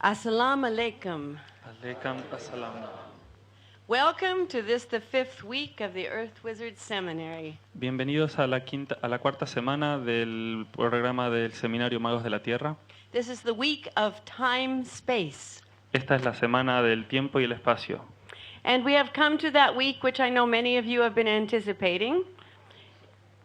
Assalamu alaikum. Alaikum assalam. Welcome to this, the 5th week of the Earth Wizard Seminary. Bienvenidos a la cuarta semana del programa del Seminario Magos de la Tierra. This is the week of time space. Esta es la semana del tiempo y el espacio. And we have come to that week which I know many of you have been anticipating.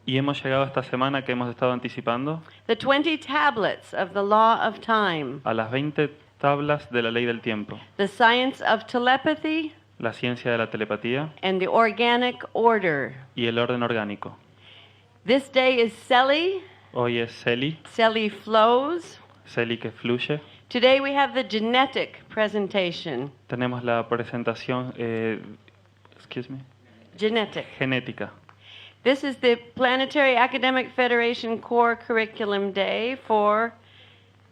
Y hemos llegado a esta semana que hemos estado anticipando, The 20 tablets of the law of time. a las 20 tablas de la ley del tiempo, The science of telepathy la ciencia de la telepatía and the organic order. y el orden orgánico. This day is Seli. Hoy es Seli, Seli flows. Seli que fluye. Today we have the genetic presentation. Tenemos la presentación Genetic. genética. This is the Planetary Academic Federation Core Curriculum Day for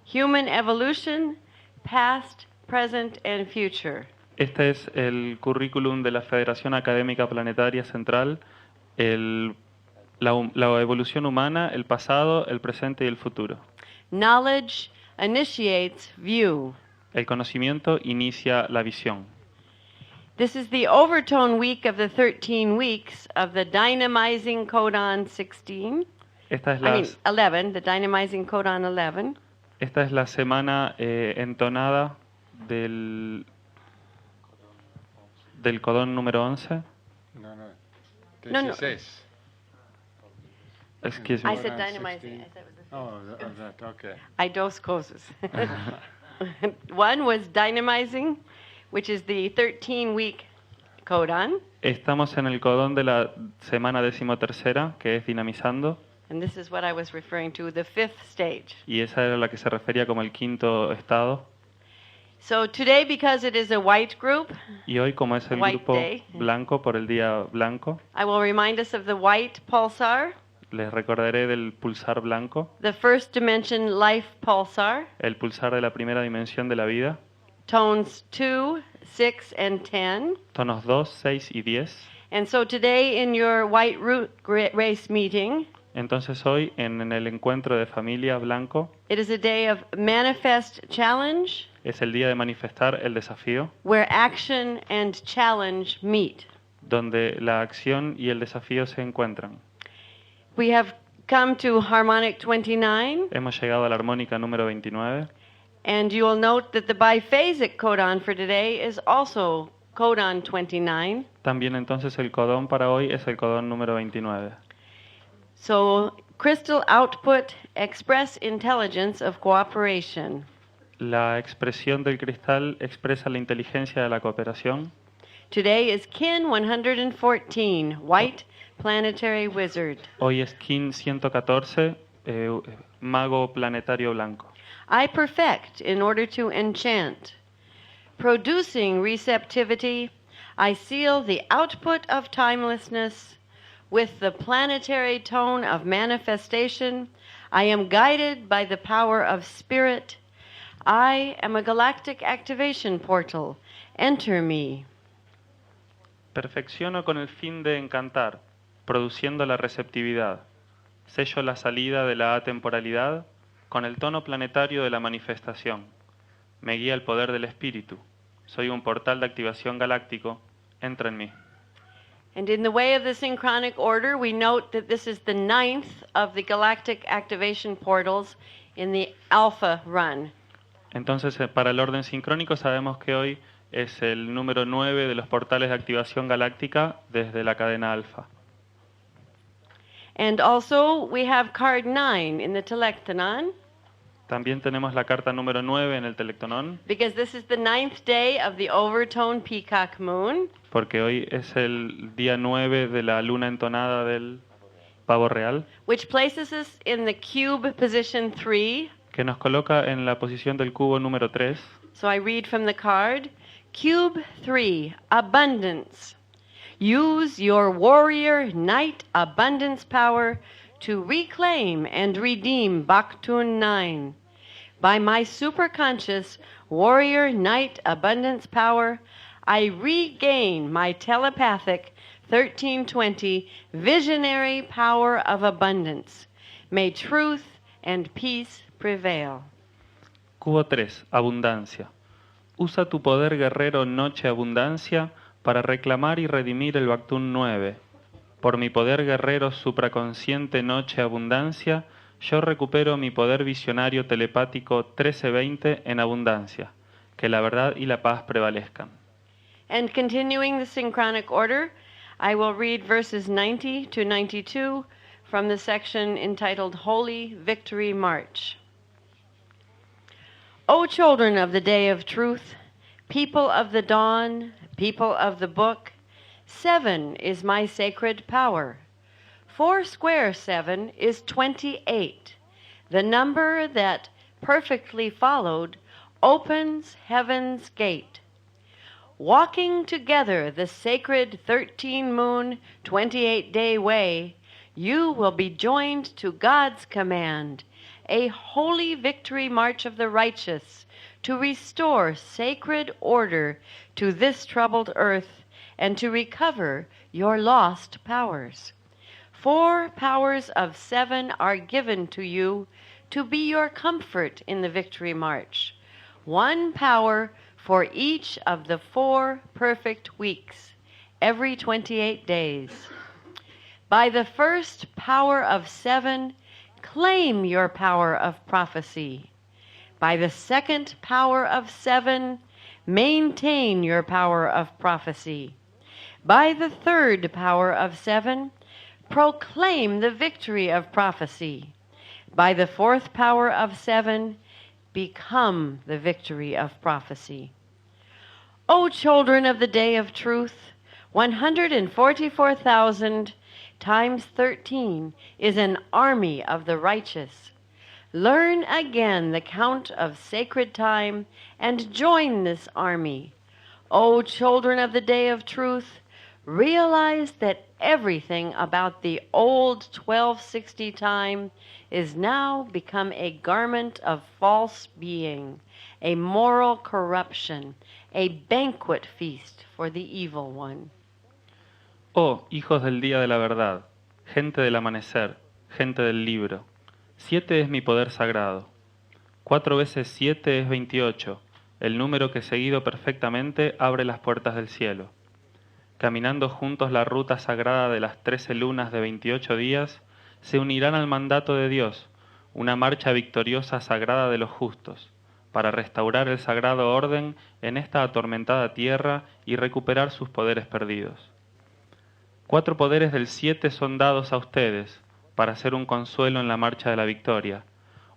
Human Evolution, Past, Present, and Future. Este es el currículum de la Federación Académica Planetaria Central, la evolución humana, el pasado, el presente y el futuro. Knowledge initiates view. El conocimiento inicia la visión. This is the overtone week of the 13 weeks of the Dynamizing Codon 16. Esta es, 11, the Dynamizing Codon 11. esta es la semana entonada del codón número 11. No, no. 16. Excuse I me. said dynamizing. I said it was Oh, that, okay. Hay dos cosas. One was dynamizing, which is the 13-week codon. Estamos en el codón de la semana 13ª, que es dinamizando, And this is what I was referring to, the 5th stage. y esa era la que se refería como el quinto estado. So today, because it is a white group, Y hoy, como es el White grupo Day. blanco por el día blanco, I will remind us of the white pulsar, les recordaré del pulsar blanco, the first dimension life pulsar, el pulsar de la primera dimensión de la vida, tones 2, 6, and 10. tonos 2, 6 y 10. And so today in your white root race meeting, Entonces hoy, en el encuentro de familia blanco, it is a day of manifest challenge, es el día de manifestar el desafío, where action and challenge meet. donde la acción y el desafío se encuentran. We have come to harmonic 29, Hemos llegado a la armónica número 29, and you will note that the biphasic codon for today is also codon 29. también entonces el codón para hoy es el codón número 29. So, crystal output express intelligence of cooperation. La expresión del cristal expresa la inteligencia de la cooperación. Today is Kin 114, white planetary wizard. Hoy es Kin 114, mago planetario blanco. I perfect in order to enchant. Producing receptivity, I seal the output of timelessness. With the planetary tone of manifestation, I am guided by the power of spirit. I am a galactic activation portal. Enter me. Perfecciono con el fin de encantar, produciendo la receptividad. Sello la salida de la atemporalidad con el tono planetario de la manifestación. Me guía el poder del espíritu. Soy un portal de activación galáctico. Entra en mí. And in the way of the synchronic order, we note that this is the 9th of the galactic activation portals in the Alpha run. Entonces, para el orden sincrónico sabemos que hoy es el número 9 de los portales de activación galáctica desde la cadena alfa. And also, we have card 9 in the Telectanon, También tenemos la carta número 9 en el Telectonón, because this is the 9th day of the overtone peacock moon. porque hoy es el día 9 de la luna entonada del pavo real, Which places us in the cube position 3. que nos coloca en la posición del cubo número 3. So I read from the card. Cube 3, abundance. Use your warrior knight abundance power to reclaim and redeem Baktun 9. By my superconscious warrior knight abundance power, I regain my telepathic 1320 visionary power of abundance. May truth and peace prevail. Cubo 3. Abundancia. Usa tu poder guerrero Noche Abundancia para reclamar y redimir el Bactún 9. Por mi poder guerrero supraconsciente Noche Abundancia, yo recupero mi poder visionario telepático 1320 en abundancia. Que la verdad y la paz prevalezcan. And continuing the synchronic order, I will read verses 90 to 92 from the section entitled Holy Victory March. O children of the day of truth, people of the dawn, people of the book, 7 is my sacred power. 4 square 7 is 28. The number that, perfectly followed, opens heaven's gate. Walking together the sacred 13-moon, 28-day way, you will be joined to God's command, a holy victory march of the righteous, to restore sacred order to this troubled earth and to recover your lost powers. 4 powers of 7 are given to you to be your comfort in the victory march. 1 power for each of the 4 perfect weeks, every 28 days. By the first power of 7, claim your power of prophecy. By the second power of 7, maintain your power of prophecy. By the third power of 7, proclaim the victory of prophecy. By the fourth power of 7, become the victory of prophecy. O children of the day of truth, 144,000 times 13 is an army of the righteous. Learn again the count of sacred time and join this army. O children of the day of truth, realize that everything about the old 1260 time is now become a garment of false being, a moral corruption, a banquet feast for the evil one. Oh, hijos del día de la verdad, gente del amanecer, gente del libro, 7 es mi poder sagrado. 4 veces 7 es 28, el número que seguido perfectamente abre las puertas del cielo. Caminando juntos la ruta sagrada de las 13 lunas de 28 días, se unirán al mandato de Dios, una marcha victoriosa sagrada de los justos, para restaurar el sagrado orden en esta atormentada tierra y recuperar sus poderes perdidos. 4 poderes del 7 son dados a ustedes, para hacer un consuelo en la marcha de la victoria,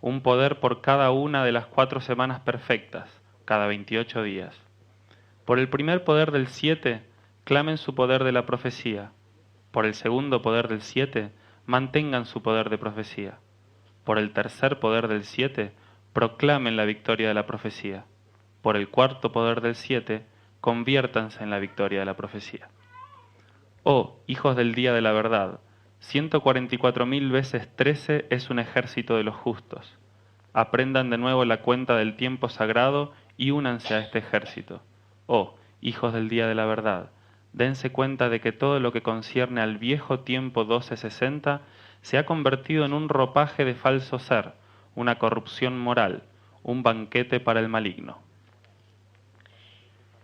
un poder por cada una de las 4 semanas perfectas, cada 28 días. Por el primer poder del 7, clamen su poder de la profecía. Por el segundo poder del 7, mantengan su poder de profecía. Por el tercer poder del 7, proclamen la victoria de la profecía. Por el cuarto poder del 7, conviértanse en la victoria de la profecía. Oh, hijos del día de la verdad, 144.000 veces 13 es un ejército de los justos. Aprendan de nuevo la cuenta del tiempo sagrado y únanse a este ejército. Oh, hijos del día de la verdad, dense cuenta de que todo lo que concierne al viejo tiempo 1260 se ha convertido en un ropaje de falso ser, una corrupción moral, un banquete para el maligno.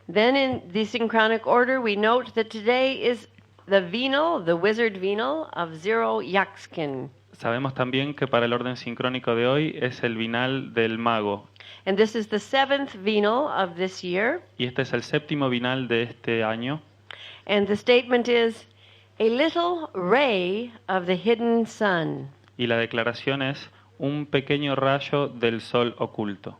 Then in the synchronic order, we note that today is the venal, the wizard venal of Zero Yakskin. Sabemos también que para el orden sincrónico de hoy es el vinal del mago. And this is the 7th venal of this year. Y este es el 7º vinal de este año. And the statement is, a little ray of the hidden sun. Y la declaración es un pequeño rayo del sol oculto.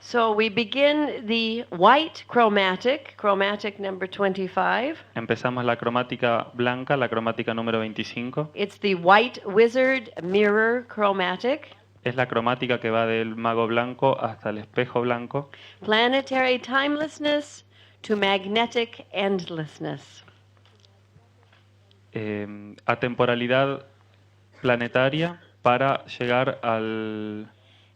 So we begin the white chromatic number 25. Empezamos la cromática blanca, la cromática número 25. It's the white wizard mirror chromatic. Es la cromática que va del mago blanco hasta el espejo blanco. Planetary timelessness to magnetic endlessness. Atemporalidad planetaria para llegar al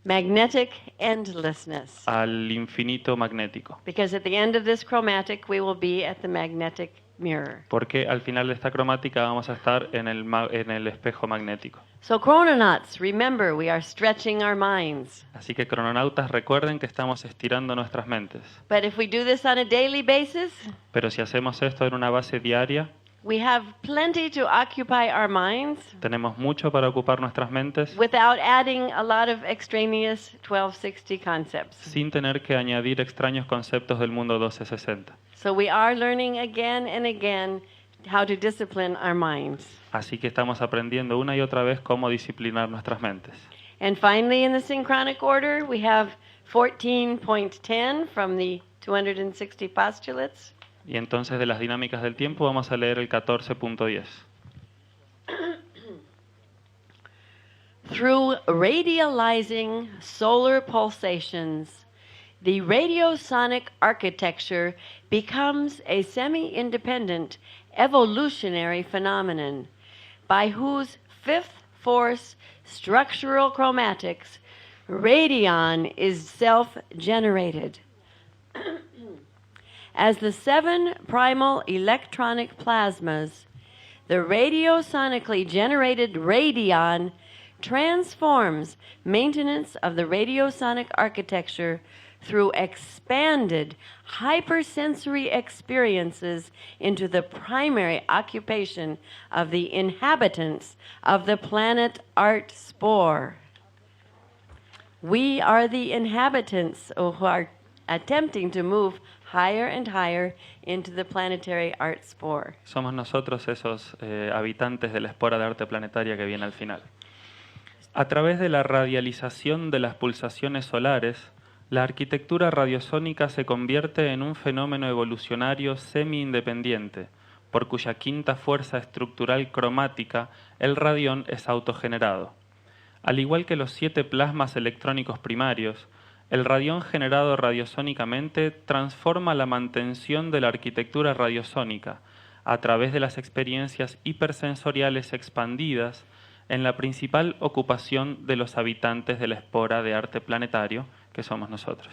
Magnetic endlessness. Al infinito magnético. Because at the end of this chromatic, we will be at the magnetic mirror. Porque al final de esta cromática vamos a estar en el espejo magnético. So chrononauts, remember, we are stretching our minds. Así que crononautas, recuerden que estamos estirando nuestras mentes. But if we do this on a daily basis, Pero si hacemos esto en una base diaria, we have plenty to occupy our minds tenemos mucho para ocupar nuestras mentes without adding a lot of extraneous 1260 concepts. sin tener que añadir extraños conceptos del mundo 1260. So we are learning again and again how to discipline our minds. Así que estamos aprendiendo una y otra vez cómo disciplinar nuestras mentes. And finally, in the synchronic order, we have 14.10 from the 260 postulates. Y entonces de las dinámicas del tiempo vamos a leer el 14.10. Through radializing solar pulsations, the radiosonic architecture becomes a semi-independent evolutionary phenomenon by whose fifth force structural chromatics radion is self-generated. As the 7 primal electronic plasmas, the radiosonically generated radion transforms maintenance of the radiosonic architecture through expanded hypersensory experiences into the primary occupation of the inhabitants of the planet Art Spore. We are the inhabitants who are attempting to move higher and higher into the planetary art spore. Somos nosotros esos habitantes de la espora de arte planetaria que viene al final. A través de la radialización de las pulsaciones solares, la arquitectura radiosónica se convierte en un fenómeno evolucionario semi-independiente, por cuya quinta fuerza estructural cromática el radión es autogenerado. Al igual que los 7 plasmas electrónicos primarios, el radión generado radiosónicamente transforma la mantención de la arquitectura radiosónica a través de las experiencias hipersensoriales expandidas en la principal ocupación de los habitantes de la espora de arte planetario, que somos nosotros.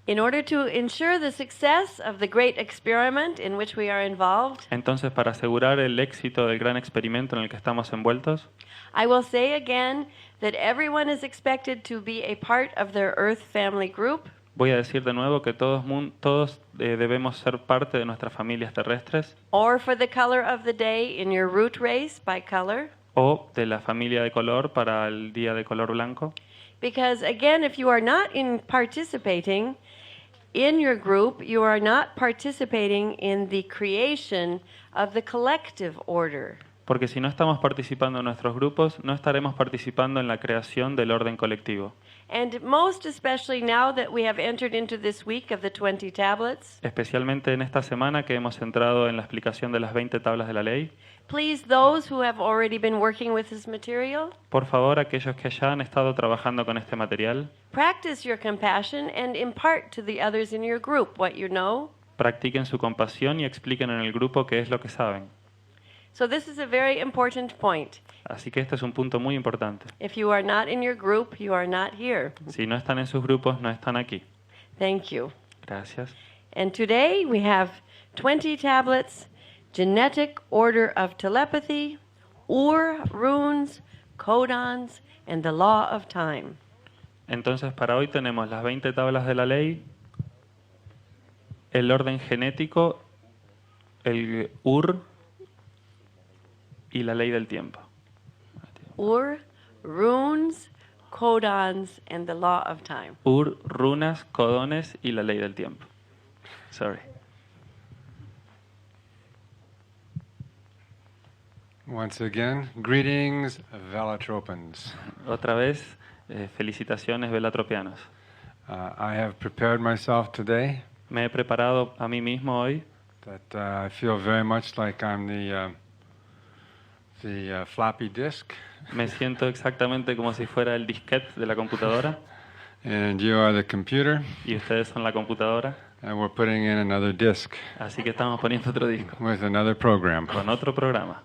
In order to ensure the success of the great experiment in which we are involved, Entonces, para asegurar el éxito del gran experimento en el que estamos envueltos, I will say again that everyone is expected to be a part of their Earth family group, voy a decir de nuevo que todos debemos ser parte de nuestras familias terrestres or for the color of the day in your root race by color. o de la familia de color para el día de color blanco. Because again, if you are not participating in your group, you are not participating in the creation of the collective order. Porque si no estamos participando en nuestros grupos, no estaremos participando en la creación del orden colectivo. And most especially now that we have entered into this week of the 20 tablets, Especialmente en esta semana que hemos entrado en la explicación de las 20 tablas de la ley, please, those who have already been working with this material, por favor, aquellos que ya han estado trabajando con este material, practice your compassion and impart to the others in your group what you know. practiquen su compasión y expliquen en el grupo qué es lo que saben. So this is a very important point. Así que este es un punto muy importante. If you are not in your group, you are not here. Si no están en sus grupos, no están aquí. Thank you. Gracias. And today we have 20 tablets, genetic order of telepathy, runes, codons, and the law of time. Entonces, para hoy tenemos las 20 tablas de la ley, el orden genético, el y la ley del tiempo. Runes, codons, and the law of time. Runas, codones y la ley del tiempo. Sorry. Once again, greetings, Velatropans. Otra vez, felicitaciones velatropianos. I have prepared myself today Me he preparado a mí mismo hoy. that I feel very much like I'm the floppy disk, Me siento exactamente como si fuera el disquete de la computadora and you are the computer, y ustedes son la computadora. and we're putting in another disk Así que estamos poniendo otro disco with another program. con otro programa.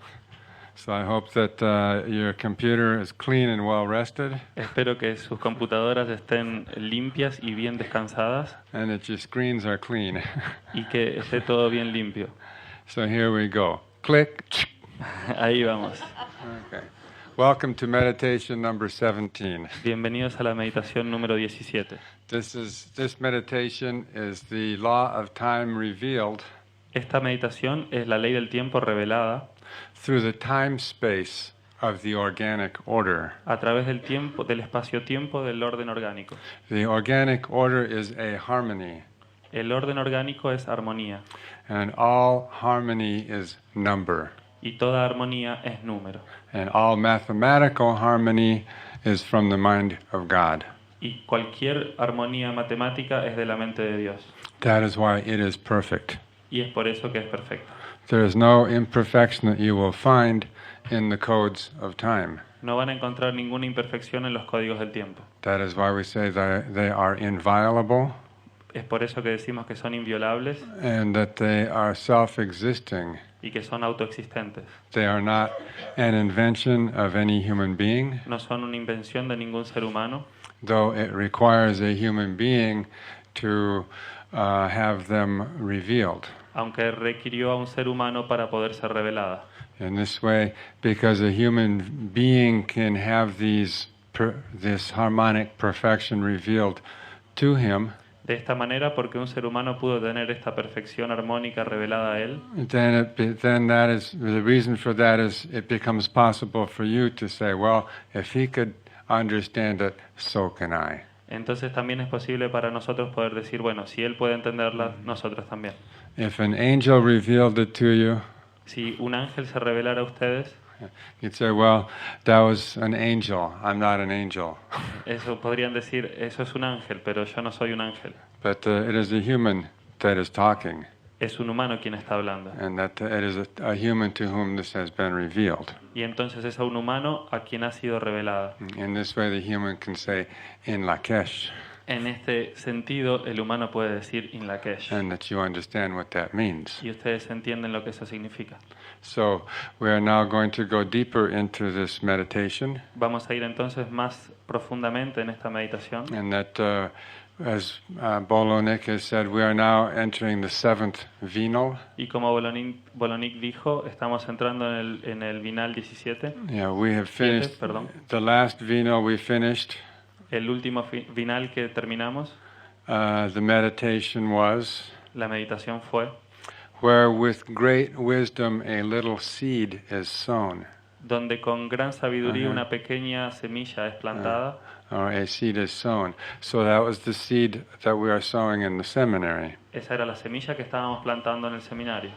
So I hope that your computer is clean and well rested, Espero que sus computadoras estén limpias y bien descansadas and that your screens are clean. y que esté todo bien limpio. So here we go. Click. Ahí vamos. Okay. Welcome to meditation number 17. Bienvenidos a la meditación número 17. This meditation is the law of time revealed Esta meditación es la ley del tiempo revelada through the time-space of the organic order. a través del tiempo, del espacio-tiempo del orden orgánico. The organic order is a harmony, El orden orgánico es armonía and all harmony is number, y toda armonía es número. and all mathematical harmony is from the mind of God. Y cualquier armonía matemática es de la mente de Dios. That is why it is perfect. Y es por eso que es perfecta. There is no imperfection that you will find in the codes of time. No van a encontrar ninguna imperfección en los códigos del tiempo. That is why we say that they are inviolable Es por eso que decimos que son inviolables and that they are self-existing. y que son autoexistentes. They are not an invention of any human being, No son una invención de ningún ser humano, though it requires a human being to have them revealed. aunque requirió a un ser humano para poder ser revelada. In this way, because a human being can have this harmonic perfection revealed to him, De esta manera, porque un ser humano pudo tener esta perfección armónica revelada a él, then that is the reason for that is it becomes possible for you to say, well, if he could understand it, so can I. entonces también es posible para nosotros poder decir, bueno, si él puede entenderla, nosotros también. If an angel revealed it to you, Si un ángel se revelara a ustedes, you'd say, well, that was an angel. I'm not an angel. eso podrían decir, eso es un ángel, pero yo no soy un ángel. But it is a human that is talking, Es un humano quien está hablando. and that it is a human to whom this has been revealed. Y entonces es a un humano a quien ha sido revelada. In this way, the human can say, in Lakesh, En este sentido, el humano puede decir in Lakesh. and that you understand what that means. Y ustedes entienden lo que eso significa. So we are now going to go deeper into this meditation, Vamos a ir entonces más profundamente en esta meditación. and that, as Bolonik has said, we are now entering the seventh vinal. Y como Bolonik dijo, estamos entrando en el vinal 17. Yeah, we have finished perdón. the last vinal. We finished. El último vinal que terminamos, The meditation was, la meditación fue, where with great wisdom a little seed is sown, donde con gran sabiduría una pequeña semilla es plantada. or a seed is sown. So that was the seed that we are sowing in the seminary. Esa era la semilla que estábamos plantando en el seminario.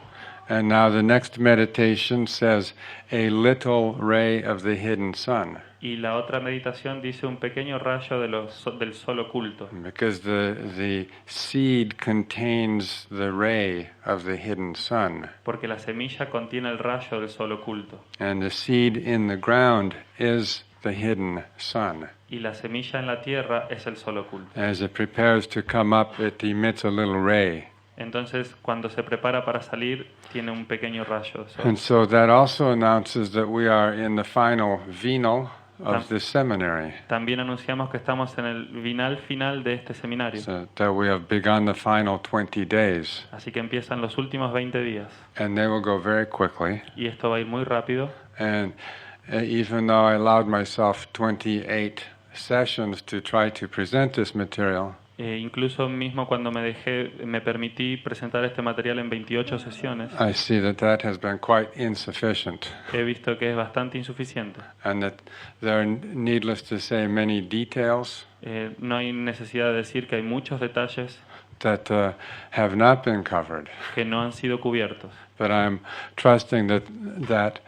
And now the next meditation says, a little ray of the hidden sun, Y la otra meditación dice un pequeño rayo del sol oculto, because the seed contains the ray of the hidden sun, porque la semilla contiene el rayo del sol oculto. and the seed in the ground is the hidden sun. Y la semilla en la tierra es el sol oculto. As it prepares to come up, it emits a little ray. Entonces, cuando se prepara para salir, tiene un pequeño rayo de sol. And so that also announces that we are in the final vinal of the seminary, También anunciamos que estamos en el final de este seminario. so that we have begun the final 20 days. Así que empiezan los últimos 20 días. And they will go very quickly. Y esto va a ir muy rápido. And even though I allowed myself 28 sessions to try to present this material, Incluso mismo cuando me permití presentar este material en 28 sesiones, I see that that has been quite insufficient, he visto que es bastante insuficiente. and that there are, needless to say, many details No hay necesidad de decir que hay muchos detalles that have not been covered. que no han sido cubiertos. But I'm trusting that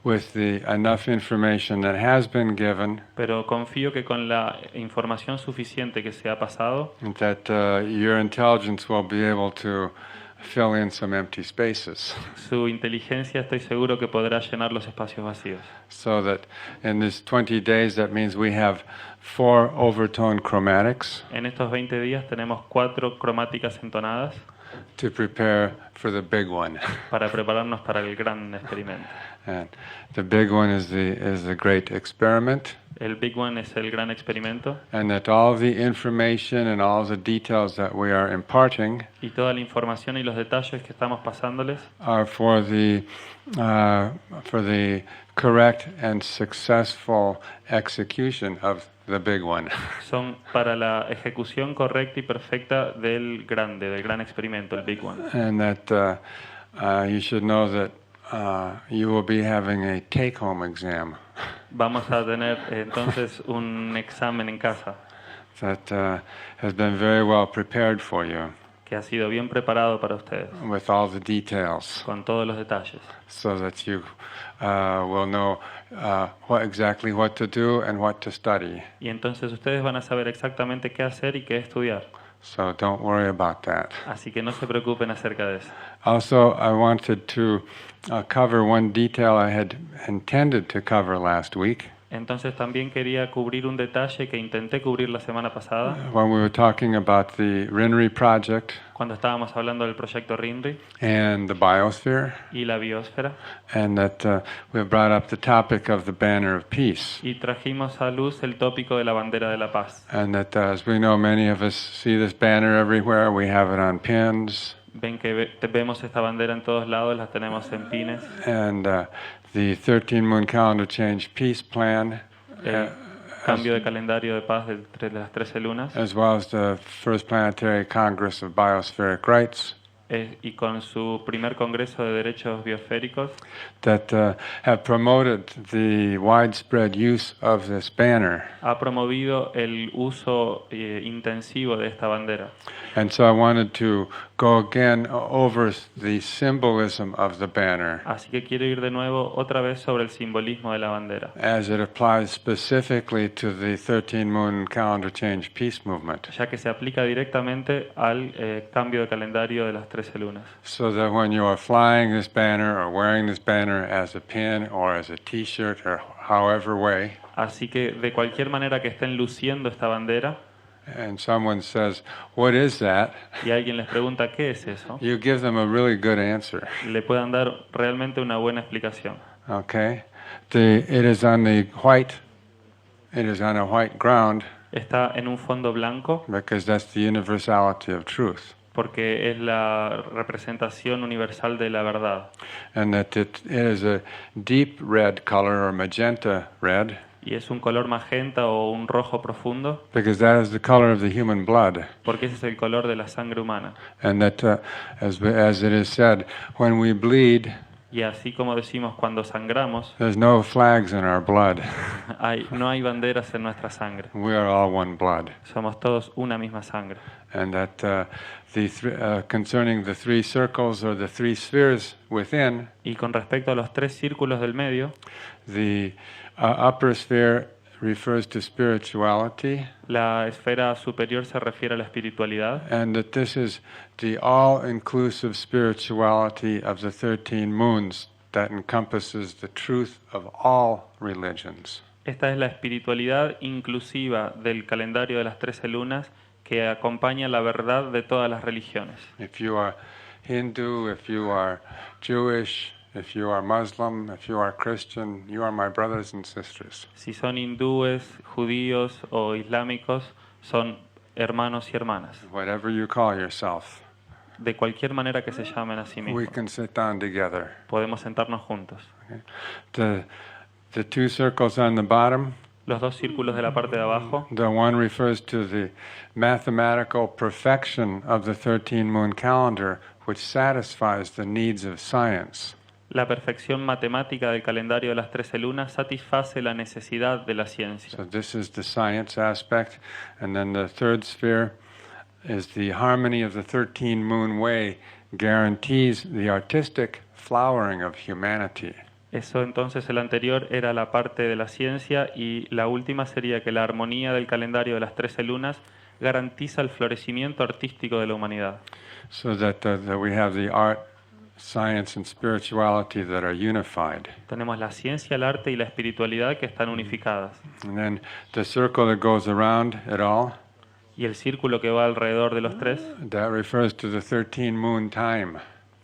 with the enough information that has been given, Pero confío que con la información suficiente que se ha pasado, that your intelligence will be able to fill in some empty spaces, su inteligencia estoy seguro que podrá llenar los espacios vacíos. so that in these 20 days, that means we have 4 overtone chromatics, En estos 20 días tenemos 4 cromáticas entonadas to prepare for the big one. para prepararnos para el gran experimento. And the big one is the great experiment. El Big One es el gran experimento And that all the information and all the details that we are imparting y toda la información y los detalles que estamos pasándoles are for the correct and successful execution of the big one. son para la ejecución correcta y perfecta del grande, del gran experimento, el Big One. And that you should know that you will be having a take-home exam Vamos a tener entonces un examen en casa that has been very well prepared for you que ha sido bien preparado para ustedes, with all the details, con todos los detalles, so that you will know exactly what to do and what to study. y entonces ustedes van a saber exactamente qué hacer y qué estudiar. So don't worry about that. Así que no se preocupen acerca de eso. Also, I wanted to cover one detail I had intended to cover last week Entonces también quería cubrir un detalle que intenté cubrir la semana pasada when we were talking about the RINRI project cuando estábamos hablando del proyecto RINRI and the biosphere, y la biosfera, and that we brought up the topic of the banner of peace. y trajimos a luz el tópico de la bandera de la paz. And that, as we know, many of us see this banner everywhere. We have it on pins. Ven que vemos esta bandera en todos lados, las tenemos en pines. And the 13 Moon Calendar Change Peace Plan, El cambio de calendario de paz de las 13 lunas, as well as the First Planetary Congress of Biospheric Rights, y con su primer Congreso de Derechos Biosféricos, that have promoted the widespread use of this banner. ha promovido el uso intensivo de esta bandera. And so I wanted to go again over the symbolism of the banner Así que quiero ir de nuevo otra vez sobre el simbolismo de la bandera, as it applies specifically to the 13 Moon Calendar Change Peace Movement. ya que se aplica directamente al cambio de calendario de las 13 lunas. So that when you are flying this banner or wearing this banner as a pin or as a t-shirt or however way, Así que de cualquier manera que estén luciendo esta bandera and someone says, "What is that?" y alguien les pregunta qué es eso, You give them a really good answer. le puedan dar realmente una buena explicación. Okay? It is on a white ground Está en un fondo blanco because that's the universality of truth. porque es la representación universal de la verdad. And that it is a deep red color or magenta red Y es un color magenta o un rojo profundo because that is the color of the human blood. porque ese es el color de la sangre humana. And that, as it is said, when we bleed, Y así como decimos cuando sangramos, there's no flags in our blood. no hay banderas en nuestra sangre. We are all one blood. Somos todos una misma sangre. And that concerning the three circles or the three spheres within, Y con respecto a los 3 círculos del medio, the upper sphere refers to spirituality, la esfera superior se refiere a la espiritualidad and that this is the all-inclusive spirituality of the 13 moons that encompasses the truth of all religions. Esta es la espiritualidad inclusiva del calendario de las 13 lunas que acompaña la verdad de todas las religiones. If you are Hindu, if you are Jewish, if you are Muslim, if you are Christian, you are my brothers and sisters. Si son hindúes, judíos o islámicos, son hermanos y hermanas. Whatever you call yourself, De cualquier manera que se llamen a sí we mismos, can sit down together. podemos sentarnos juntos. The two circles on the bottom, Los 2 círculos de la parte de abajo, the one refers to the mathematical perfection of the 13 moon calendar, which satisfies the needs of science. la perfección matemática del calendario de las 13 lunas satisface la necesidad de la ciencia. So this is the science aspect, and then the third sphere is the harmony of the 13 moon way guarantees the artistic flowering of humanity. Eso entonces el anterior era la parte de la ciencia y la última sería que la armonía del calendario de las 13 lunas garantiza el florecimiento artístico de la humanidad. So that we have the art, science, and spirituality that are unified. Tenemos la ciencia, el arte y la espiritualidad que están unificadas. And then the circle that goes around it all Y el círculo que va alrededor de los tres that refers to the 13 moon time.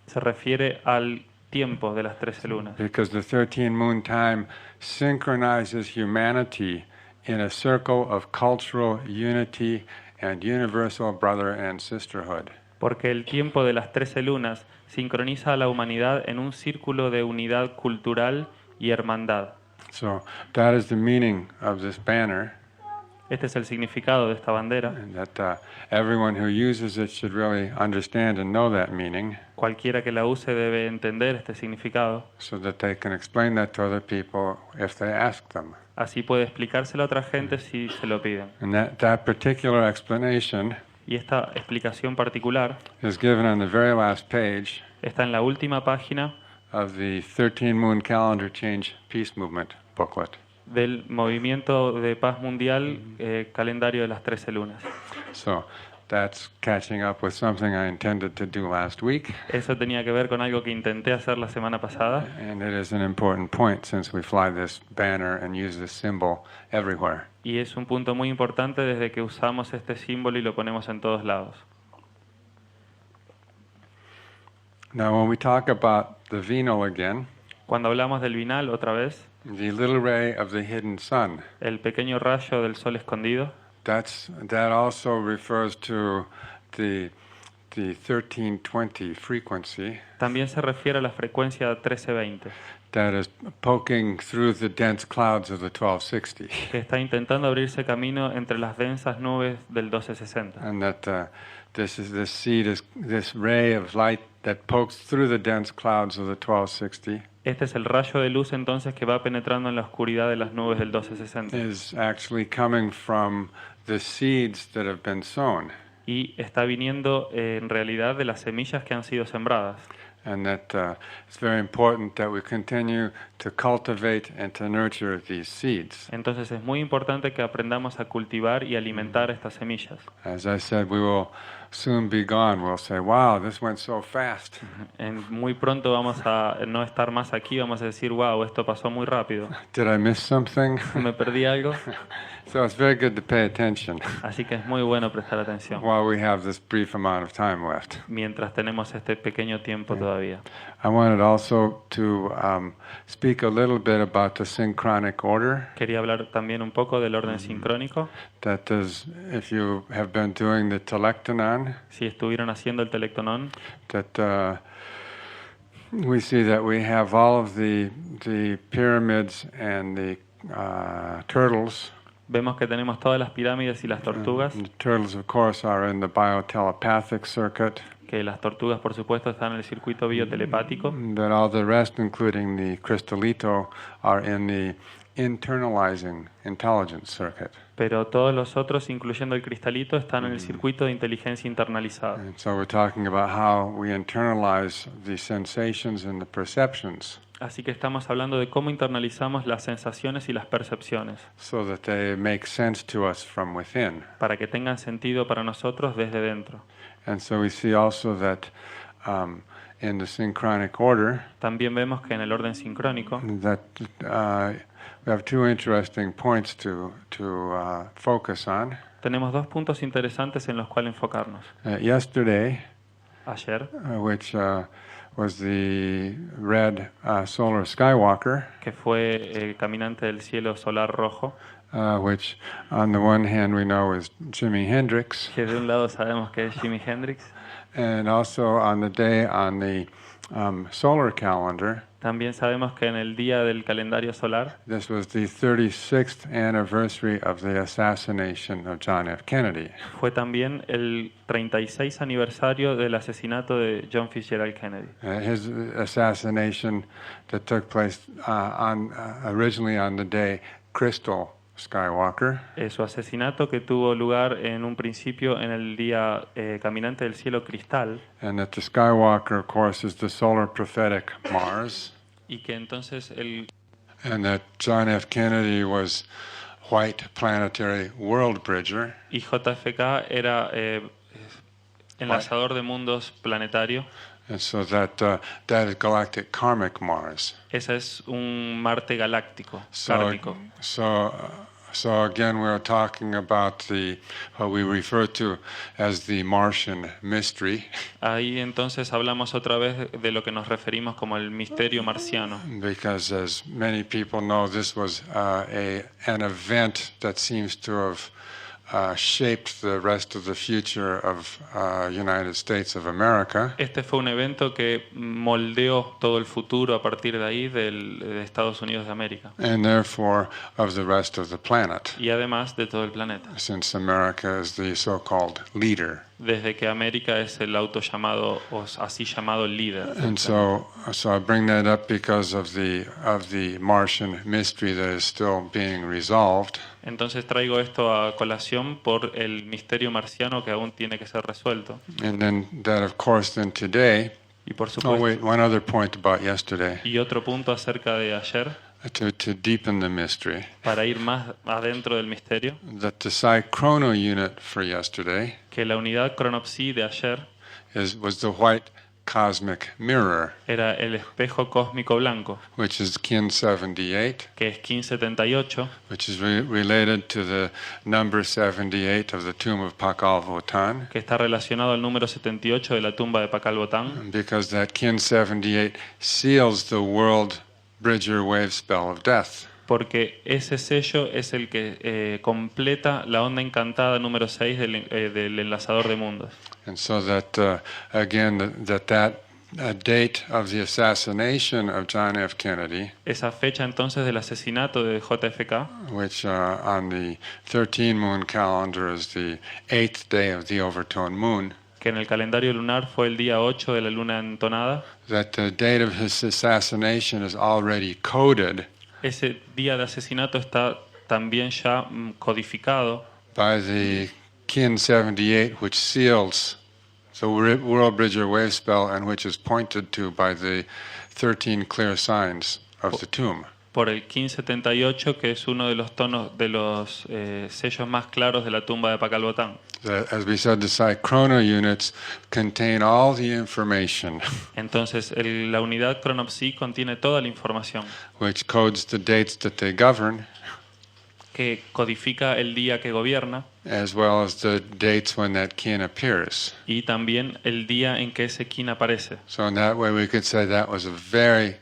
se refiere al tiempo de las 13 lunas. Because the 13 moon time synchronizes humanity in a circle of cultural unity and universal brother and sisterhood. Porque el tiempo de las 13 lunas sincroniza a la humanidad en un círculo de unidad cultural y hermandad. So that is the meaning of this banner, Este es el significado de esta bandera. and that everyone who uses it should really understand and know that meaning, Cualquiera que la use debe entender este significado. so that they can explain that to other people if they ask them. Así puede explicárselo a otra gente si se lo piden. And that particular explanation Y esta explicación particular is given on the very last page está en la última página of the 13 Moon Calendar Change Peace Movement booklet. del movimiento de paz mundial, calendario de las 13 lunas. So that's catching up with something I intended to do last week, Eso tenía que ver con algo que intenté hacer la semana pasada and it is an important point since we fly this banner and use this symbol everywhere. y es un punto muy importante desde que usamos este símbolo y lo ponemos en todos lados. Now when we talk about the venal again, Cuando hablamos del binal otra vez, the little ray of the hidden sun, el pequeño rayo del sol escondido, that also refers to the 1320 frequency también se refiere a la frecuencia 1320, that is poking through the dense clouds of the 1260. que está intentando abrirse camino entre las densas nubes del 1260. And that this ray of light that pokes through the dense clouds of the 1260 Este es el rayo de luz entonces que va penetrando en la oscuridad de las nubes del 1260 is actually coming from the seeds that have been sown, y está viniendo en realidad de las semillas que han sido sembradas. and that it's very important that we continue to cultivate and to nurture these seeds. Entonces es muy importante que aprendamos a cultivar y alimentar estas semillas. As I said, we will soon be gone. We'll say, wow, this went so fast. Muy pronto vamos a no estar más aquí, vamos a decir, wow, esto pasó muy rápido. Did I miss something? ¿Me perdí algo? So it's very good to pay attention Así que es muy bueno prestar atención while we have this brief amount of time left. mientras tenemos este pequeño tiempo todavía. I wanted also to speak a little bit about the synchronic order. Quería hablar también un poco del orden sincrónico. That is, if you have been doing the telectonon, Si estuvieron haciendo el telectonón, that we see that we have all of the pyramids and the turtles. vemos que tenemos todas las pirámides y las tortugas, The turtles, of course, are in the biotelepathic circuit. que las tortugas por supuesto están en el circuito biotelepático, That all the rest, including the crystallito, are in the internalizing intelligence circuit. pero todos los otros, incluyendo el cristalito, están en el circuito de inteligencia internalizada. And so we're talking about how we internalize the sensations and the perceptions Así que estamos hablando de cómo internalizamos las sensaciones y las percepciones, so that they make sense to us from within. para que tengan sentido para nosotros desde dentro. And so we see also that in the synchronic order, También vemos que en el orden sincrónico that we have two interesting points to focus on. tenemos dos puntos interesantes en los cuales enfocarnos. Yesterday, Ayer, which was the red solar skywalker, que fue el caminante del cielo solar rojo, which on the one hand we know is Jimi Hendrix, que de un lado sabemos que es Jimi Hendrix, and also on the day on the solar calendar, también sabemos que en el día del calendario solar, this was the 36th anniversary of the assassination of John F. Kennedy. fue también el 36 aniversario del asesinato de John Fitzgerald Kennedy. His assassination that took place originally on the day Crystal Skywalker, Su asesinato que tuvo lugar en un principio en el día caminante del cielo cristal, and that the Skywalker, of course, is the solar prophetic Mars, y que entonces el and that John F. Kennedy was white planetary world bridger, y JFK era enlazador de mundos planetario. and so that is galactic karmic Mars. Ese es un Marte galáctico, So, kármico. So again, we're talking about what we refer to as the Martian mystery, Ahí entonces hablamos otra vez de lo que nos referimos como el misterio marciano, because as many people know, this was an event that seems to have shaped the rest of the future of United States of America. Este fue un evento que moldeó todo el futuro a partir de ahí de Estados Unidos de América And therefore of the rest of the planet, y además de todo el planeta, since America is the so-called leader. desde que América es el autollamado o así llamado líder. And so I bring that up because of the Martian mystery that is still being resolved. Entonces traigo esto a colación por el misterio marciano que aún tiene que ser resuelto. And then that, of course, then today. Y por Oh, supuesto, wait, one other point about yesterday. y otro punto acerca de ayer, To deepen the mystery, para ir más adentro del misterio, that the psi chrono unit for yesterday que la unidad cronopsi de ayer was the white cosmic mirror, era el espejo cósmico blanco, which is kin 78, que es 1578, which is related to the number 78 of the tomb of Pakal Votan, que está relacionado al número 78 de la tumba de Pakal Botán, because that kin 78 seals the world Bridger wave spell of death. porque ese sello es el que completa la onda encantada número 6 del enlazador de mundos. And so that, again, that date of the assassination of John F. Kennedy, Esa fecha entonces del asesinato de JFK, which on the 13 moon calendar is the 8th day of the overtone moon, que en el calendario lunar fue el día 8 de la luna entonada, that the date of his assassination is already coded ese día de asesinato está también ya codificado by the kin 78, which seals the world Bridger wave spell and which is pointed to by the 13 clear signs of the tomb. por el 1578, que es uno de los tonos de los sellos más claros de la tumba de Pakal Botán. As we said, the psi chrono units contain all the information Entonces, la unidad cronopsi contiene toda la información which codes the dates that they govern, que codifica el día que gobierna as well as the dates when that kin appears. y también el día en que ese kin aparece. So in that way we could say that was a very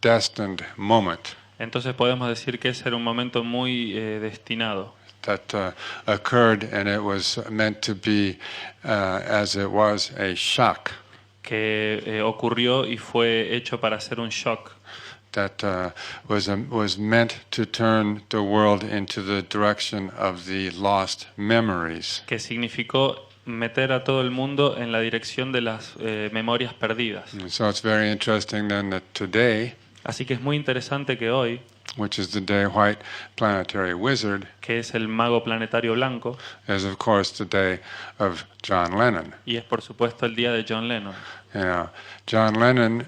destined moment Entonces podemos decir que ese era un momento muy destinado, that occurred, and it was meant to be, as it was, a shock que ocurrió y fue hecho para hacer un shock, that was meant to turn the world into the direction of the lost memories. que significó meter a todo el mundo en la dirección de las memorias perdidas. And so it's very interesting then that today, Así que es muy interesante que hoy, which is the day white planetary wizard, que es el mago planetario blanco, is of course the day of John Lennon. y es por supuesto el día de John Lennon. You know, John Lennon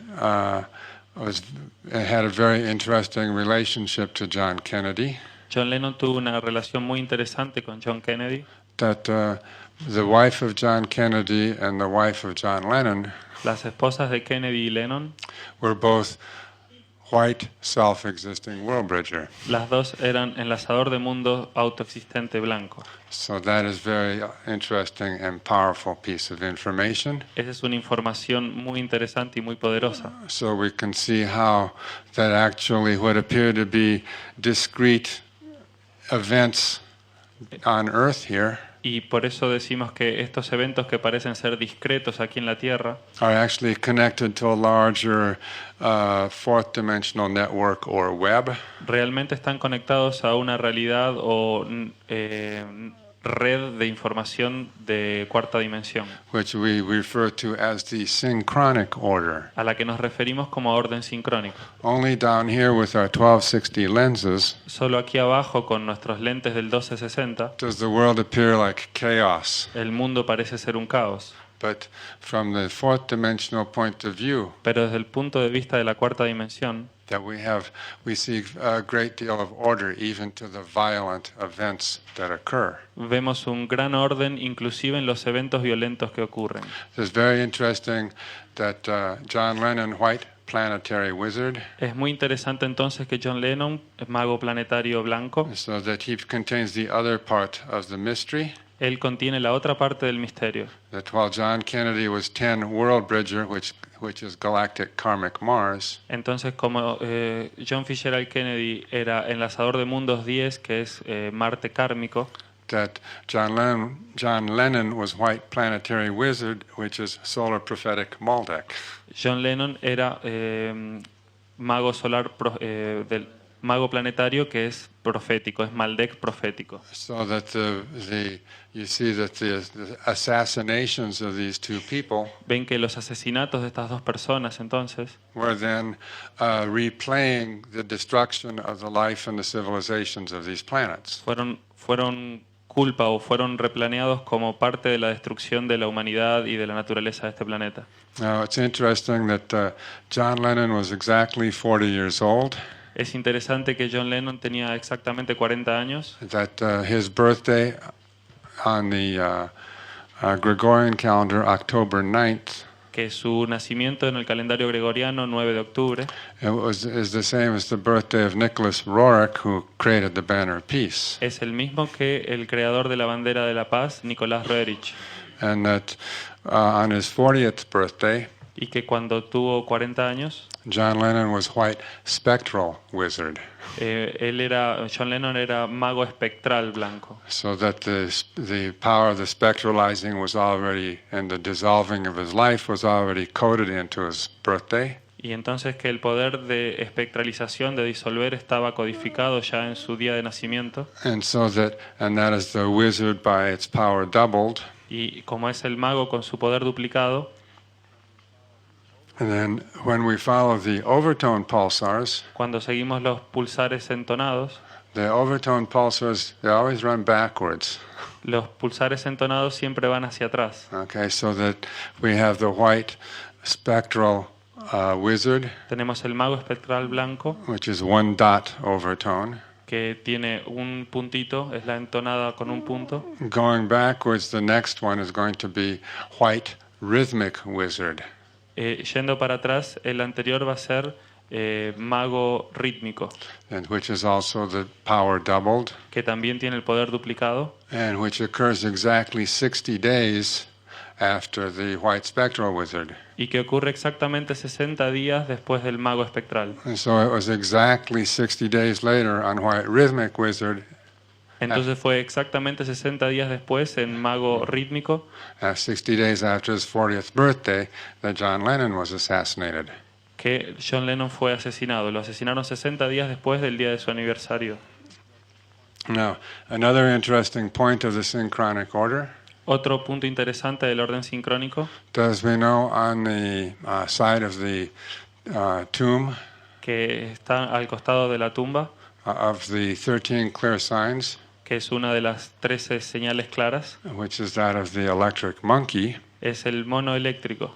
had a very interesting relationship to John Kennedy. John Lennon tuvo una relación muy interesante con John Kennedy. That the wife of John Kennedy and the wife of John Lennon Las esposas de Kennedy y Lennon, were both white self-existing world bridger. las dos eran enlazador de mundo autoexistente blanco. So that is very interesting and powerful piece of information. Esa es una información muy interesante y muy poderosa. So we can see how that actually what appear to be discrete events on Earth here Y por eso decimos que estos eventos que parecen ser discretos aquí en la Tierra are actually connected to a larger fourth dimensional network or web, realmente están conectados a una realidad o red de información de cuarta dimensión, which we refer to as the synchronic order. a la que nos referimos como orden sincrónico. Only down here with our 1260 lenses Solo aquí abajo con nuestros lentes del 1260 does the world appear like chaos. el mundo parece ser un caos, But from the fourth dimensional point of view, pero desde el punto de vista de la cuarta dimensión that we see a great deal of order even to the violent events that occur. vemos un gran orden inclusive en los eventos violentos que ocurren. It's very interesting that John Lennon, white planetary wizard, Es muy interesante entonces que John Lennon, mago planetario blanco, so that he contains the other part of the mystery. él contiene la otra parte del misterio. That while John Kennedy was 10 World Bridger, which is galactic karmic Mars, Entonces, como John Fitzgerald Kennedy era enlazador de mundos 10, que es Marte kármico, that John Lennon was white planetary wizard, which is solar prophetic Maldek. John Lennon era mago solar del mago planetario, que es profético, es Maldek profético. So that you see that the assassinations of these two people Ven que los asesinatos de estas dos personas entonces were then replaying the destruction of the life and the civilizations of these planets. fueron culpa o fueron replaneados como parte de la destrucción de la humanidad y de la naturaleza de este planeta. Now it's interesting that John Lennon was exactly 40 years old. Es interesante que John Lennon tenía exactamente 40 años, That his birthday on the Gregorian calendar, October 9th, que su nacimiento en el calendario gregoriano, 9 de octubre, is the same as the birthday of Nicholas Roerich, who created the banner of peace. es el mismo que el creador de la bandera de la paz, Nicolás Roerich, And that on his 40th birthday, y que cuando tuvo 40 años, John Lennon was white spectral wizard. John Lennon era mago espectral blanco. So that the power of the spectralizing was already, and the dissolving of his life was already coded into his birthday. Y entonces que el poder de espectralización, de disolver, estaba codificado ya en su día de nacimiento. And that is the wizard by its power doubled. Y como es el mago con su poder duplicado, And then when we follow the overtone pulsars, cuando seguimos los pulsares entonados, the overtone pulsars, they always run backwards. los pulsares entonados siempre van hacia atrás. Okay, so that we have the white spectral wizard, Tenemos el mago espectral blanco, which is one dot overtone. que tiene un puntito, es la entonada con un punto. Going backwards, the next one is going to be white rhythmic wizard. Yendo para atrás, el anterior va a ser mago rítmico, And which is also the power doubled, que también tiene el poder duplicado, and which occurs exactly 60 days after the white spectral wizard. y que ocurre exactamente 60 días después del mago espectral. And so it was exactly 60 days later on white rhythmic wizard, Entonces fue exactamente 60 días después en mago rítmico, 60 days after his 40th birthday, that John Lennon was assassinated. que John Lennon fue asesinado. Lo asesinaron 60 días después del día de su aniversario. Now, another interesting point of the synchronic order, Otro punto interesante del orden sincrónico, does we know on the side of the tomb que está al costado de la tumba, of the 13 clear signs, que es una de las 13 señales claras, which is that of the electric monkey. es el mono eléctrico.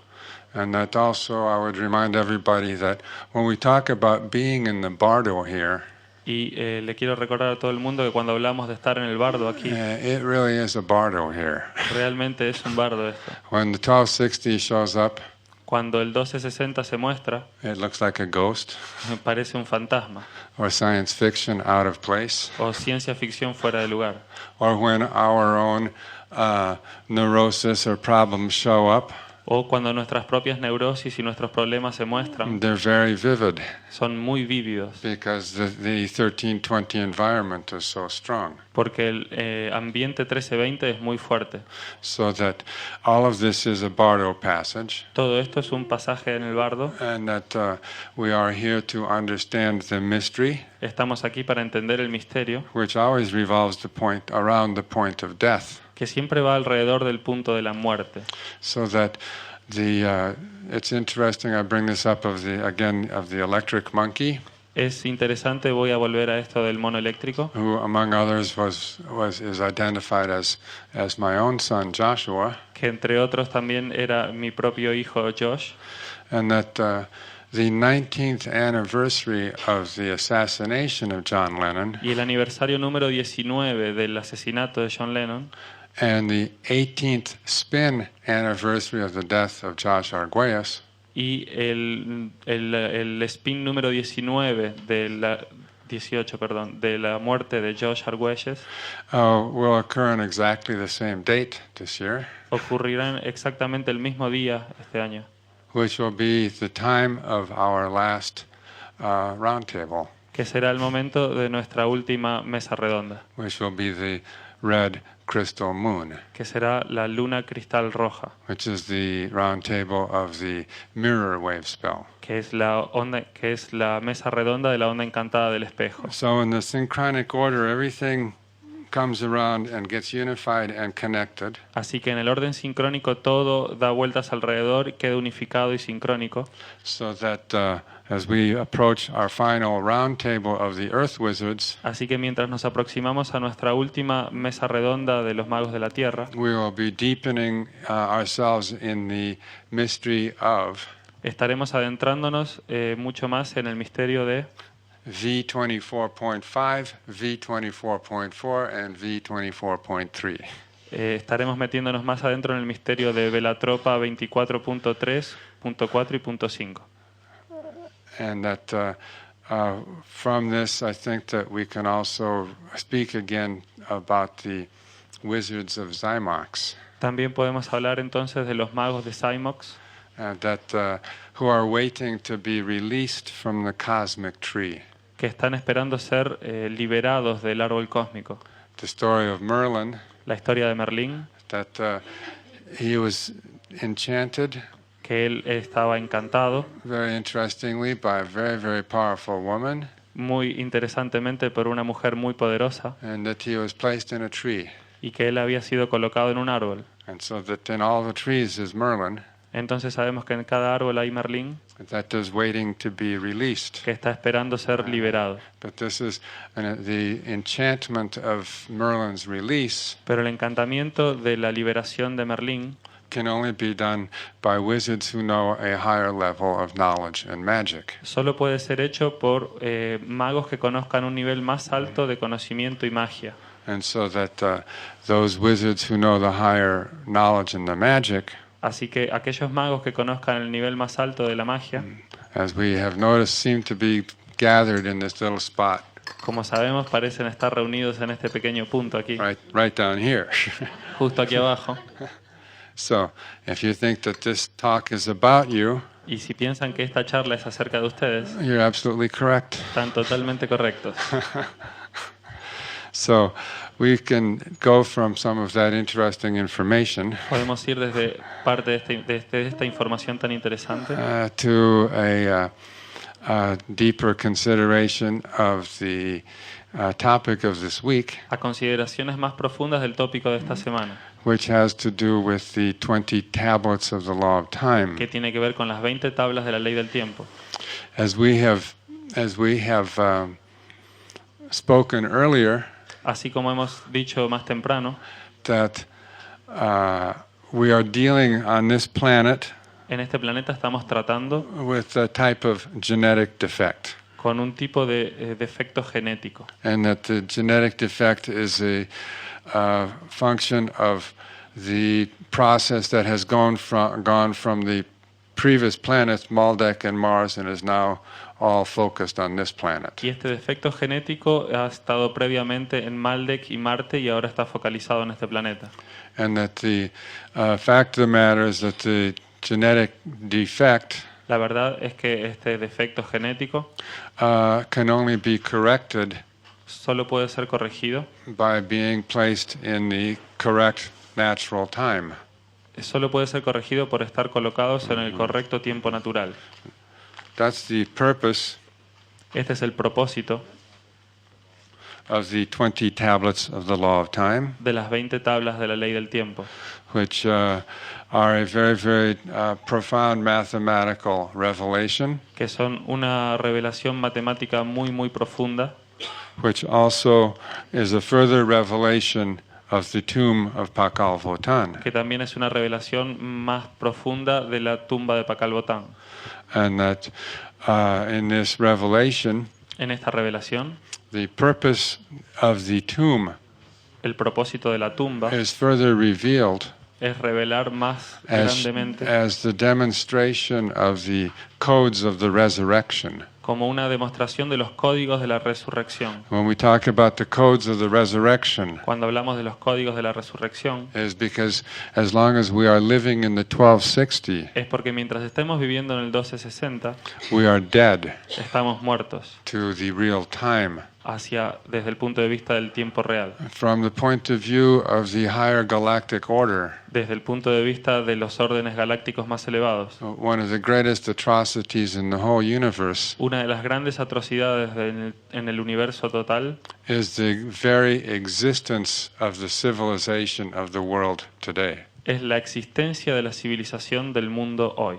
And that also I would remind everybody that when we talk about being in the bardo here, Y le quiero recordar a todo el mundo que cuando hablamos de estar en el bardo aquí, it really is a bardo here. realmente es un bardo esto. When the 1260 shows up, Cuando el 1260 se muestra, it looks like a ghost parece un fantasma or science fiction out of place. o ciencia ficción fuera de lugar. Or when our own neurosis or problems show up, O cuando nuestras propias neurosis y nuestros problemas se muestran, they're very vivid son muy vívidos, because the 1320 environment is so strong. porque el ambiente 1320 es muy fuerte. So that all of this is a bardo passage, Todo esto es un pasaje en el bardo. and that we are here to understand the mystery, Estamos aquí para entender el misterio, which always revolves around the point of death. que siempre va alrededor del punto de la muerte. So that it's interesting. I bring this up of the electric monkey, Es interesante, voy a volver a esto del mono eléctrico, who among others is identified as my own son Joshua, que entre otros también era mi propio hijo Josh, and that the 19th anniversary of the assassination of John Lennon y el aniversario número 19 del asesinato de John Lennon and the 18th spin anniversary of the death of Josh Argüelles Y el spin número 19 de la 18, perdón, de la muerte de Josh Argüelles will occur on exactly the same date this year, ocurrirá en exactamente el mismo día este año, which will be the time of our last roundtable, que será el momento de nuestra última mesa redonda, which will be the red crystal moon, que será la luna cristal roja, which is the roundtable of the mirror wave spell. que es la mesa redonda de la onda encantada del espejo. So in the synchronic order, everything comes around and gets unified and connected. Así que en el orden sincrónico todo da vueltas alrededor, queda unificado y sincrónico, So that as we approach our final roundtable of the Earth Wizards, así que mientras nos aproximamos a nuestra última mesa redonda de los magos de la Tierra, we will be deepening ourselves in the mystery of estaremos adentrándonos mucho más en el misterio de V24.5, V24.4 and V24.3. Estaremos metiéndonos más adentro en el misterio de Velatropa 24.3, .4 y .5. And that from this, I think that we can also speak again about the wizards of Zymox, También podemos hablar entonces de los magos de Zymox, who are waiting to be released from the cosmic tree. que están esperando ser liberados del árbol cósmico. The story of Merlin, La historia de Merlín, that he was enchanted, que él estaba encantado, very interestingly, by a very, very powerful woman, muy interesantemente por una mujer muy poderosa, and that he was placed in a tree. y que él había sido colocado en un árbol. And so that in all the trees is Merlin, Entonces sabemos que en cada árbol hay Merlín, that is waiting to be released. que está esperando ser liberado. But this is the enchantment of Merlin's release Pero el encantamiento de la liberación de Merlín can only be done by wizards who know a higher level of knowledge and magic. solo puede ser hecho por magos que conozcan un nivel más alto de conocimiento y magia. And so that those wizards who know the higher knowledge and the magic, Así que aquellos magos que conozcan el nivel más alto de la magia, as we have noticed, seem to be gathered in this little spot como sabemos, parecen estar reunidos en este pequeño punto aquí, right down here. justo aquí abajo. So if you think that this talk is about you, Y si piensan que esta charla es acerca de ustedes, you're absolutely correct. están totalmente correctos. So we can go from some of that interesting information Podemos ir desde parte de esta información tan interesante to a deeper consideration of the topic of this week, a consideraciones más profundas del tópico de esta semana, which has to do with the 20 tablets of the law of time. que tiene que ver con las 20 tablas de la ley del tiempo. As we have spoken earlier, Así como hemos dicho más temprano, that we are dealing on this planet en este planeta estamos tratando with a type of genetic defect, con un tipo de defecto genético, and that the genetic defect is a function of the process that has gone from the previous planets, Maldek and Mars, and is now all focused on this planet. y este defecto genético ha estado previamente en Maldek y Marte y ahora está focalizado en este planeta. And that the fact of the matter is that the genetic defect La verdad es que este defecto genético can only be corrected solo puede ser corregido, by being placed in the correct natural time. solo puede ser corregido por estar colocados en el correcto tiempo natural. That's the purpose Este es el propósito of the 20 tablets of the law of time, de las 20 tablas de la ley del tiempo, which are a very, very profound mathematical revelation, que son una revelación matemática muy, muy profunda, which also is a further revelation of the tomb of Pakal Votan. que también es una revelación más profunda de la tumba de Pakal Botán. And that in this revelation, En esta revelación, the purpose of the tomb el propósito de la tumba is further revealed es revelar más as grandemente the demonstration of the codes of the resurrection. como una demostración de los códigos de la resurrección. When we talk about the codes of the resurrection, Cuando hablamos de los códigos de la resurrección, is because as long as we are living in the 1260, es porque mientras estemos viviendo en el 1260, we are dead estamos muertos to the real time. desde el punto de vista del tiempo real. From the point of view of the higher galactic order, Desde el punto de vista de los órdenes galácticos más elevados, one of the greatest atrocities in the whole universe una de las grandes atrocidades en el universo total is the very existence of the civilization of the world today. es la existencia de la civilización del mundo hoy.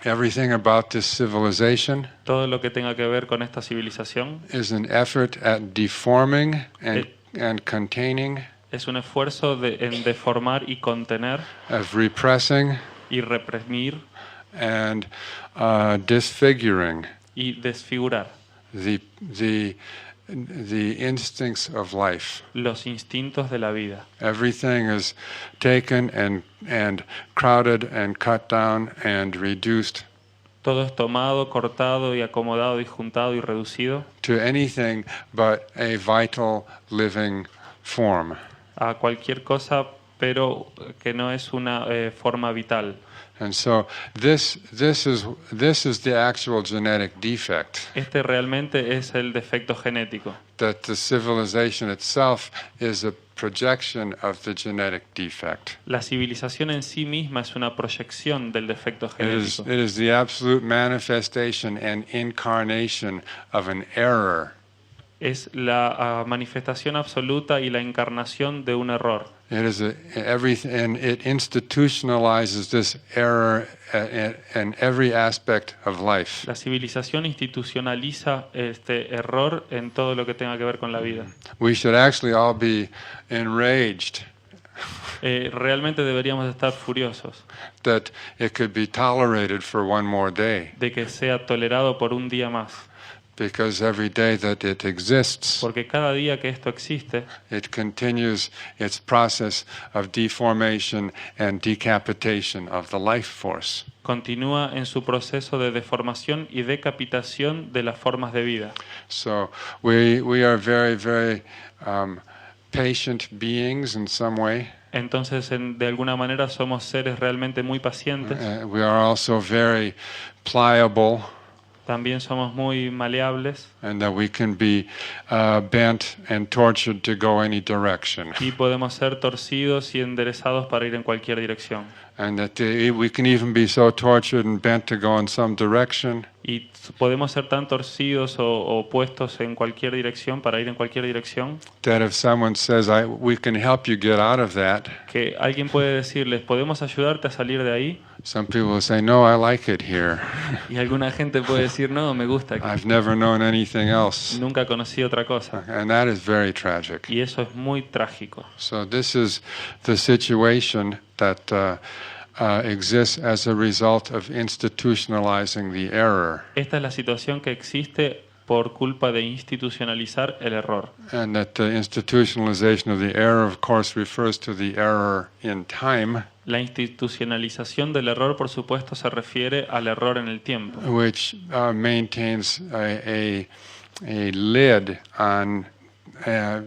Everything about this civilization Todo lo que tenga que ver con esta civilización is an effort at deforming and containing, es un esfuerzo en deformar y contener of repressing y reprimir and disfiguring y desfigurar the instincts of life. los instintos de la vida. Everything is taken and crowded and cut down and reduced Todo es tomado, cortado y acomodado y juntado y reducido to anything but a vital living form. a cualquier cosa, pero que no es una forma vital. And so this is the actual genetic defect, Este realmente es el defecto genético. that the civilization itself is a projection of the genetic defect. La civilización en sí misma es una proyección del defecto genético. It is the absolute manifestation and incarnation of an error. Es la manifestación absoluta y la encarnación de un error. It is and it institutionalizes this error in every aspect of life. La civilización institucionaliza este error en todo lo que tenga que ver con la vida. We should actually all be enraged Realmente deberíamos estar furiosos that it could be tolerated for one more day, de que sea tolerado por un día más, because every day that it exists, porque cada día que esto existe, it continues its process of deformation and decapitation of the life force. continúa en su proceso de deformación y decapitación de las formas de vida. So we are very, very patient beings in some way. Entonces, de alguna manera somos seres realmente muy pacientes. We are also very pliable, También somos muy maleables and that we can be bent and tortured to go any direction, y podemos ser torcidos y enderezados para ir en cualquier dirección. and that we can even be so tortured and bent to go in some direction Y podemos ser tan torcidos o puestos en cualquier dirección para ir en cualquier dirección that if someone says, we can help you get out of that, que alguien puede decirles, ¿podemos ayudarte a salir de ahí? some people will say, no, I like it here. Y alguna gente puede decir, no, me gusta aquí. I've never known anything else. Nunca conocí otra cosa. And that is very tragic. Y eso es muy trágico. So this is the situation that exists as a result of institutionalizing the error. Esta es la situación que existe por culpa de institucionalizar el error. And that the institutionalization of the error, of course, refers to the error in time, La institucionalización del error, por supuesto, se refiere al error en el tiempo, which maintains a lid on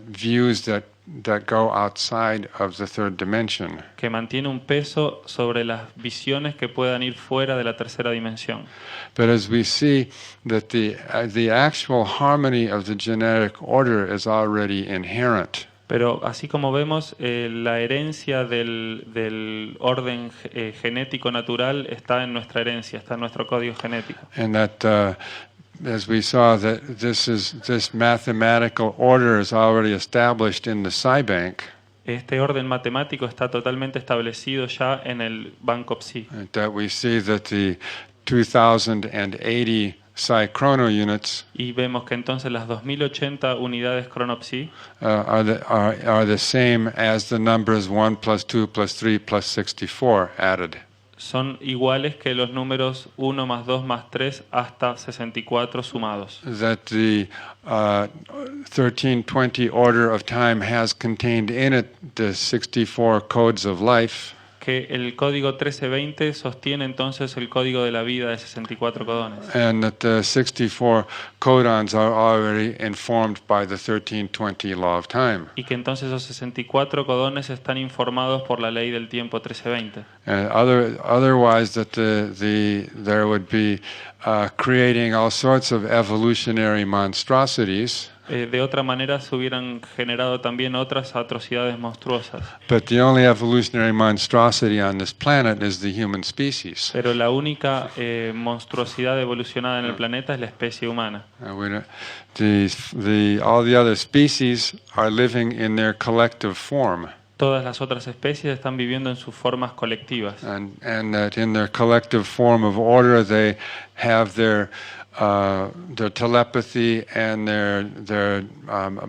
views that go outside of the third dimension. que mantiene un peso sobre las visiones que puedan ir fuera de la tercera dimensión. But as we see that the actual harmony of the genetic order is already inherent. Pero así como vemos, la herencia del orden genético natural está en nuestra herencia, está en nuestro código genético. And that, as we saw, that this mathematical order is already established in the Psi-Bank. Este orden matemático está totalmente establecido ya en el banco Psi. That we see that the 2080 Psi chrono units Y vemos que entonces las 2080 unidades cronopsi are the same as the numbers 1 plus 2 plus 3 plus 64 added. son iguales que los números 1 más 2 más 3 hasta 64 sumados. That the 1320 order of time has contained in it the 64 codes of life. que el código 1320 sostiene entonces el código de la vida de 64 codones. And that the 64 codons are already informed by the 1320 law of time. Y que entonces esos 64 codones están informados por la ley del tiempo 1320. And otherwise, that there would be creating all sorts of evolutionary monstrosities. De otra manera se hubieran generado también otras atrocidades monstruosas. But the only evolutionary monstrosity on this planet is the human species. Pero la única monstruosidad evolucionada en el planeta es la especie humana. All the other species are living in their collective form. Todas las otras especies están viviendo en sus formas colectivas. And that in their collective form of order they have their telepathy and their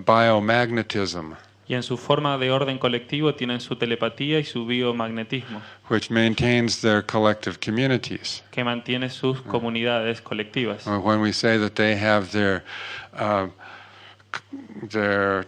biomagnetism, Y en su forma de orden colectivo tienen su telepatía y su biomagnetismo, which maintains their collective communities. que mantiene sus comunidades colectivas. When we say that they have their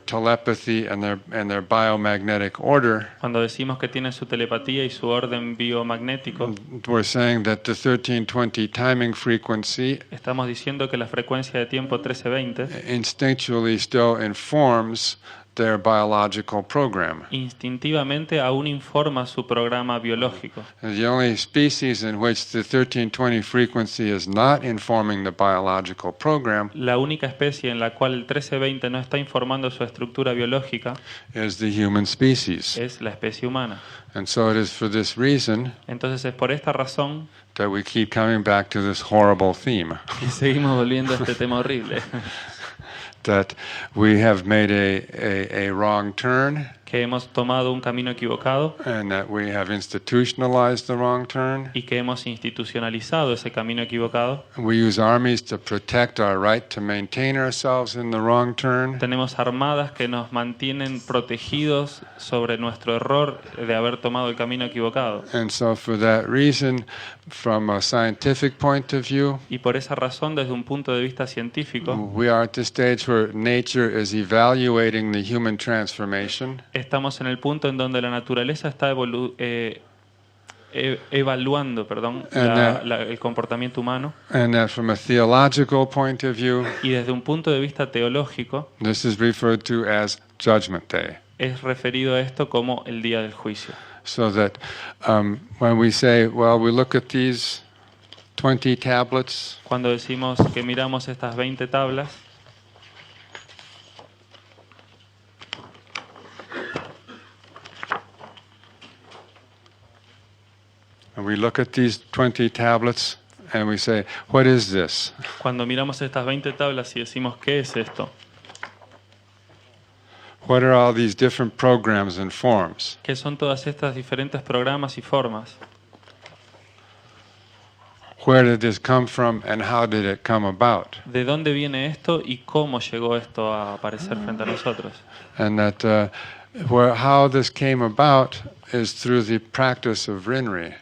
telepathy and their biomagnetic order, Cuando decimos que tienen su telepatía y su orden biomagnético, we're saying that the 1320 timing frequency estamos diciendo que la frecuencia de tiempo 1320 instinctually still informs their biological program. instintivamente aún informa su programa biológico. The only species in which the 1320 frequency is not informing the biological program La única especie en la cual el 1320 no está informando su estructura biológica is the human species. es la especie humana. And so it is for this reason Entonces es por esta razón that we keep coming back to this horrible theme, que seguimos volviendo a este tema horrible. that we have made a wrong turn, Que hemos tomado un camino equivocado and that we have institutionalized the wrong turn. y que hemos institucionalizado ese camino equivocado. We use armies to protect our right to maintain ourselves in the wrong turn. Tenemos armadas que nos mantienen protegidos sobre nuestro error de haber tomado el camino equivocado. And so for that reason, from a scientific point of view, Y por esa razón, desde un punto de vista científico, we are at the stage where nature is evaluating the human transformation. estamos en el punto en donde la naturaleza está evaluando el comportamiento humano. And that from a theological point of view, Y desde un punto de vista teológico, this is referred to as Judgment Day. es referido a esto como el día del juicio. So that when we say, well, we look at these 20 tablets, Cuando decimos que miramos estas 20 tablas, and we look at these 20 tablets, and we say, what is this? cuando miramos estas 20 tablas y decimos, ¿qué es esto? What are all these different programs and forms? ¿Qué son todas estas diferentes programas y formas? Where did this come from, and how did it come about? ¿De dónde viene esto y cómo llegó esto a aparecer frente a nosotros? And that how this came about is through the practice of Rinri.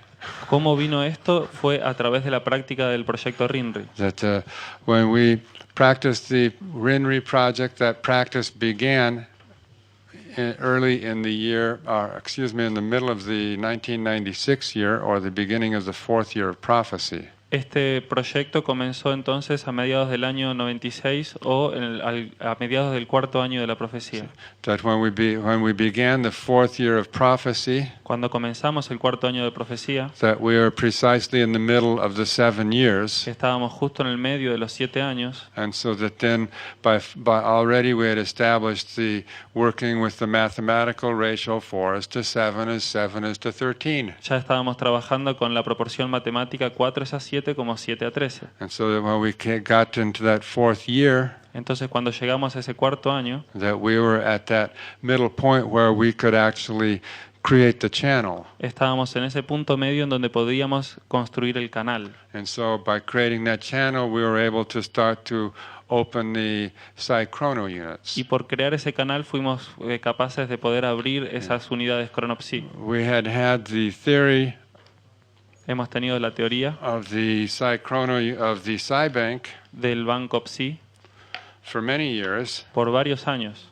¿Cómo vino esto? Fue a través de la práctica del proyecto Rinri. That when we practiced the Rinri project, that practice began early in the year, in the middle of the 1996 year, or the beginning of the fourth year of prophecy. Este proyecto comenzó entonces a mediados del año 96 o a mediados del cuarto año de la profecía. That when we began the fourth year of prophecy, Cuando comenzamos el cuarto año de profecía, that we are precisely in the middle of the 7 years, que estábamos justo en el medio de los 7 años, and so that then by already we had established the working with the mathematical ratio 4:7 is 7:13. ya estábamos trabajando con la proporción matemática 4:7 como 7:13. And so that when we got into that fourth year, Entonces cuando llegamos a ese cuarto año, that we were at that middle point where we could actually create the channel. estábamos en ese punto medio en donde podíamos construir el canal. And so by creating that channel, we were able to start to open the psi-chrono units. Y por crear ese canal fuimos capaces de poder abrir esas unidades cronopsi. We had the theory Hemos tenido la teoría of the psi-chrono of the psi-bank del banco psi for many years, por varios años.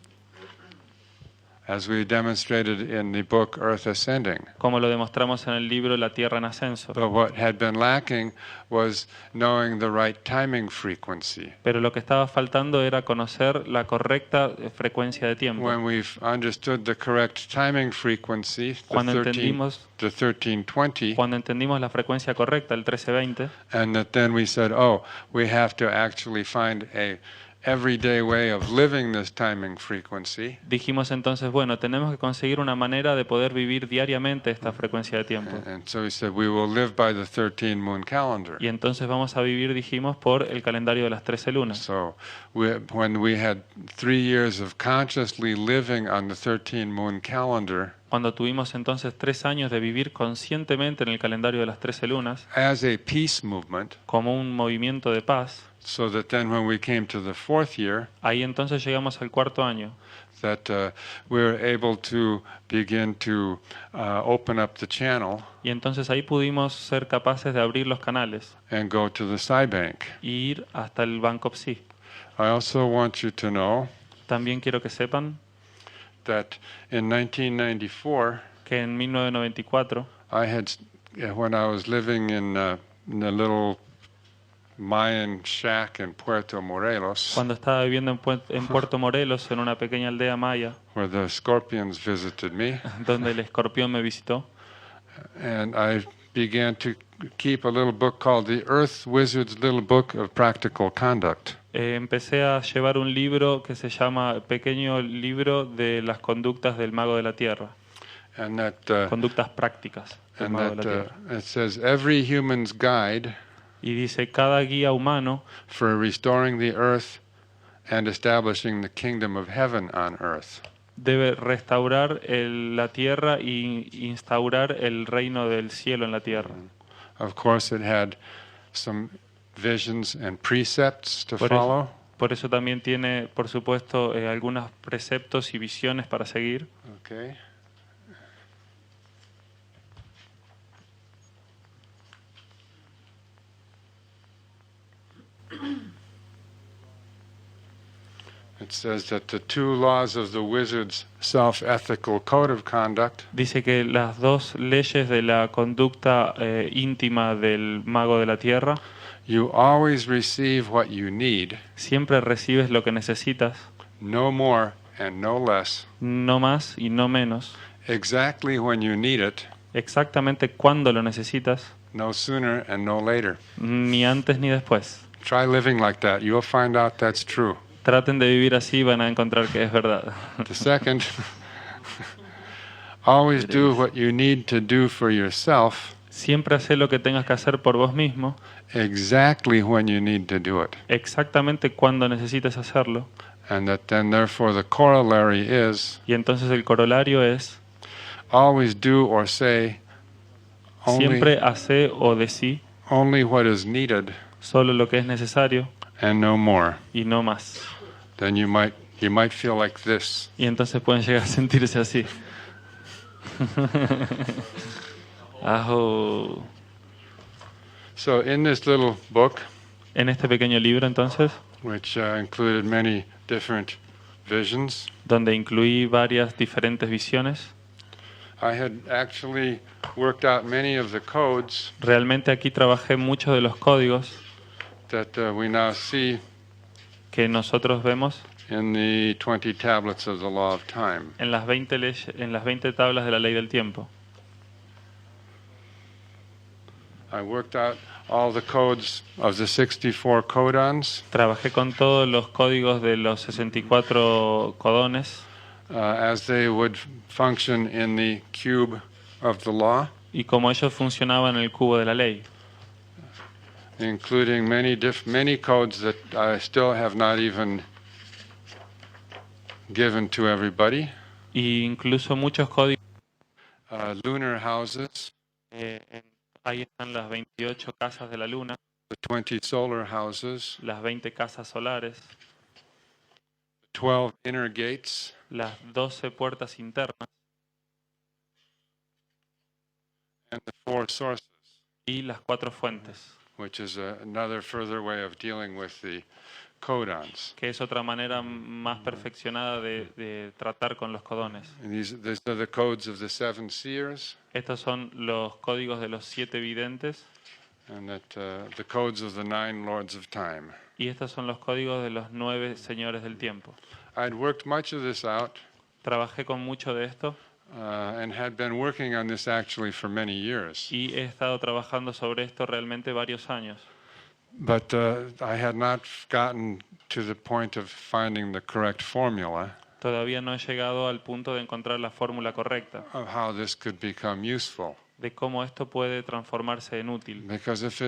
as we demonstrated in the book Earth Ascending. como lo demostramos en el libro La Tierra en Ascenso. But what had been lacking was knowing the right timing frequency. Pero lo que estaba faltando era conocer la correcta frecuencia de tiempo. When we've understood the correct timing frequency, the Cuando entendimos 1320, Cuando entendimos la frecuencia correcta, el 1320, and that then we said, oh, we have to actually find a everyday way of living this timing frequency. dijimos entonces, bueno, tenemos que conseguir una manera de poder vivir diariamente esta frecuencia de tiempo. And so we said, we will live by the 13 moon calendar. Y entonces vamos a vivir, dijimos, por el calendario de las 13 lunas. So when we had 3 years of consciously living on the 13 moon calendar, Cuando tuvimos entonces 3 años de vivir conscientemente en el calendario de las 13 lunas, as a peace movement, como un movimiento de paz, so that then when we came to the 4th year, ahí entonces llegamos al 4.º año. that we were able to begin to open up the channel Y entonces ahí pudimos ser capaces de abrir los canales and go to the Psi Bank. y ir hasta el Banco Psi. I also want you to know También quiero que sepan that in 1994, que en 1994, when I was living in a little Mayan shack in Puerto Morelos, cuando estaba viviendo en Puerto Morelos, en una pequeña aldea maya, where the scorpions visited me, donde el escorpión me visitó, and I began to keep a little book called the Earth Wizard's Little Book of Practical Conduct. empecé a llevar un libro que se llama Pequeño Libro de las Conductas del Mago de la Tierra. And that, Conductas prácticas del Mago de la Tierra. it says, every human's guide Y dice, cada guía humano for restoring the earth and establishing the kingdom of heaven on earth. debe restaurar la tierra y instaurar el reino del cielo en la tierra. Of course, it had some visions and precepts to Por follow. eso, por eso también tiene, por supuesto, algunos preceptos y visiones para seguir. Okay. It says that the 2 laws of the wizard's self-ethical code of conduct Dice que las 2 leyes de la conducta íntima del mago de la tierra, you always receive what you need, siempre recibes lo que necesitas, no more and no less, no más y no menos, exactly when you need it, exactamente cuando lo necesitas, no sooner and no later. ni antes ni después. Try living like that. You'll find out that's true. Traten de vivir así y van a encontrar que es verdad. The second, always do what you need to do for yourself, Siempre haz lo que tengas que hacer por vos mismo, exactly when you need to do it. exactamente cuando necesites hacerlo. And that then therefore the corollary is, Y entonces el corolario es, always do or say siempre hace o decí only what is needed solo lo que es necesario and no more. y no más. Then you might feel like this. Y entonces pueden llegar a sentirse así. Ajo. So in this little book, En este pequeño libro, entonces, which included many different visions, donde incluí varias diferentes visiones, I had actually worked out many of the codes realmente aquí trabajé muchos de los códigos that we now see que nosotros vemos in the 20 tablets of the law of time. en las 20 tablas de la ley del tiempo. I worked out all the codes of the 64 codons Trabajé con todos los códigos de los 64 codones as they would function in the cube of the law, y cómo ellos funcionaban en el cubo de la ley, including many codes that I still have not even given to everybody. e incluso muchos códigos. Lunar houses, Ahí están las 28 casas de la luna, the 20 solar houses, las 20 casas solares, 12 inner gates, las 12 puertas internas and the 4 sources, y las 4 fuentes, which is another further way of dealing with the codons. que es otra manera más perfeccionada de tratar con los codones. And these are the codes of the 7 seers, Estos son los códigos de los 7 videntes and the codes of the 9 lords of time. y estos son los códigos de los 9 señores del tiempo. I'd worked much of this out Trabajé con mucho de esto and had been working on this actually for many years. y he estado trabajando sobre esto realmente varios años. But I had not gotten to the point of finding the correct formula Todavía no he llegado al punto de encontrar la fórmula correcta of how this could become useful. de cómo esto puede transformarse en útil. Because if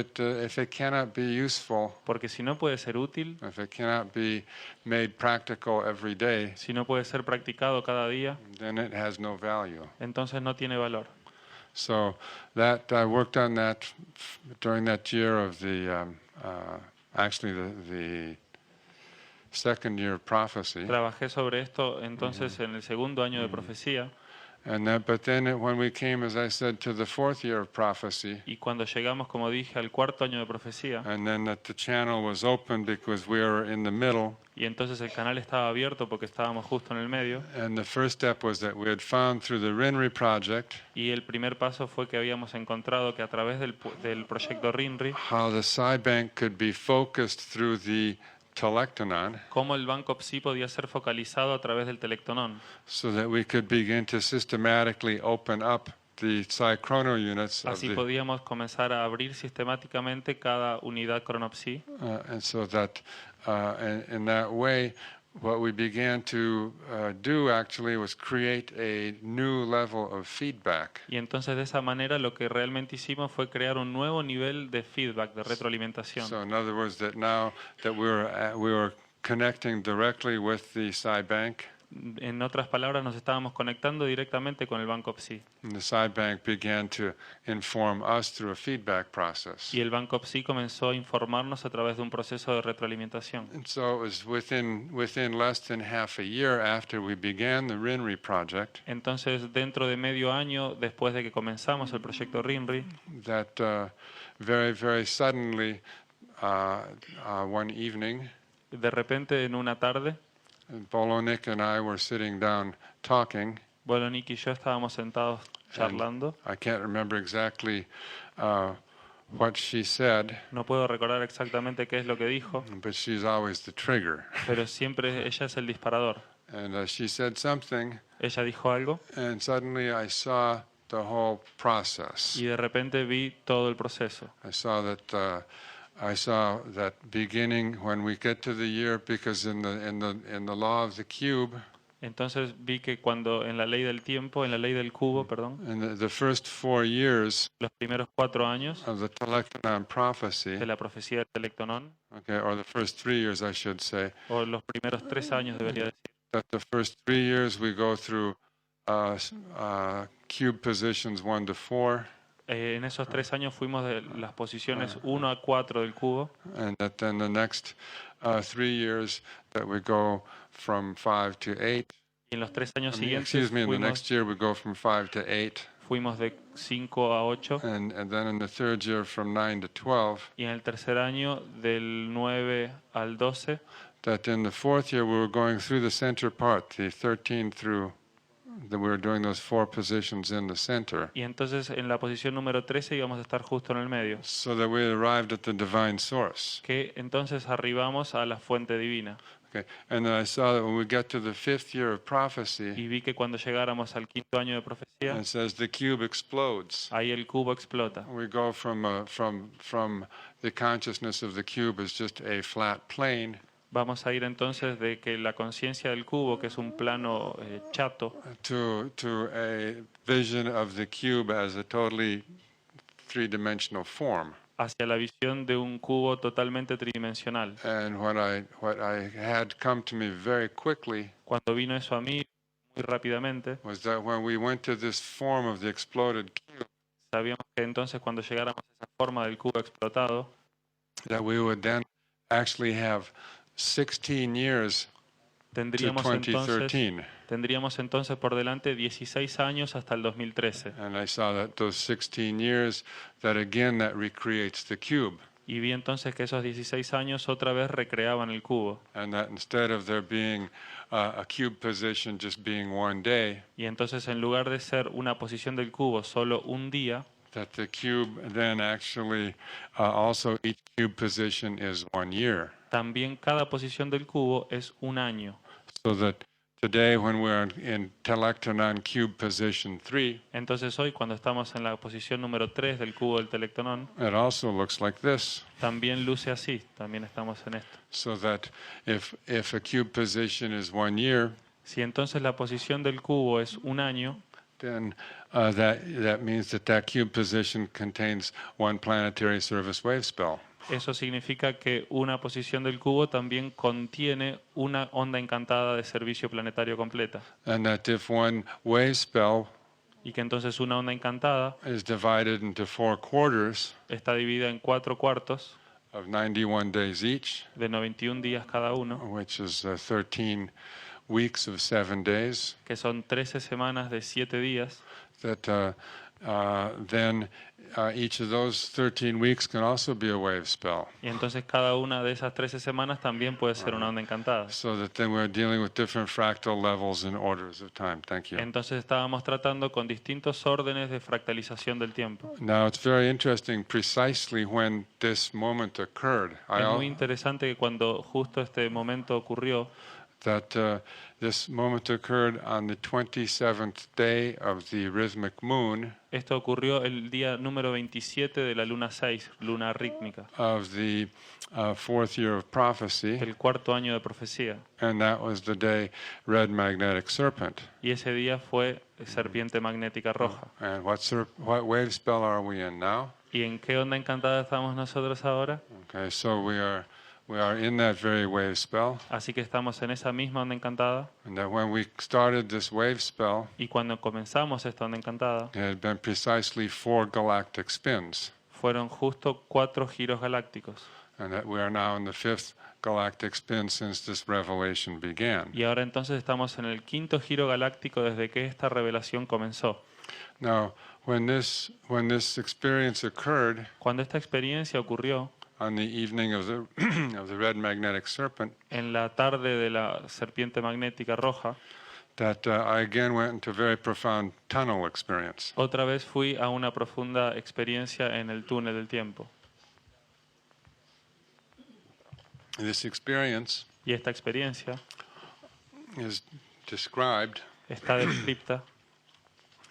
it cannot be useful, Porque si no puede ser útil, if it cannot be made practical every day, si no puede ser practicado cada día, then it has no value. entonces no tiene valor. So that I worked on that during that year of actually the second year of prophecy. Trabajé sobre esto entonces en el segundo año de profecía But then when we came, as I said, to the 4th year of prophecy, y cuando llegamos, como dije, al cuarto año de profecía and then that the channel was open because we were in the middle, y entonces el canal estaba abierto porque estábamos justo en el medio and the first step was that we had found through the RINRI project y el primer paso fue que habíamos encontrado que a través del proyecto RINRI, how the Psi bank could be focused through the telectonon, cómo el banco Psi podía ser focalizado a través del telectonón, so that we could begin to systematically open up the Psi chrono units of así podíamos comenzar a abrir sistemáticamente cada unidad cronopsi and so that in that way what we began to do actually was create a new level of feedback. y entonces de esa manera lo que realmente hicimos fue crear un nuevo nivel de feedback, de retroalimentación. So in other words, that now that we were connecting directly with the Psi bank, En otras palabras, nos estábamos conectando directamente con el banco Psi. and the Psi bank began to inform us through a feedback process. Y el banco Psi comenzó a informarnos a través de un proceso de retroalimentación. And so it was within less than half a year after we began the RINRI project Entonces, dentro de medio año, después de que comenzamos el proyecto RINRI, that very, very suddenly one evening, de repente, en una tarde, Bolonik and I were sitting down talking. Bolonik y yo estábamos sentados charlando. I can't remember exactly what she said, No puedo recordar exactamente qué es lo que dijo, but she's always the trigger. pero siempre ella es el disparador. And she said something, Ella dijo algo and suddenly I saw the whole process. y de repente vi todo el proceso. I saw that beginning when we get to the year, because in the law of the cube, Entonces vi que cuando en la ley del tiempo, en la ley del cubo, perdón, in the first 4 years los primeros 4 años of the telectonon prophecy, de la profecía del telectonón, okay, or the first 3 years, I should say, o los primeros 3 años debería decir, that the first 3 years we go through cube positions 1 to 4, en esos 3 años fuimos de las posiciones 1 a 4 del cubo, and that then the next 3 years that we go from 5 to 8. y en los 3 años I mean, siguientes excuse me, in the next year we go from 5 to 8, fuimos de 5 a 8, and then in the third year from 9 to 12. y en el tercer año del 9 al 12, That in the fourth year we were going through the center part, the 13 through, that we were doing those 4 positions in the center, y entonces en la posición número 13 íbamos a estar justo en el medio, so that we arrived at the divine source. que entonces arribamos a la fuente divina. Okay, and then I saw that when we get to the 5th year of Y prophecy, vi que cuando llegáramos al quinto año de profecía, it says the cube explodes. ahí el cubo explota. We go from the consciousness of the cube as just a flat plane Vamos a ir entonces de que la conciencia del cubo, que es un plano chato, to a vision of the cube as a totally three-dimensional form. hacia la visión de un cubo totalmente tridimensional. And what I had come to me very quickly Cuando vino eso a mí, muy rápidamente, was that when we went to this form of the exploded cube, sabíamos que entonces cuando llegáramos a esa forma del cubo explotado, that we would then actually have 16 years to tendríamos 2013. entonces por delante 16 años hasta el 2013. And I saw that those 16 years, that again, that recreates the cube. Y vi entonces que esos 16 años otra vez recreaban el cubo. And that instead of there being a cube position just being one day, Y entonces en lugar de ser una posición del cubo solo un día, that the cube then actually also each cube position is 1 year. también cada posición del cubo es un año. So that today when we're in telectonon cube position 3, Entonces hoy cuando estamos en la posición número 3 del cubo del telectonón, it also looks like this. también luce así, también estamos en esto. So that if a cube position is 1 year, Si entonces la posición del cubo es un año, then that means that cube position contains one planetary service wave spell. eso significa que una posición del cubo también contiene una onda encantada de servicio planetario completa. And that if one wave spell Y que entonces una onda encantada is divided into 4 quarters está dividida en 4 cuartos of 91 days each, de 91 días cada uno, which is 13 weeks of 7 days, que son 13 semanas de 7 días, that then each of those 13 weeks can also be a wave spell. y entonces cada una de esas 13 semanas también puede ser una onda encantada. So that then we're dealing with different fractal levels and orders of time. Thank you. Entonces estábamos tratando con distintos órdenes de fractalización del tiempo. Now it's very interesting precisely when this moment occurred. Es muy interesante que cuando justo este momento ocurrió, That this moment occurred on the 27th day of the rhythmic moon esto ocurrió el día número 27 de la luna 6, luna rítmica, of the 4th year of prophecy, del cuarto año de profecía. and that was the day Red Magnetic Serpent. Y ese día fue serpiente magnética roja. And what wave spell are we in now? ¿Y en qué onda encantada estamos nosotros ahora? Okay, so we are in that very wave spell, Así que estamos en esa misma onda encantada. and that when we started this wave spell, Y cuando comenzamos esta onda encantada, it had been precisely 4 galactic spins, fueron justo 4 giros galácticos. and that we are now in the 5th galactic spin since this revelation began. Y ahora entonces estamos en el quinto giro galáctico desde que esta revelación comenzó. Now, when this experience occurred Cuando esta experiencia ocurrió on the evening of the of the Red Magnetic Serpent, en la tarde de la serpiente magnética roja, that I again went into a very profound tunnel experience. otra vez fui a una profunda experiencia en el túnel del tiempo. This experience Y esta experiencia is described está descrita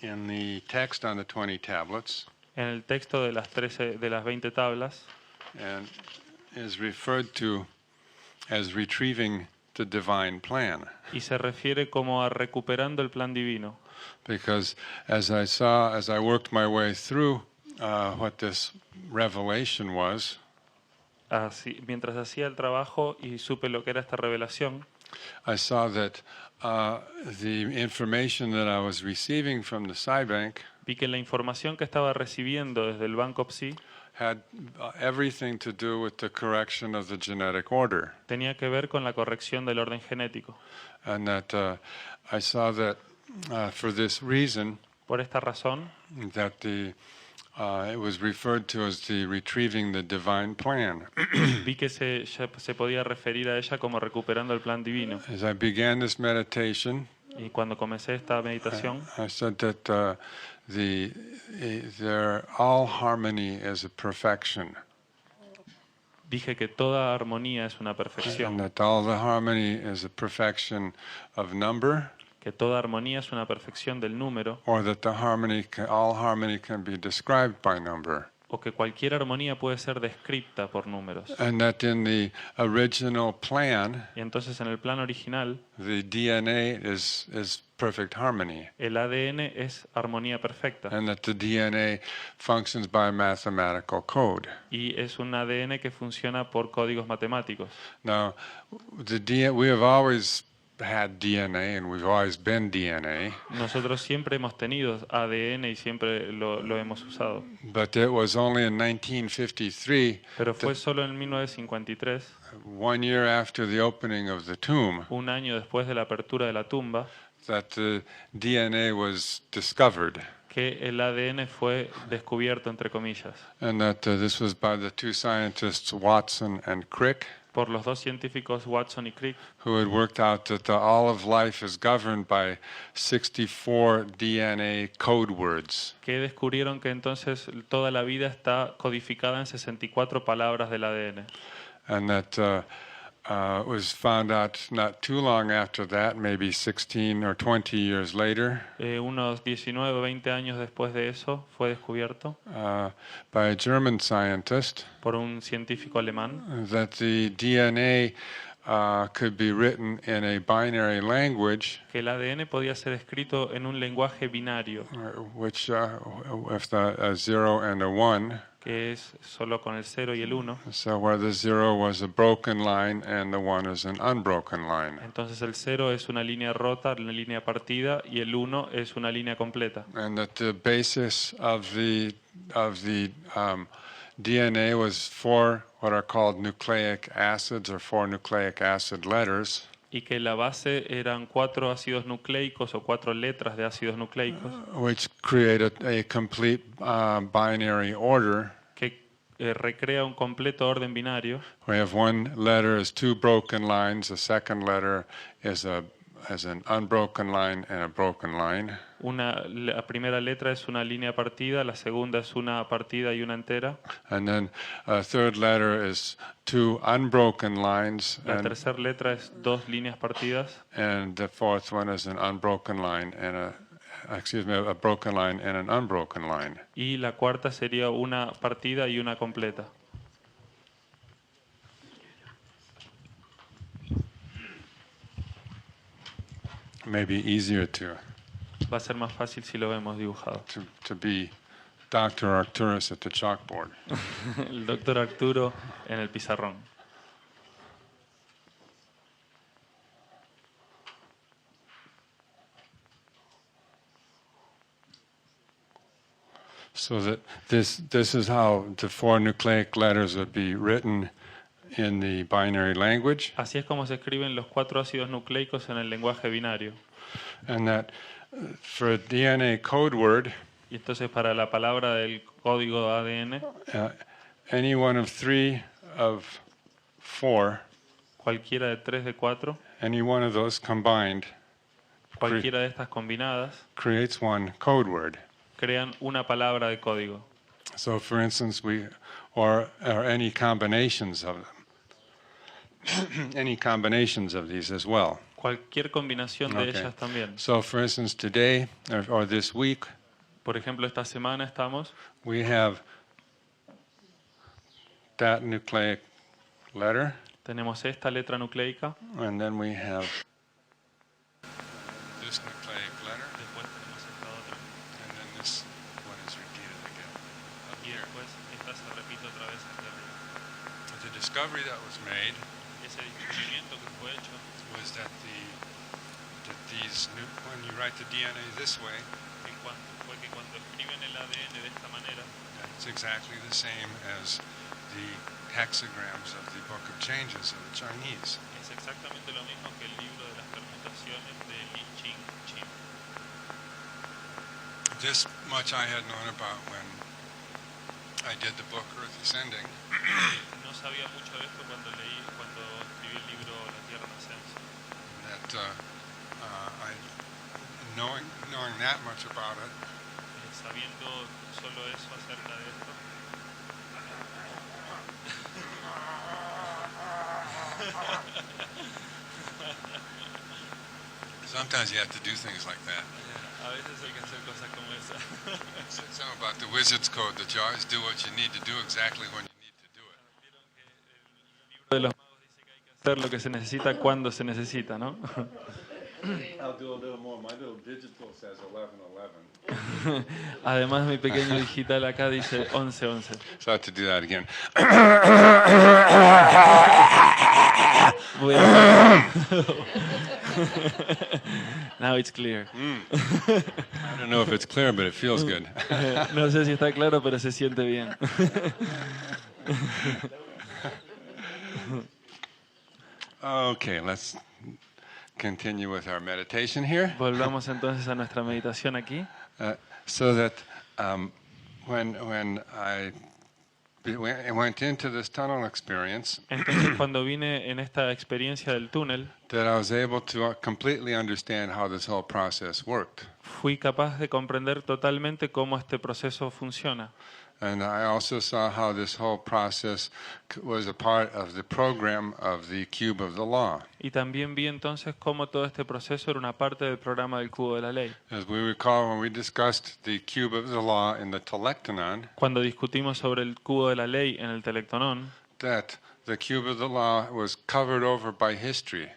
in the text on the 20 tablets en el texto de las 20 tablas and is referred to as retrieving the divine plan. y se refiere como a recuperando el plan divino. Because as I worked my way through what this revelation was, Así, mientras hacía el trabajo y supe lo que era esta revelación, I saw that the information that I was receiving from the Bank vi que la información que estaba recibiendo desde el Banco Psi had everything to do with the correction of the genetic order. tenía que ver con la corrección del orden genético. And that I saw that for this reason, Por esta razón, that it was referred to as the retrieving the divine plan. vi que se podía referir a ella como recuperando el plan divino. As I began this meditation, Y cuando comencé esta meditación, I said that all harmony is a perfection, dije que toda armonía es una and perfección, that all the harmony is a perfection of number, que toda armonía es una perfección del número, or that all harmony can be described by number, o que cualquier armonía puede ser descrita por números. and that in the original plan, Y entonces en el plan original, the DNA is perfect harmony, el ADN es armonía perfecta. and that the DNA functions by a mathematical code. Y es un ADN que funciona por códigos matemáticos. Now, we have always had DNA, and we've always been DNA, Nosotros siempre hemos tenido ADN y siempre lo hemos usado. but it was only in 1953, Pero fue solo en 1953, 1 year after the opening of the tomb, un año después de la apertura de la tumba, that the DNA was discovered. que el ADN fue descubierto, entre comillas, and that this was by the two scientists Watson and Crick, por los dos científicos Watson y Crick, who had worked out that all of life is governed by 64 DNA code words. que descubrieron que entonces toda la vida está codificada en 64 palabras del ADN. And that was found out not too long after that, maybe 16 or 20 years later, Unos 19 o 20 años después de eso fue descubierto by a German scientist, por un científico alemán that the DNA could be written in a binary language, que el ADN podía ser escrito en un lenguaje binario, which with a 0 and a 1. que es solo con el 0 y el 1. So where the 0 was a broken line and the 1 is an unbroken line. Entonces el 0 es una línea rota, una línea partida, y el 1 es una línea completa. And that the basis of the DNA was 4 what are called nucleic acids, or 4 nucleic acid letters. Y que la base eran 4 ácidos nucleicos o 4 letras de ácidos nucleicos Which created a complete binary order. que recrea un completo orden binario. We have one letter is 2 broken lines, the second letter is an unbroken line and a broken line. La primera letra es una línea partida, la segunda es una partida y una entera. And then a third letter is 2 unbroken lines, La tercera letra es 2 líneas partidas. and the fourth one is an unbroken line and a broken line and an unbroken line. Y la cuarta sería una partida y una completa. Maybe easier to Va a ser más fácil si lo vemos dibujado. be Dr. Arcturus at the chalkboard. El doctor Arturo en el pizarrón. So that this is how the 4 nucleic letters would be written in the binary language, Así es como se escriben los 4 ácidos nucleicos en el lenguaje binario. and that for a DNA code word, Y entonces para la palabra del código ADN, any one of 3 of 4, cualquiera de 3 de 4, any one of those combined cualquiera de estas combinadas, creates one code word. crean una palabra de código. So, for instance, or any combinations of them, any combinations of these as well. Cualquier combinación de Okay. ellas también. So, for instance, today or this week, Por ejemplo, esta semana estamos, we have that nucleic letter, tenemos esta letra nucleica, and then we have this nucleic letter, después tenemos esta otra, and then this one is repeated again. Up y here. después esta se repite otra vez aquí arriba. The discovery that was made Ese descubrimiento que fue hecho was that when you write the DNA this way, fue que cuando escriben el ADN de esta manera, it's exactly the same as the hexagrams of the Book of Changes of the Chinese. es exactamente lo mismo que el libro de las permutaciones de Li Ching Chin. This much I had known about when I did the book Earth Ascending. No sabía mucho de esto cuando escribí el libro La Tierra en Ascenso. That knowing that much about it, Sabiendo solo eso acerca de esto, sometimes you have to do things like that. a veces hay que hacer cosas como esa. It's something about the Wizard's Code that you always do what you need to do exactly when you need to do it. Vieron que el libro de los magos dice que hay que hacer lo que se necesita cuando se necesita, ¿no? I'll do a little more. My little digital says 11:11. Además, mi pequeño digital acá dice 11:11. So I have to do that again. Voy a... Now it's clear. I don't know if it's clear, but it feels good. No sé si está claro, pero se siente bien. Okay, let's continue with our meditation here. Volvamos entonces a nuestra meditación aquí. So that when I went into this tunnel experience, Entonces, cuando vine en esta experiencia del túnel, that I was able to completely understand how this whole process worked. fui capaz de comprender totalmente cómo este proceso funciona. And I also saw how this whole process was a part of the program of the Cube of the Law. Y también vi entonces cómo todo este proceso era una parte del programa del cubo de la ley. As we recall, when we discussed the Cube of the Law in the Telectonon, Cuando discutimos sobre el cubo de la ley en el Telectonón, that the Cube of the Law was covered over by history.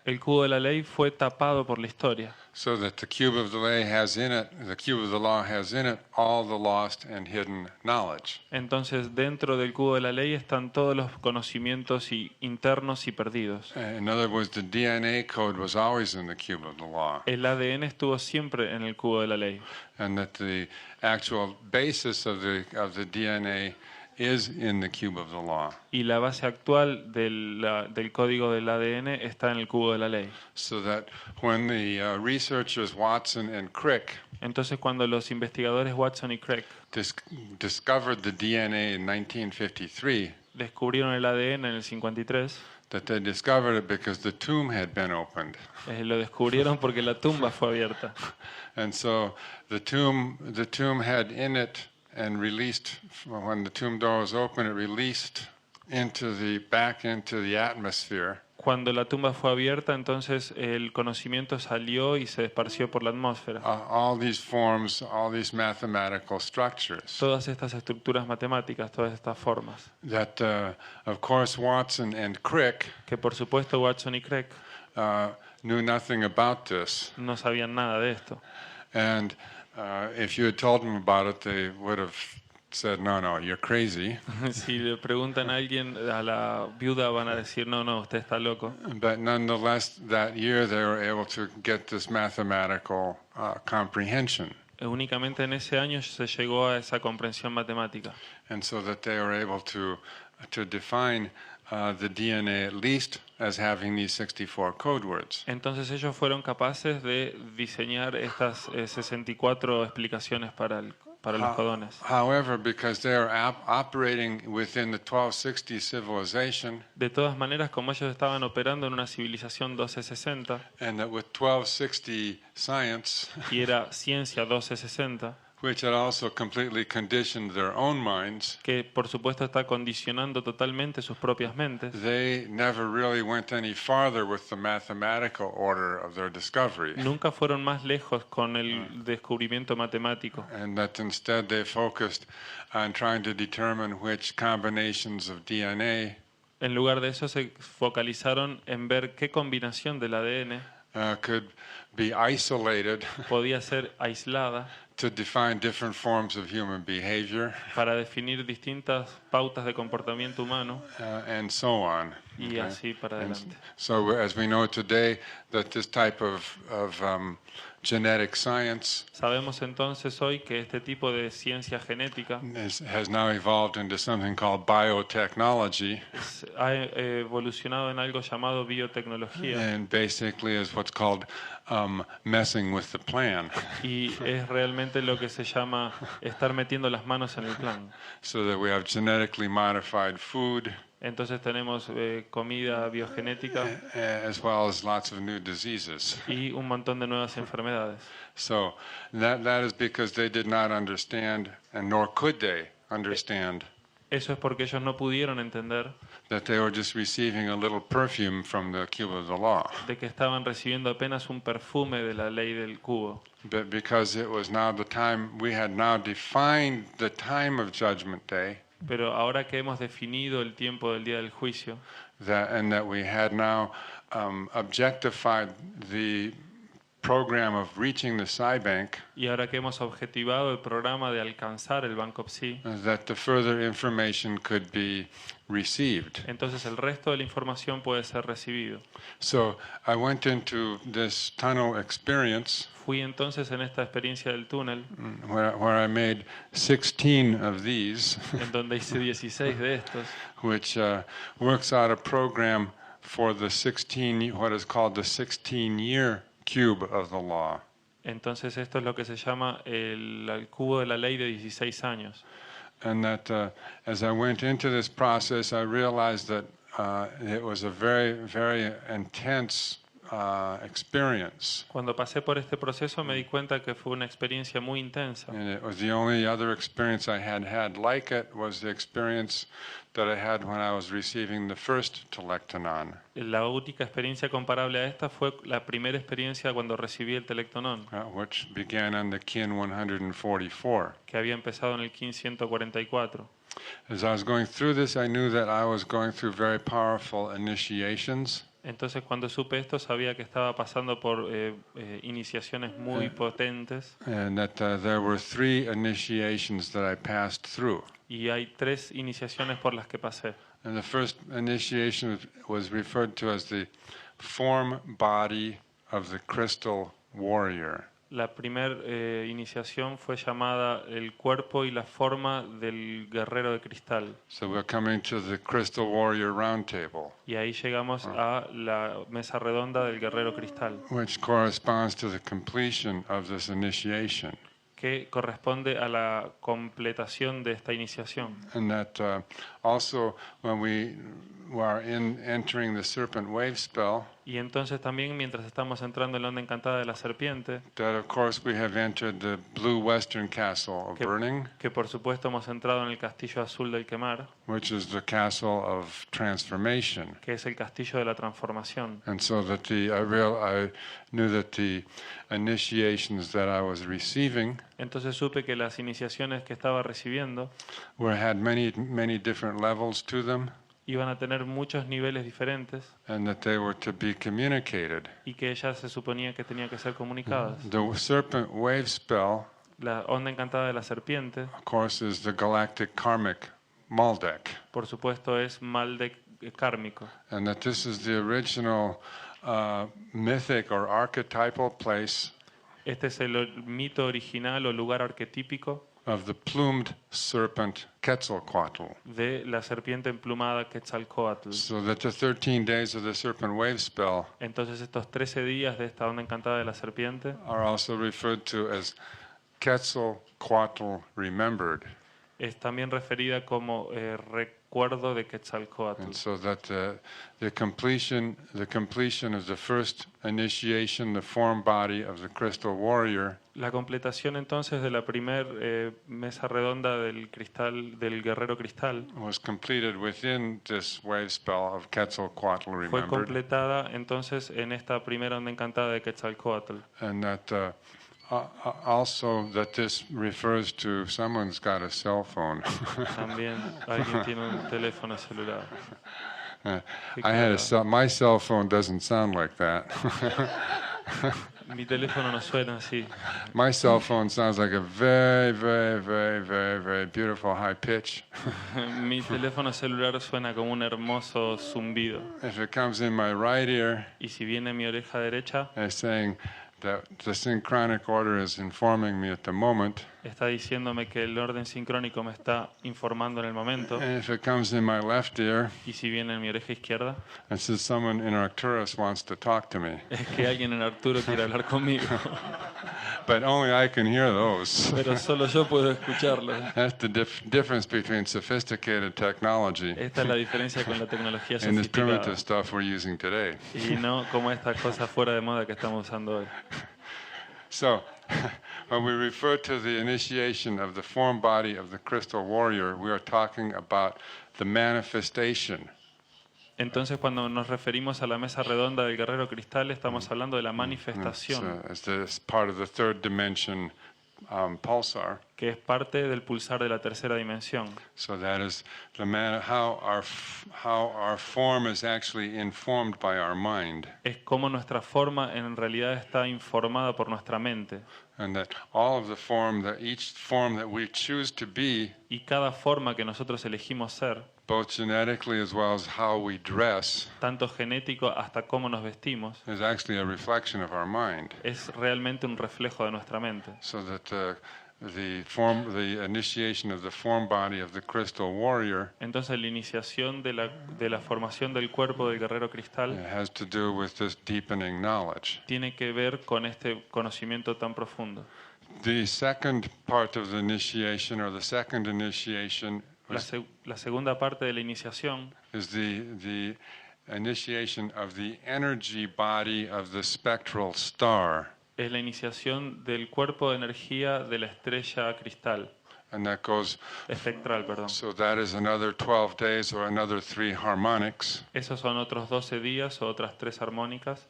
el cubo de la ley fue tapado por la historia. So that the Cube of the Law has in it, the Cube of the Law has in it all the lost and hidden knowledge. Entonces, dentro del cubo de la ley están todos los conocimientos internos y perdidos. In other words, the DNA code was always in the Cube of the Law. El ADN estuvo siempre en el cubo de la ley. And that the actual basis of the DNA is in the Cube of the Law. Y la base actual del código del ADN está en el cubo de la ley. So that when the researchers Watson and Crick Entonces, cuando los investigadores Watson y Crick discovered the DNA in 1953, descubrieron el ADN en el 53, that they discovered it because the tomb had been opened. lo descubrieron porque la tumba fue abierta. And so the tomb had in it and released, when the tomb door was open, it released back into the atmosphere. Cuando la tumba fue abierta, entonces el conocimiento salió y se esparció por la atmósfera. All these forms, all these mathematical structures. Todas estas estructuras matemáticas, todas estas formas. That, of course, Watson and Crick Que por supuesto Watson y Crick knew nothing about this. no sabían nada de esto. And if you had told them about it, they would have said, no, you're crazy. Si le preguntan a alguien, a la viuda van a decir, no, usted está loco. But nonetheless, that year they were able to get this mathematical comprehension. Únicamente en ese año se llegó a esa comprensión matemática. And so that they were able to define the DNA at least as having these 64 code words. Entonces ellos fueron capaces de diseñar estas 64 explicaciones para los codones. However, because they are operating within the 1260 civilization, De todas maneras, como ellos estaban operando en una civilización 1260 and that with 1260 science, y era ciencia 1260, which had also completely conditioned their own minds, que por supuesto está condicionando totalmente sus propias mentes, they never really went any farther with the mathematical order of their discovery. nunca fueron más lejos con el descubrimiento matemático. And that instead they focused on trying to determine which combinations of DNA En lugar de eso se focalizaron en ver qué combinación del ADN could be isolated podía ser aislada to define different forms of human behavior, para definir distintas pautas de comportamiento humano and so on. y así para adelante. So as we know today that this type of genetic science Sabemos entonces hoy que este tipo de ciencia genética has now evolved into something called biotechnology, ha evolucionado en algo llamado biotecnología and basically is what's called messing with the plan. y es realmente lo que se llama estar metiendo las manos en el plan. So that we have genetically modified food, Entonces tenemos comida biogenética as well as lots of new diseases. y un montón de nuevas enfermedades. So that is because they did not understand, and nor could they understand, Eso es porque ellos no pudieron entender that they were just receiving a little perfume from the cube of the law. de que estaban recibiendo apenas un perfume de la ley del cubo. But because it was now the time, we had now defined the time of Judgment Day, Pero ahora que hemos definido el tiempo del día del juicio and that we had now objectified the program of reaching the Psi Bank, y ahora que hemos objetivado el programa de alcanzar el Banco Psi, that the further information could be received. entonces el resto de la información puede ser recibido. So I went into this tunnel experience Fui entonces en esta experiencia del túnel, where I made 16 of these, en donde hice 16 de estos, which works out a program for the what is called the 16-year cube of the law. Entonces esto es lo que se llama el cubo de la ley de 16 años. And that as I went into this process, I realized that it was a very, very intense experience. Cuando pasé por este proceso me di cuenta que fue una experiencia muy intensa. And it was the only other experience I had had like it was the experience that I had when I was receiving the first telectonon. La única experiencia comparable a esta fue la primera experiencia cuando recibí el telectonón, Which began on the Kin 144. que había empezado en el Kin 144. As I was going through this, I knew that I was going through very powerful initiations. Entonces cuando supe esto sabía que estaba pasando por iniciaciones muy potentes, And that there were 3 initiations that I passed through. y hay 3 iniciaciones por las que pasé. And the first initiation was referred to as the form body of the crystal warrior. La primera iniciación fue llamada el cuerpo y la forma del guerrero de cristal. So we're coming to the crystal warrior round table, Y ahí llegamos a la mesa redonda del guerrero cristal, which corresponds to the completion of this initiation. que corresponde a la completación de esta iniciación. And that also when we are entering the serpent wave spell, Y entonces también mientras estamos entrando en la onda encantada de la serpiente, that of course we have entered the blue western castle of burning, que por supuesto hemos entrado en el castillo azul del quemar, which is the castle of transformation. que es el castillo de la transformación. And so that I knew that the initiations that I was receiving Entonces supe que las iniciaciones que estaba recibiendo had many different levels to them, iban a tener muchos niveles diferentes and that they were to be communicated. y que ellas se suponía que tenían que ser comunicadas. The serpent wave spell, La onda encantada de la serpiente, of course, is the galactic karmic Maldek, por supuesto, es mal de kármico. and that this is the original mythic or archetypal place Este es el mito original o lugar arquetípico of the plumed serpent Quetzalcoatl. de la serpiente emplumada Quetzalcóatl. So that the 13 days of the serpent wave spell Entonces estos 13 días de esta onda encantada de la serpiente are also referred to as Quetzalcoatl remembered. es también referida como recuerdo de Quetzalcóatl. And so that the completion of the first initiation, the form body of the crystal warrior, La completación entonces de la primer mesa redonda del cristal, del guerrero cristal, was completed within this wave spell of Quetzalcoatl fue remembered. completada entonces en esta primera onda encantada de Quetzalcóatl. And that also that this refers to someone's got a cell phone. También alguien tiene un teléfono celular. My cell phone doesn't sound like that. Mi teléfono no suena así. My cell phone sounds like a very, very, very, very, very beautiful high pitch. Mi teléfono celular suena como un hermoso zumbido. If it comes in my right ear, Y si viene en mi oreja derecha, it's saying that the synchronic order is informing me at the moment. está diciéndome que el orden sincrónico me está informando en el momento. And if it comes in my left ear, Y si viene en mi oreja izquierda, it says someone in Arcturus wants to talk to me. es que alguien en Arturo quiere hablar conmigo. But only I can hear those. Pero solo yo puedo escucharlo. That's the difference between sophisticated technology Esta es la diferencia con la tecnología and this primitive sofisticada. stuff we're using today. Y no como esta cosa fuera de moda que estamos usando hoy. So, when we refer to the initiation of the form body of the crystal warrior, we are talking about the manifestation. Entonces, cuando nos referimos a la mesa redonda del guerrero cristal, estamos hablando de la manifestación, It's this part of the third dimension pulsar. que es parte del pulsar de la tercera dimensión. So that is how our form is actually informed by our mind, Es como nuestra forma en realidad está informada por nuestra mente. and that all of the form, each form that we choose to be, Y cada forma que nosotros elegimos ser, both genetically as well as how we dress, tanto genético hasta cómo nos vestimos, is actually a reflection of our mind. es realmente un reflejo de nuestra mente. So that the initiation of the form body of the crystal warrior Entonces la iniciación de la formación del cuerpo del guerrero cristal has to do with this deepening knowledge. tiene que ver con este conocimiento tan profundo. The second part of the initiation, or the second initiation, La segunda parte de la iniciación is the initiation of the energy body of the spectral star. es la iniciación del cuerpo de energía de la estrella cristal, And that goes, espectral, perdón. so that is another 12 days or another 3 harmonics, Esos son otros 12 días o otras 3 armónicas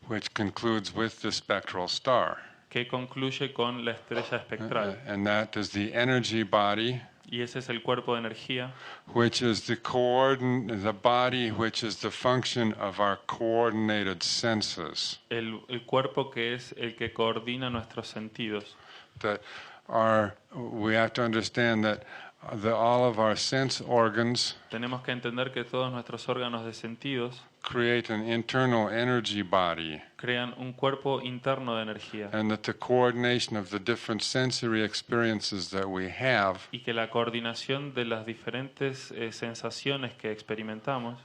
which concludes with the spectral star. que concluye con la estrella espectral. And that is the energy body, Y ese es el cuerpo de energía, which is the body which is the function of our coordinated senses. el cuerpo que es el que coordina nuestros sentidos. That we have to understand that all of our sense organs Tenemos que entender que todos nuestros órganos de sentidos create an internal energy body, crean un cuerpo interno de energía and that the coordination of the different sensory experiences that we have, y que la coordinación de las diferentes sensaciones que experimentamos,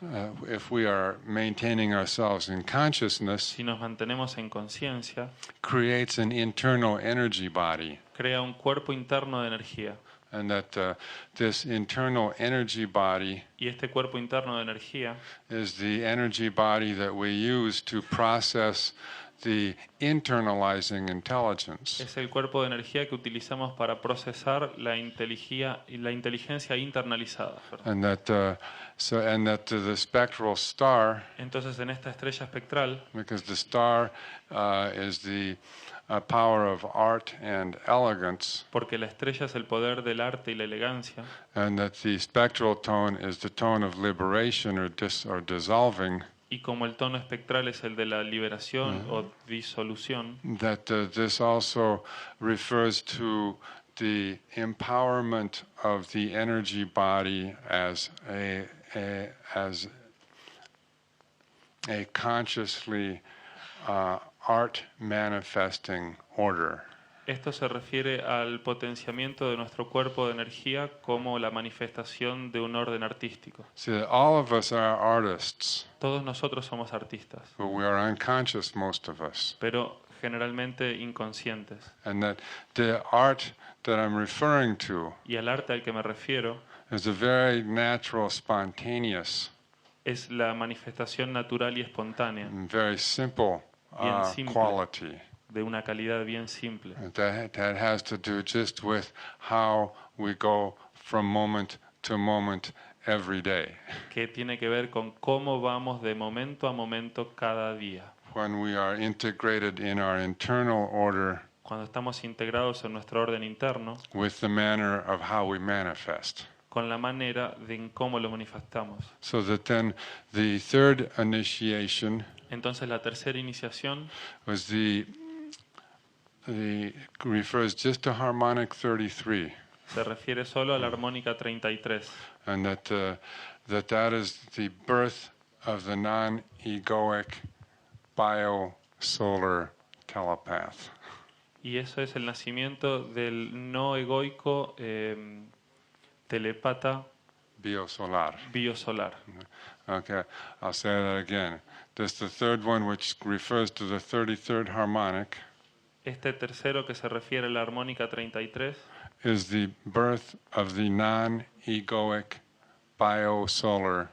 if we are maintaining ourselves in consciousness, si nos mantenemos en conciencia, creates an internal energy body. crea un cuerpo interno de energía. And that this internal energy body Y este cuerpo interno de energía is the energy body that we use to process the internalizing intelligence. es el cuerpo de energía que utilizamos para procesar la inteligencia internalizada. And that the spectral star, Entonces en esta estrella espectral, because the star is the power of art and elegance, porque la estrella es el poder del arte y la elegancia, and that the spectral tone is the tone of liberation or dissolving, y como el tono espectral es el de la liberación o disolución, that this also refers to the empowerment of the energy body as a consciously art manifesting order. esto se refiere al potenciamiento de nuestro cuerpo de energía como la manifestación de un orden artístico. See, all of us are artists, Todos nosotros somos artistas, but we are unconscious, most of us. pero generalmente inconscientes. And that the art that I'm referring to Y al arte al que me refiero is a very natural, spontaneous, es la manifestación natural y espontánea and very simple Bien simple. quality. de una calidad bien simple, That has to do just with how we go from moment to moment every day. que tiene que ver con cómo vamos de momento a momento cada día. When we are integrated in our internal order Cuando estamos integrados en nuestro orden interno, with the manner of how we manifest. con la manera de en cómo lo manifestamos. So that then the third initiation Entonces la tercera iniciación was refers just to harmonic 33, se refiere solo a la armónica 33, and that is the birth of the non-egoic bio-solar telepath. y eso es el nacimiento del no egoico telepata Biosolar. biosolar. Okay, I'll say that again. There's the third one, which refers to the 33rd harmonic, Este tercero, que se refiere a la armónica 33, is the birth of the non-egoic bio-solar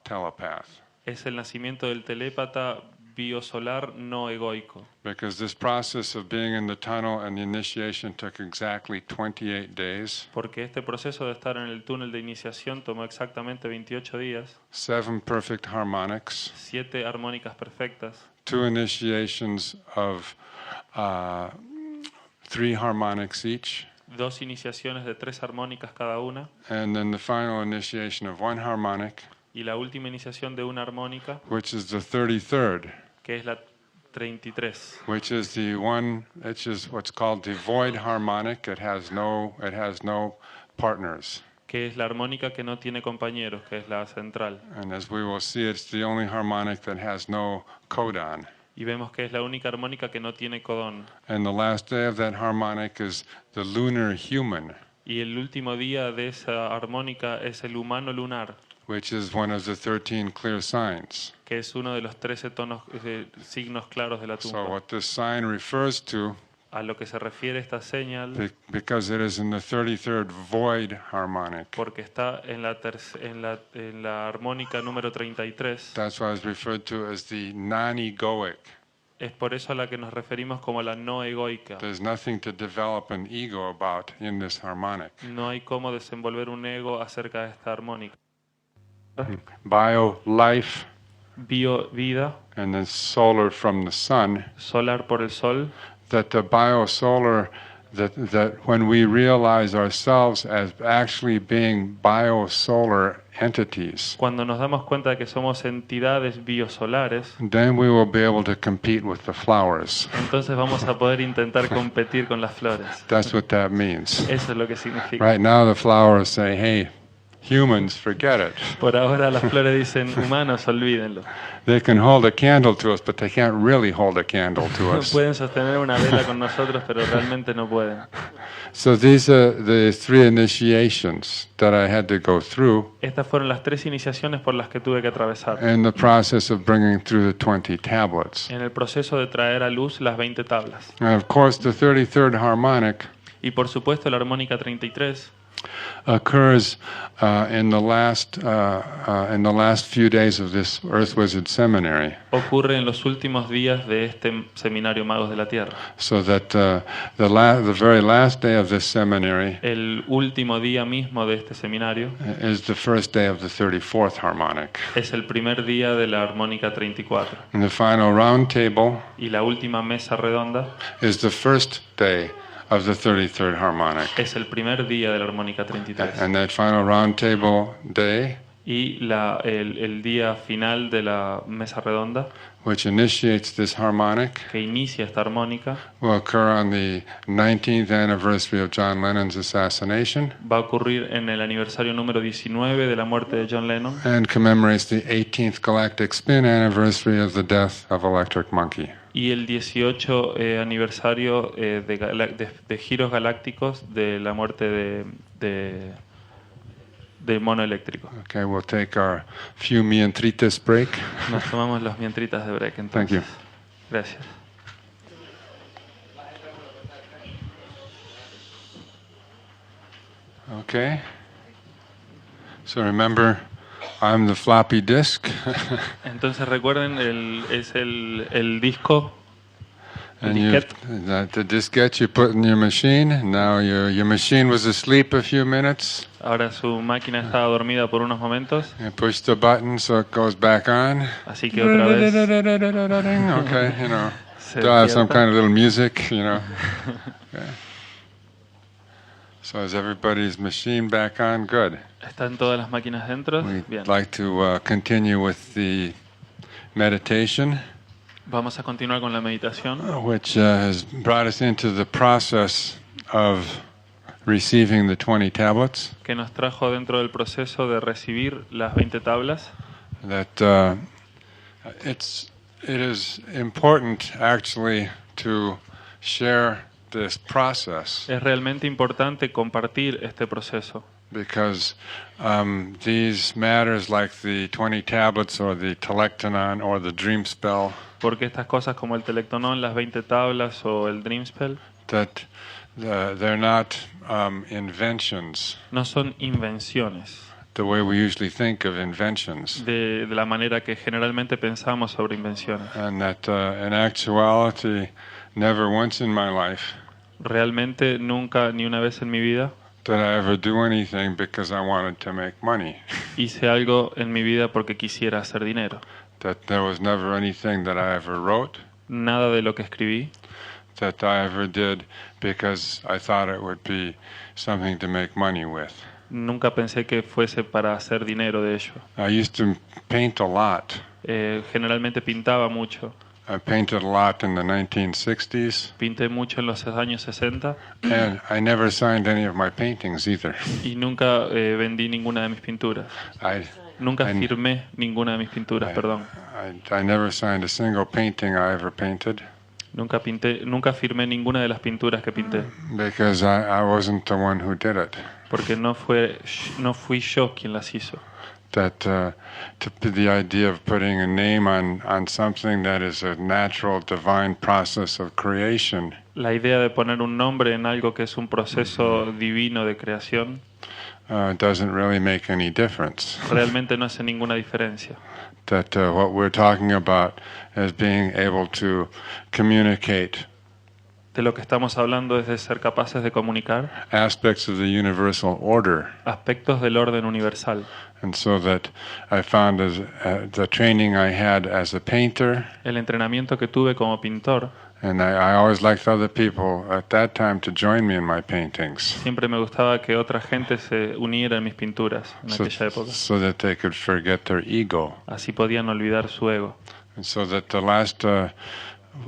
telepath. es el nacimiento del telépata biosolar no egoico. Because this process of being in the tunnel and the initiation took exactly 28 days, Porque este proceso de estar en el túnel de iniciación tomó exactamente 28 días, 7 perfect harmonics, 7 armónicas perfectas, 2 initiations of 3 harmonics each, 2 iniciaciones de 3 armónicas cada una, and then the final initiation of 1 harmonic, y la última iniciación de una armónica, which is the 33rd, que es la 33, which is what's called the void harmonic. It has no partners. que es la armónica que no tiene compañeros, que es la central. And as we will see, it's the only harmonic that has no codon. Y vemos que es la única armónica que no tiene codón. And the last day of that harmonic is the lunar human, Y el último día de esa armónica es el humano lunar, which is one of the 13 clear signs. que es uno de los 13 signos claros de la So tumba. what this sign refers to, A lo que se refiere esta señal, because it is in the 33rd void harmonic, porque está en la armónica número 33, that's why it's referred to as the non-egoic. es por eso a la que nos referimos como la no egoica. There's nothing to develop an ego about in this harmonic. No hay cómo desenvolver un ego acerca de esta armónica. Bio, life, Bio, vida, and then solar from the sun. solar por el sol, That the biosolar, that when we realize ourselves as actually being biosolar entities, cuando nos damos cuenta de que somos entidades biosolares, then we will be able to compete with the flowers. entonces vamos a poder intentar competir con las flores. That's what that means. Eso es lo que significa. Right now the flowers say, hey, humans, forget it. Por ahora las flores dicen, humanos, olvídenlo. They can hold a candle to us, but they can't really hold a candle to us. Pueden sostener una vela con nosotros, pero realmente no pueden. So these are the 3 initiations that I had to go through Estas fueron las 3 iniciaciones por las que tuve que atravesar in the process of bringing through the 20 tablets. en el proceso de traer a luz las 20 tablas. And of course, the 33rd harmonic Y por supuesto la armónica 33 occurs in the last few days of this Earth Wizard Seminary, ocurre en los últimos días de este seminario Magos de la Tierra. so that the very last day of this seminary El último día mismo de este seminario is the first day of the 34th harmonic. es el primer día de la armónica 34. And the final round table Y la última mesa redonda is the first day of the 33rd harmonic. es el primer día de la armónica 33. And that final round table day, Y el día final de la mesa redonda, which initiates this harmonic, que inicia esta armónica, will occur on the 19th anniversary of John Lennon's assassination va a ocurrir en el aniversario número 19 de la muerte de John Lennon and commemorates the 18th galactic spin anniversary of the death of Electric Monkey. y el 18 aniversario de giros galácticos de la muerte de mono eléctrico. Okay, we'll take our few mientritas break. Nos tomamos los mientritas de break entonces. Thank you. Gracias. Okay. So remember, I'm the floppy disk. Entonces recuerden, es el disco, el And you, disquete. the diskette you put in your machine. Now your machine was asleep a few minutes. Ahora su máquina estaba dormida por unos momentos, You push the button so it goes back on. así que otra vez Okay, you know. se Do I have some despierta. kind of little music, you know? Okay. So is everybody's machine back on? Good. ¿Están todas las máquinas dentro? We'd Bien. like to continue with the meditation, Vamos a continuar con la meditación, which has brought us into the process of receiving the 20 tablets. que nos trajo dentro del proceso de recibir las 20 tablas. That it is important actually to share this process, Es realmente importante compartir este proceso, because these matters like the 20 tablets or the telectonon or the dream spell, porque estas cosas como el telectonón, las 20 tablas o el dream spell that they're not inventions no son invenciones, the way we usually think of inventions, de la manera que generalmente pensamos sobre invenciones. and that in actuality, never once in my life Realmente nunca, ni una vez en mi vida, did I ever do anything because I wanted to make money. hice algo en mi vida porque quisiera hacer dinero. That there was never anything that I ever wrote Nada de lo que escribí that I ever did because I thought it would be something to make money with. nunca pensé que fuese para hacer dinero de ello. I used to paint a lot. Generalmente pintaba mucho. I painted a lot in the 1960s, Pinté mucho en los años 60 and I never signed any of my paintings either. y nunca vendí ninguna de mis pinturas. I Nunca I- firmé ninguna de mis pinturas, perdón. I never signed a single painting I ever painted Nunca firmé ninguna de las pinturas que pinté, because I wasn't the one who did it. porque no fui yo quien las hizo. The idea of putting a name on something that is a natural divine process of creation La idea de poner un nombre en algo que es un proceso divino de creación doesn't really make any difference. realmente no hace ninguna diferencia. What we're talking about is being able to communicate De lo que estamos hablando es de ser capaces de comunicar aspects of the universal order. aspectos del orden universal. And so that I found as the training I had as a painter, El entrenamiento que tuve como pintor, and I always liked other people at that time to join me in my paintings, siempre me gustaba que otra gente se uniera en mis pinturas en aquella época. so that they could forget their ego. Así podían olvidar su ego. And so that the last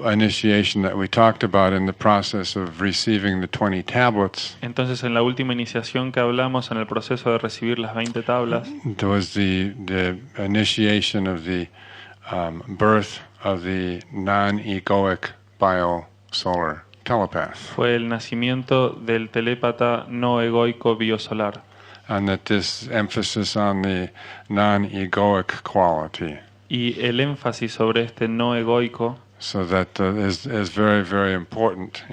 initiation that we talked about in the process of receiving the 20 tablets Entonces, en la última iniciación que hablamos en el proceso de recibir las 20 tablas, there was the initiation of the birth of the non-egoic bio-solar telepath. fue el nacimiento del telépata no egoico biosolar. And that this emphasis on the non-egoic quality, Y el énfasis sobre este no egoico so that is very, very important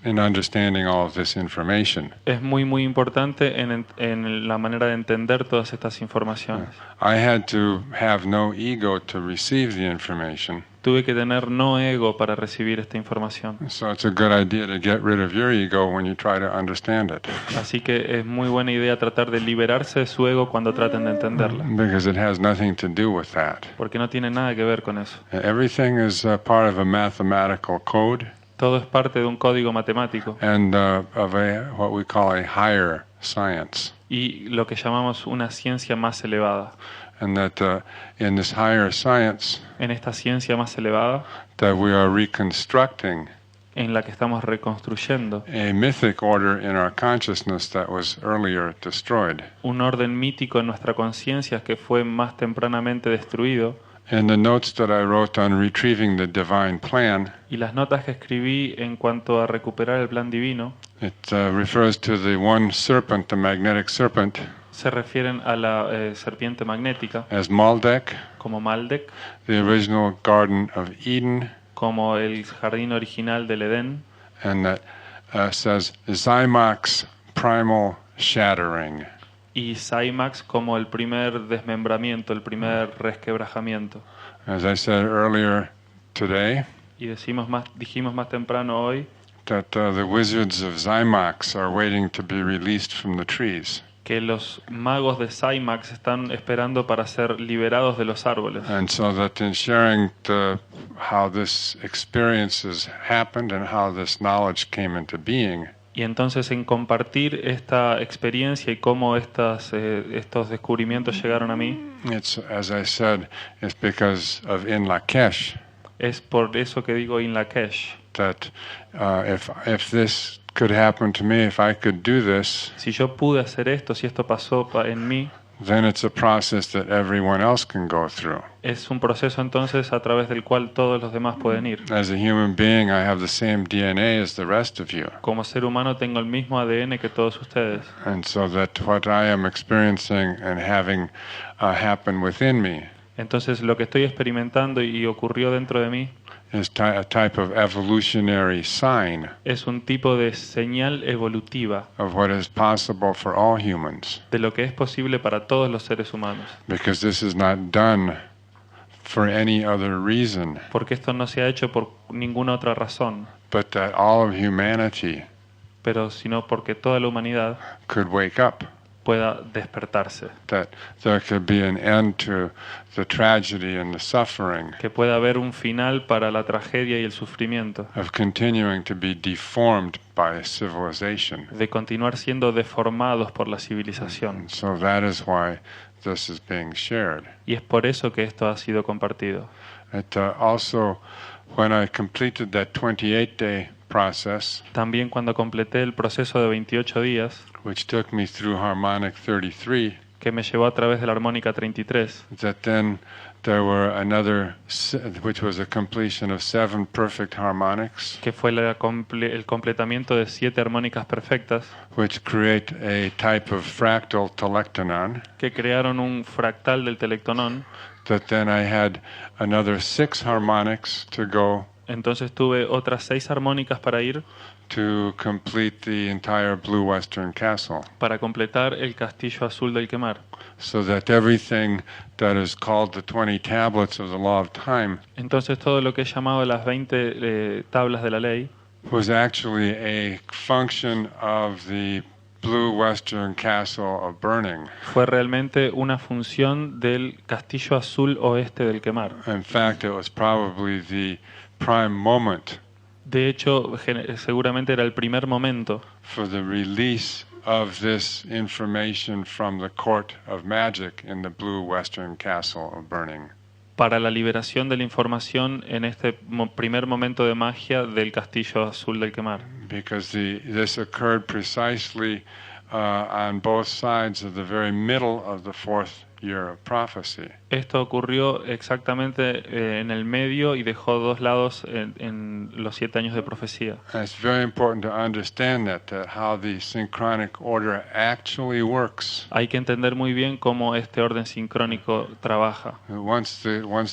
in understanding all of this information. es muy importante en la manera de entender todas estas informaciones. I had to have no ego to receive the information. Tuve que tener no ego para recibir esta información. So it's a good idea to get rid of your ego when you try to understand it, Así que es muy buena idea tratar de liberarse de su ego cuando traten de entenderla, because it has nothing to do with that. porque no tiene nada que ver con eso. Everything is part of a mathematical code Todo es parte de un código matemático and of what we call a higher science. y lo que llamamos una ciencia más elevada. And that in this higher science En esta ciencia más elevada, that we are reconstructing en la que estamos reconstruyendo a mythic order in our consciousness that was earlier destroyed. un orden mítico en nuestra conciencia que fue más tempranamente destruido. In the notes that I wrote on retrieving the divine plan, Y las notas que escribí en cuanto a recuperar el plan divino it refers to the one serpent, the magnetic serpent, se refieren a la serpiente magnética as Maldek, como Maldek, the original Garden of Eden, como el jardín original del Edén, and that says Zymox primal shattering. y Cymax como el primer desmembramiento, el primer resquebrajamiento. As I said earlier today, Y dijimos más temprano hoy that the wizards of Zymox are waiting to be released from the trees. que los magos de Cymax están esperando para ser liberados de los árboles. And so that in sharing how this experiences happened and how this knowledge came into being, Y entonces en compartir esta experiencia y cómo estos descubrimientos llegaron a mí, it's, as I said, it's because of in Lakesh es por eso que digo in Lakesh. that if this could happen to me, if I could do this, Si yo pude hacer esto, si esto pasó en mí, then it's a process that everyone else can go through. es un proceso entonces a través del cual todos los demás pueden ir. As a human being, I have the same DNA as the rest of you. Como ser humano tengo el mismo ADN que todos ustedes. And so that what I am experiencing and having happen within me Entonces lo que estoy experimentando y ocurrió dentro de mí is a type of evolutionary sign es un tipo de señal evolutiva of what is possible for all humans, de lo que es posible para todos los seres humanos. because this is not done for any other reason, Porque esto no se ha hecho por ninguna otra razón, but that all of humanity pero sino porque toda la humanidad could wake up, pueda despertarse. that there could be an end to the tragedy and the suffering Que pueda haber un final para la tragedia y el sufrimiento, of continuing to be deformed by civilization. de continuar siendo deformados por la civilización. So that is why this is being shared. Y es por eso que esto ha sido compartido. Also, when I completed that 28-day process, También cuando completé el proceso de 28 días, which took me through harmonic 33, que me llevó a través de la armónica 33, that then there were another, which was a completion of 7 perfect harmonics, que fue el completamiento de 7 armónicas perfectas, which create a type of fractal telectonon, que crearon un fractal del telectonón. that then I had another 6 harmonics to go Entonces tuve otras 6 armónicas para ir, to complete the entire Blue Western Castle, para completar el castillo azul del quemar. so that everything that is called the 20 tablets of the law of time Entonces todo lo que he llamado las 20 tablas de la ley was actually a function of the Blue Western Castle of burning. fue realmente una función del castillo azul oeste del quemar. In fact, it was probably the prime moment De hecho, seguramente era el primer momento for the release of this information from the court of magic in the Blue Western Castle of burning. para la liberación de la información en este primer momento de magia del castillo azul del quemar. Because this occurred precisely on both sides of the very middle of the 4th year of prophecy. Esto ocurrió exactamente en el medio y dejó 2 lados en los 7 años de profecía. And it's very important to understand that how the synchronic order actually works. Hay que entender muy bien cómo este orden sincrónico trabaja. Once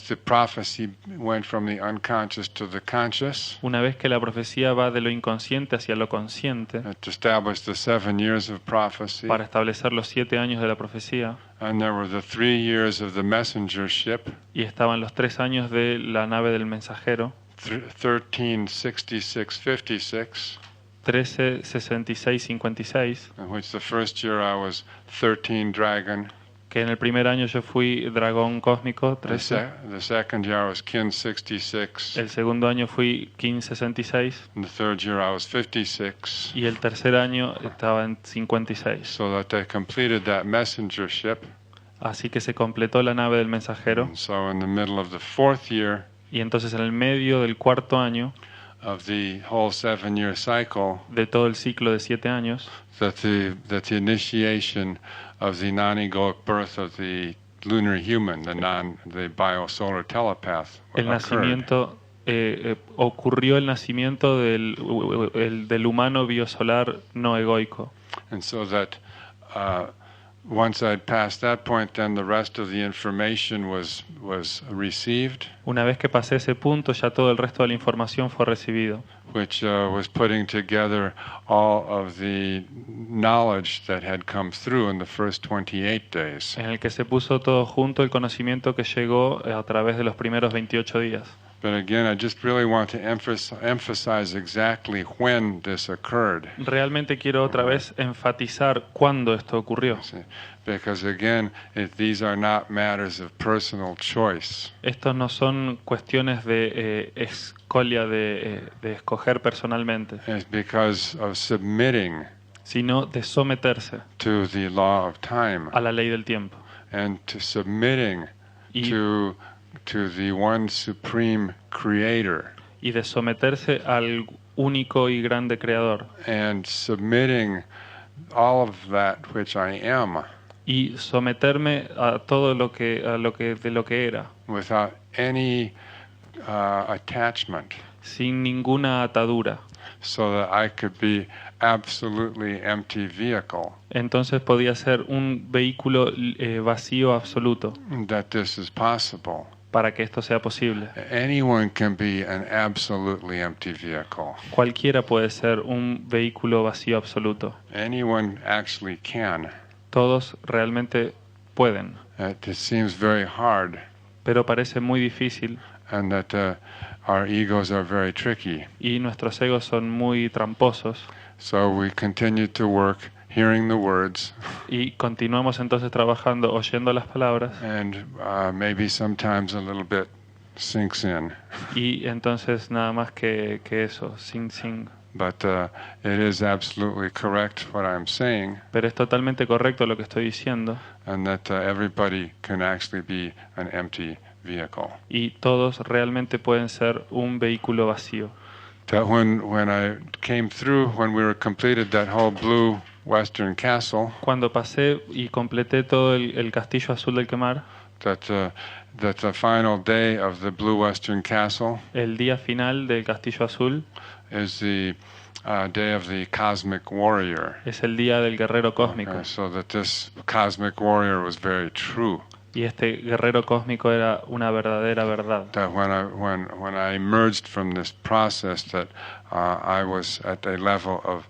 the prophecy went from the unconscious to the conscious, Una vez que la profecía va de lo inconsciente hacia lo consciente, it established the 7 years of prophecy, para establecer los 7 años de la profecía, and there were the 3 years of the messengership, y estaban los 3 años de la nave del mensajero, 1366-56, 13, 66, 56, in which the first year I was 13 dragon, que en el primer año yo fui dragón cósmico, the 13, second year I was kin 66, el segundo año fui King 66, and the third year I was 56, y el tercer año estaba en 56. so that they completed that messengership. Así que se completó la nave del mensajero, And so in the middle of the 4th year y entonces en el medio del cuarto año of the whole 7-year cycle, de todo el ciclo de 7 años, that the initiation of the non-egoic birth of the lunar human, the biosolar telepath, el occurred. nacimiento ocurrió el nacimiento del humano biosolar no egoico. And so that once I'd passed that point, then the rest of the information was received, Una vez que pasé ese punto, ya todo el resto de la información fue recibido, which was putting together all of the knowledge that had come through in the first 28 days. en el que se puso todo junto el conocimiento que llegó a través de los primeros 28 días. But again, I just really want to emphasize exactly when this occurred. Realmente quiero otra vez enfatizar cuándo esto ocurrió. See, because again, these are not matters of personal choice. Estos no son cuestiones de escolia, de escoger personalmente, It's because of submitting sino de someterse to the law of time a la ley del tiempo and to submitting y, to the one supreme creator y de someterse al único y grande creador and submitting all of that which I am y someterme a todo lo que de lo que era, without any attachment, sin ninguna atadura. so that I could be absolutely empty vehicle, Entonces podía ser un vehículo vacío absoluto that this is possible. para que esto sea posible. Anyone can be an absolutely empty vehicle. Cualquiera puede ser un vehículo vacío absoluto. Anyone actually can. Todos realmente pueden, It seems very hard, pero parece muy difícil and that our egos are very tricky. y nuestros egos son muy tramposos. So we continue to work, hearing the words, Y continuamos entonces trabajando, oyendo las palabras, and maybe sometimes a little bit sinks in. y entonces nada más que eso, sin. But it is absolutely correct what I'm saying, Pero es totalmente correcto lo que estoy diciendo, and that everybody can actually be an empty vehicle. y todos realmente pueden ser un vehículo vacío. That when I came through, when we were completed that whole blue western castle, cuando pasé y completé todo el castillo azul del quemar, that the final day of the blue western castle el día final del castillo azul is the day of the cosmic warrior. es el día del guerrero cósmico. Okay, so that this cosmic warrior was very true. Y este guerrero cósmico era una verdadera verdad. That when I emerged from this process, that I was at a level of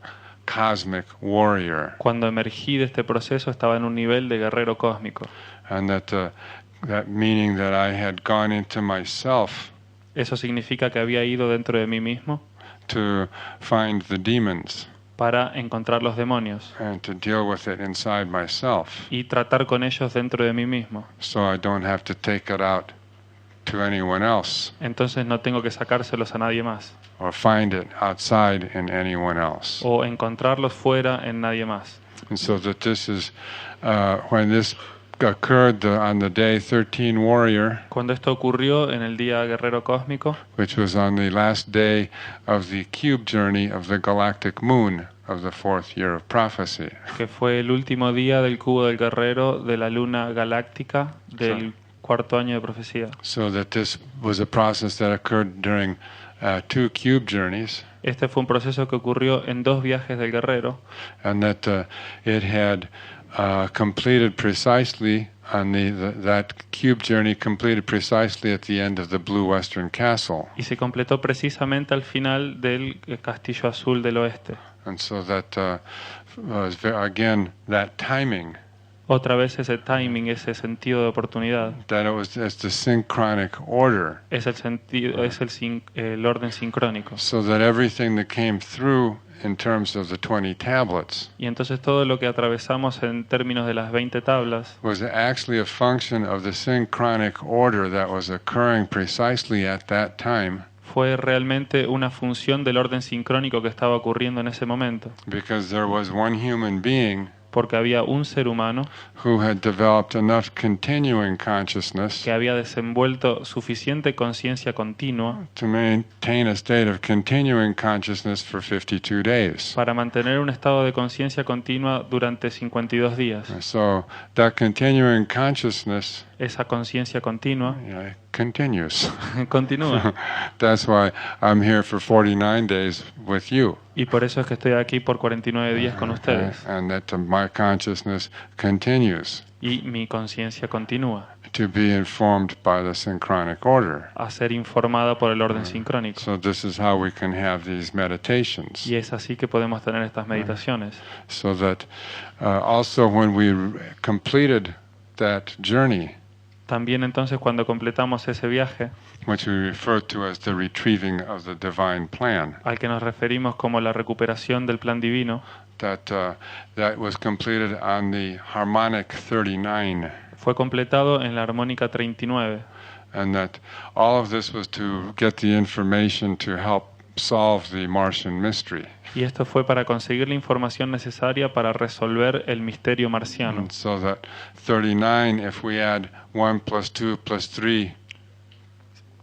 cosmic warrior, Cuando emergí de este proceso estaba en un nivel de guerrero cósmico. and that meaning that I had gone into myself Eso significa que había ido dentro de mí mismo to find the demons para encontrar los demonios and to deal with it inside myself, y tratar con ellos dentro de mí mismo. so I don't have to take it out to anyone else Entonces no tengo que sacárselos a nadie más or find it outside in anyone else. o encontrarlos fuera en nadie más. And so that this is when this occurred on the day 13 warrior, Cuando esto ocurrió en el día guerrero cósmico, which was on the last day of the cube journey of the galactic moon of the fourth year of prophecy. que fue el último día del cubo del guerrero de la luna galáctica del cuarto año de profecía. So that this was a process that occurred during 2 cube journeys, Este fue un proceso que ocurrió en 2 viajes del guerrero and that it had completed precisely on that cube journey completed precisely at the end of the blue western castle. y se completó precisamente al final del castillo azul del oeste. And so that was again that timing, Otra vez ese timing, ese sentido de oportunidad, that it's the synchronic order, es el sentido, es el orden sincrónico. so that everything that came through in terms of the 20 tablets Y entonces todo lo que atravesamos en términos de las 20 tablas was actually a function of the synchronic order that was occurring precisely at that time, fue realmente una función del orden sincrónico que estaba ocurriendo en ese momento, because there was one human being porque había un ser humano who had developed enough continuing consciousness que había desenvuelto suficiente conciencia continua to maintain a state of continuing consciousness for 52 days. para mantener un estado de conciencia continua durante 52 días. So that continuing consciousness, Esa conciencia continua continues. continúa. That's why I'm here for 49 days with you. Y por eso es que estoy aquí por 49 días con ustedes. And that my consciousness continues Y mi conciencia continúa to be informed by the synchronic order. a ser informada por el orden sincrónico. So this is how we can have these meditations. Y es así que podemos tener estas meditaciones. So that also when we completed that journey, También entonces cuando completamos ese viaje, which we refer to as the retrieving of the divine plan, al que nos referimos como la recuperación del plan divino, that was completed on the harmonic 39, fue completado en la armónica 39. and that all of this was to get the information to help solve the Martian mystery. Y esto fue para conseguir la información necesaria para resolver el misterio marciano. And so that 39, if we add 1 plus 2 plus 3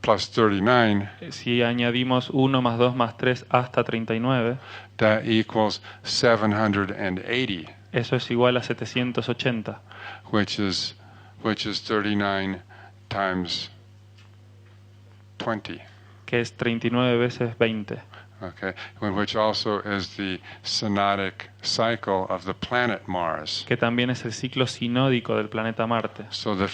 plus 39, Si añadimos 1 más 2 más 3 hasta 39, that equals 780, eso es igual a 780, which is 39 times 20. que es 39 veces 20, Okay, which also is the synodic cycle of the planet Mars. que también es el ciclo sinódico del planeta Marte. So the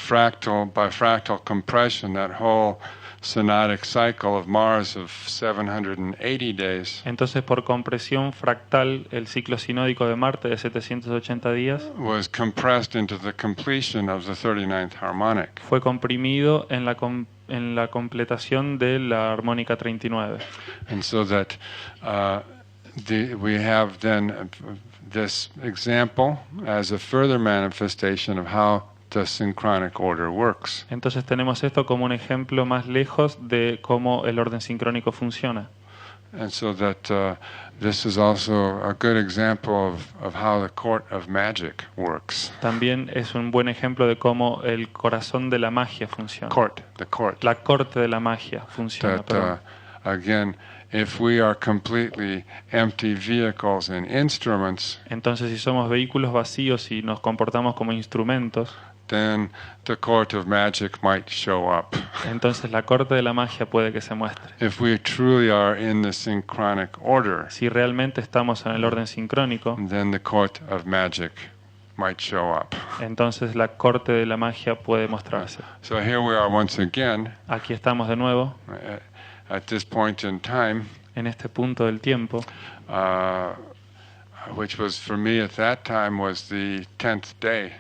by fractal compression, that whole synodic cycle of Mars of 780 days Entonces, por compresión fractal, el ciclo sinódico de Marte de 780 días was compressed into the completion of the 39th harmonic. fue comprimido en la completación de la armónica 39. And so that we have then this example as a further manifestation of how the synchronic order works. Entonces tenemos esto como un ejemplo más lejos de cómo el orden sincrónico funciona. And so that this is also a good example of how the court of magic works. También es un buen ejemplo de cómo el corazón de la magia funciona. The court. La corte de la magia funciona. That again, if we are completely empty vehicles and instruments, Entonces, si somos vehículos vacíos y nos comportamos como instrumentos, then the court of magic might show up. entonces la corte de la magia puede que se muestre. If we truly are in the synchronic order, Si realmente estamos en el orden sincrónico, then the court of magic might show up. entonces la corte de la magia puede mostrarse. So here we are once again, Aquí estamos de nuevo, at this point in time, en este punto del tiempo, which was for me at that time was the 10th day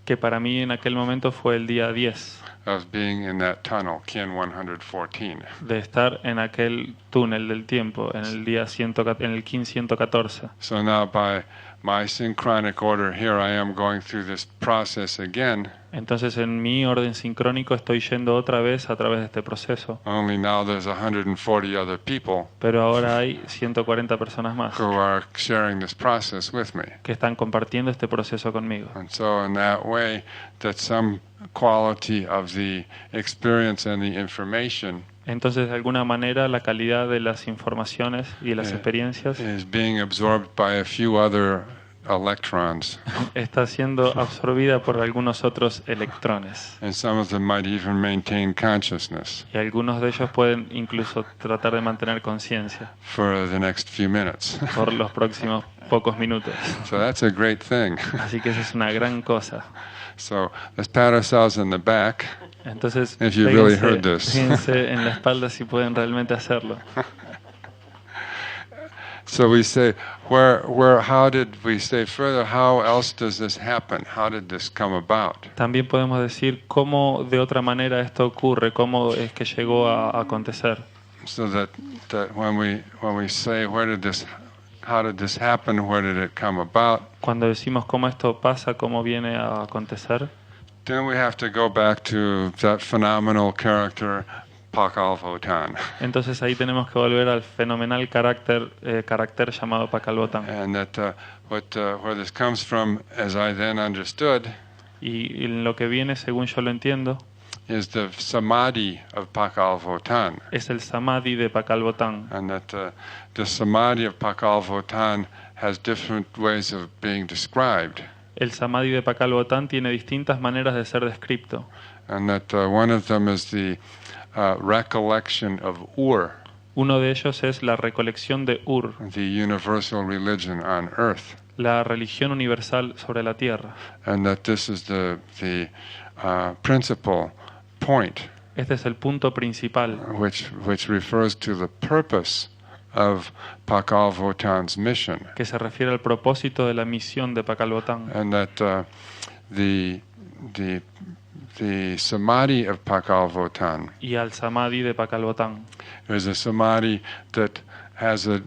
que para mí en aquel momento fue el día 10 of being in that tunnel, Kin 114. de estar en aquel túnel del tiempo, en el día 100, en el Kin 114. So now by my synchronic order, here I am going through this process again. Entonces en mi orden sincrónico estoy yendo otra vez a través de este proceso, Only now there's 140 other people pero ahora hay 140 personas más who are sharing this process with me. que están compartiendo este proceso conmigo. And so in that way, that some quality of the experience and the information Entonces de alguna manera la calidad de las informaciones y de las experiencias is being absorbed by a few other electrons. está siendo absorbida por algunos otros electrones. And some of them might even maintain consciousness Y algunos de ellos pueden incluso tratar de mantener conciencia for the next few minutes. por los próximos pocos minutos. So that's a great thing. Así que esa es una gran cosa. So let's pat ourselves in the back. Entonces, If you really heard this. fíjense en la espalda si pueden realmente hacerlo. So we say, how did we say further, how else does this happen? How did this come about? También podemos decir cómo de otra manera esto ocurre, cómo es que llegó a acontecer. So that when we say, how did this happen, where did it come about? Cuando decimos cómo esto pasa, cómo viene a acontecer, Then we have to go back to that phenomenal character, Pakalvotan. entonces ahí tenemos que volver al fenomenal carácter llamado Pakalvotan. And that where this comes from, as I then understood, Y lo que viene, según yo lo entiendo, is the samadhi of Pakalvotan. es el samadhi de Pakalvotan. And that the samadhi of Pakalvotan has different ways of being described. El samadhi de Pakalvotan tiene distintas maneras de ser descrito. And that one of them is the recollection of Ur, Uno de ellos es la recolección de Ur, the universal religion on earth. la religión universal sobre la tierra. And that this is the principal point, Este es el punto principal, which refers to the purpose of Pakalvotan's mission. que se refiere al propósito de la misión de Pakalvotan. And that the samadhi of Pakalvotan Y al samadhi de Pakalvotan. is a samadhi that has a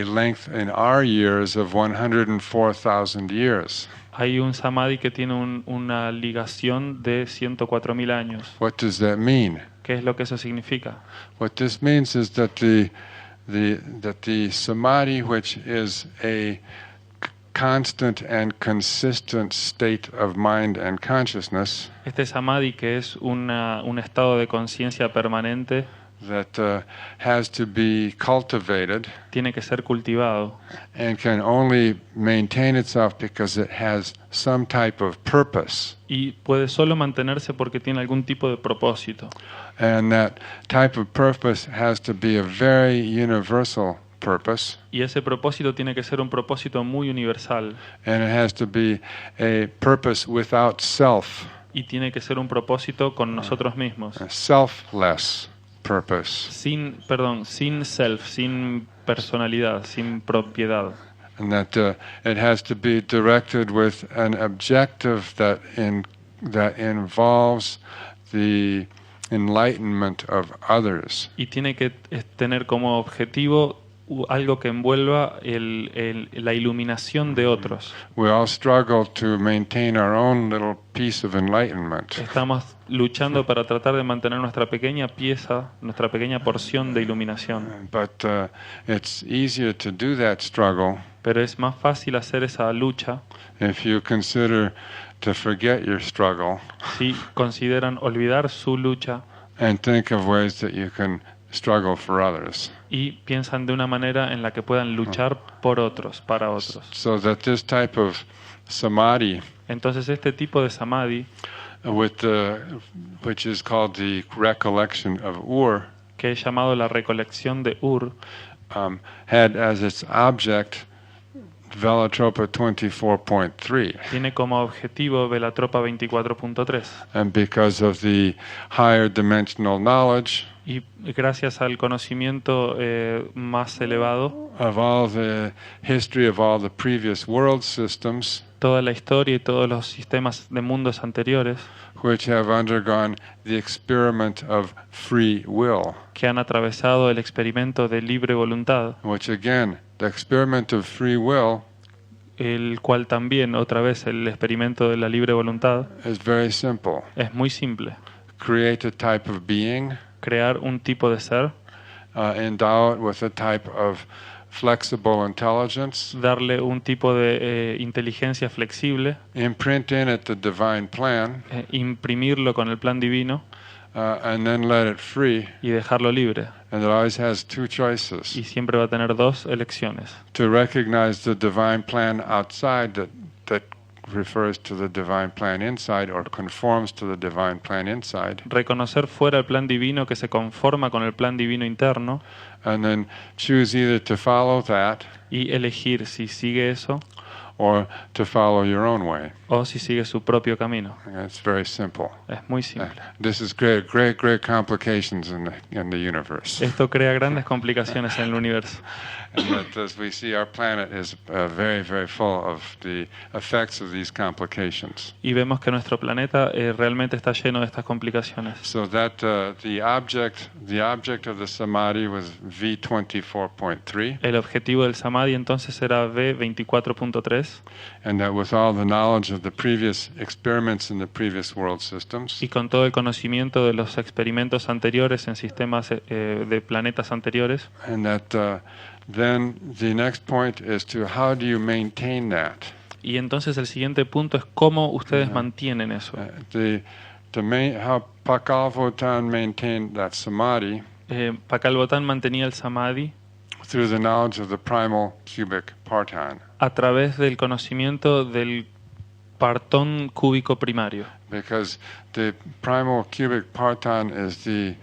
length in our years of 104,000 years. Hay un samadhi que tiene una ligación de 104.000 años. What does that mean? ¿Qué es lo que eso significa? What this means is that the samadhi, which is a constant and consistent state of mind and consciousness, Este samadhi, que es un estado de conciencia permanente, that has to be cultivated tiene que ser cultivado and can only maintain itself because it has some type of purpose. y puede solo mantenerse porque tiene algún tipo de propósito. And that type of purpose has to be a very universal purpose. Y ese propósito tiene que ser un propósito muy universal And it has to be a purpose without self, y tiene que ser un propósito con nosotros mismos, a selfless purpose. sin self, sin personalidad, sin propiedad. And that it has to be directed with an objective that involves the enlightenment of others. Y tiene que tener como objetivo algo que envuelva la iluminación de otros. We all struggle to maintain our own little piece of enlightenment. Estamos luchando para tratar de mantener nuestra pequeña pieza, nuestra pequeña porción de iluminación. But it's easier to do that struggle Pero es más fácil hacer esa lucha if you consider to forget your struggle si consideran olvidar su lucha and think of ways that you can struggle for others. y piensan de una manera en la que puedan luchar por otros, para otros. So that this type of samadhi, Entonces este tipo de samadhi, which is called the recollection of que es llamado la recolección de Ur, had as its object Velatropa 24.3. tiene como objetivo Velatropa 24.3. And because of the higher dimensional knowledge Y gracias al conocimiento más elevado, of all the history of all the previous world systems, toda la historia y todos los sistemas de mundos anteriores which have undergone the experiment of free will, que han atravesado el experimento de libre voluntad, which again, the experiment of free will el cual también, otra vez, el experimento de la libre voluntad is very simple. es muy simple. Create a type of being, Crear un tipo de ser, endow it with a type of flexible intelligence, darle un tipo de inteligencia flexible, imprint in it the divine plan, imprimirlo con el plan divino and then let it free. y dejarlo libre. And it always has two choices. Y siempre va a tener dos elecciones. To recognize the divine plan outside that refers to the divine plan inside or conforms to the divine plan inside. Reconocer fuera el plan divino que se conforma con el plan divino interno And then choose either to follow that y elegir si sigue eso or to follow your own way. o si sigue su propio camino. And it's very simple. Es muy simple. This is great complications in the universe. Esto crea grandes complicaciones en el universo. And that, as we see, our planet is very, very full of the effects of these complications. Y vemos que nuestro planeta realmente está lleno de estas complicaciones. So that the object of the samadhi was V24.3, El objetivo del samadhi entonces era V24.3 and that with all the knowledge of the previous experiments in the previous world systems, y con todo el conocimiento de los experimentos anteriores en sistemas de planetas anteriores. and that then the next point is to how do you maintain that? Y entonces el siguiente punto es cómo ustedes mantienen eso. How Pakalvotan maintained that samadhi Pakalvotan mantenía el samadhi through the knowledge of the primal cubic partan, a través del conocimiento del partón cúbico primario, because the primal cubic partan is the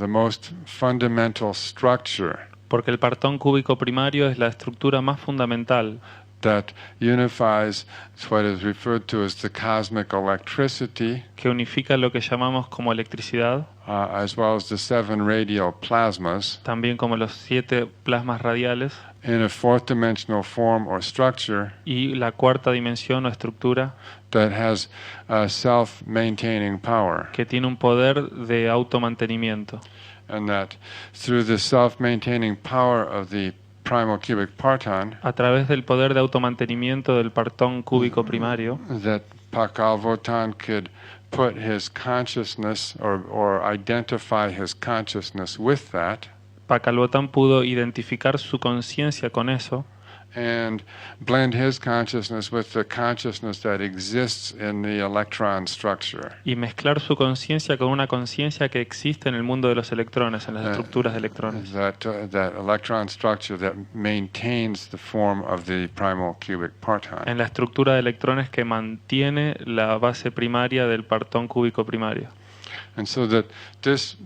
most fundamental structure porque el partón cúbico primario es la estructura más fundamental that unifies what is referred to as the cosmic electricity, que unifica lo que llamamos como electricidad, as well as the 7 radial plasmas, también como los 7 plasmas radiales, in a fourth dimensional form or structure y la cuarta dimensión o estructura that has self-maintaining power, que tiene un poder de automantenimiento. and that through the self-maintaining power of the primal cubic partan, A través del poder de automantenimiento del partón cúbico primario, that Pakalvotan could put his consciousness or identify his consciousness with that, Pakalvotan pudo identificar su conciencia con eso and blend his consciousness with the consciousness that exists in the electron structure. y mezclar su conciencia con una conciencia que existe en el mundo de los electrones, en las estructuras de electrones. That electron structure that maintains the form of the primal cubic partan. En la estructura de electrones que mantiene la base primaria del partón cúbico primario. And so that this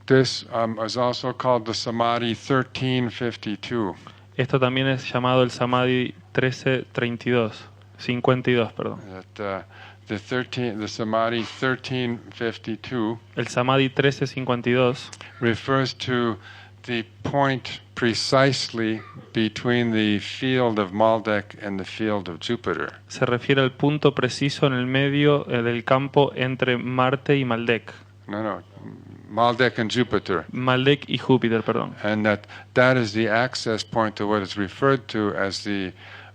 is also called the Samadhi 1352. Esto también es llamado el Samadhi 52, perdón. That the Samadhi 1352 El Samadhi 1352 refers to the point precisely between the field of Maldek and the field of Jupiter. se refiere al punto preciso en el medio del campo entre Marte y Maldek. No, Maldek and Jupiter. Maldek y Júpiter, perdón. And that is the access point to what is referred to as the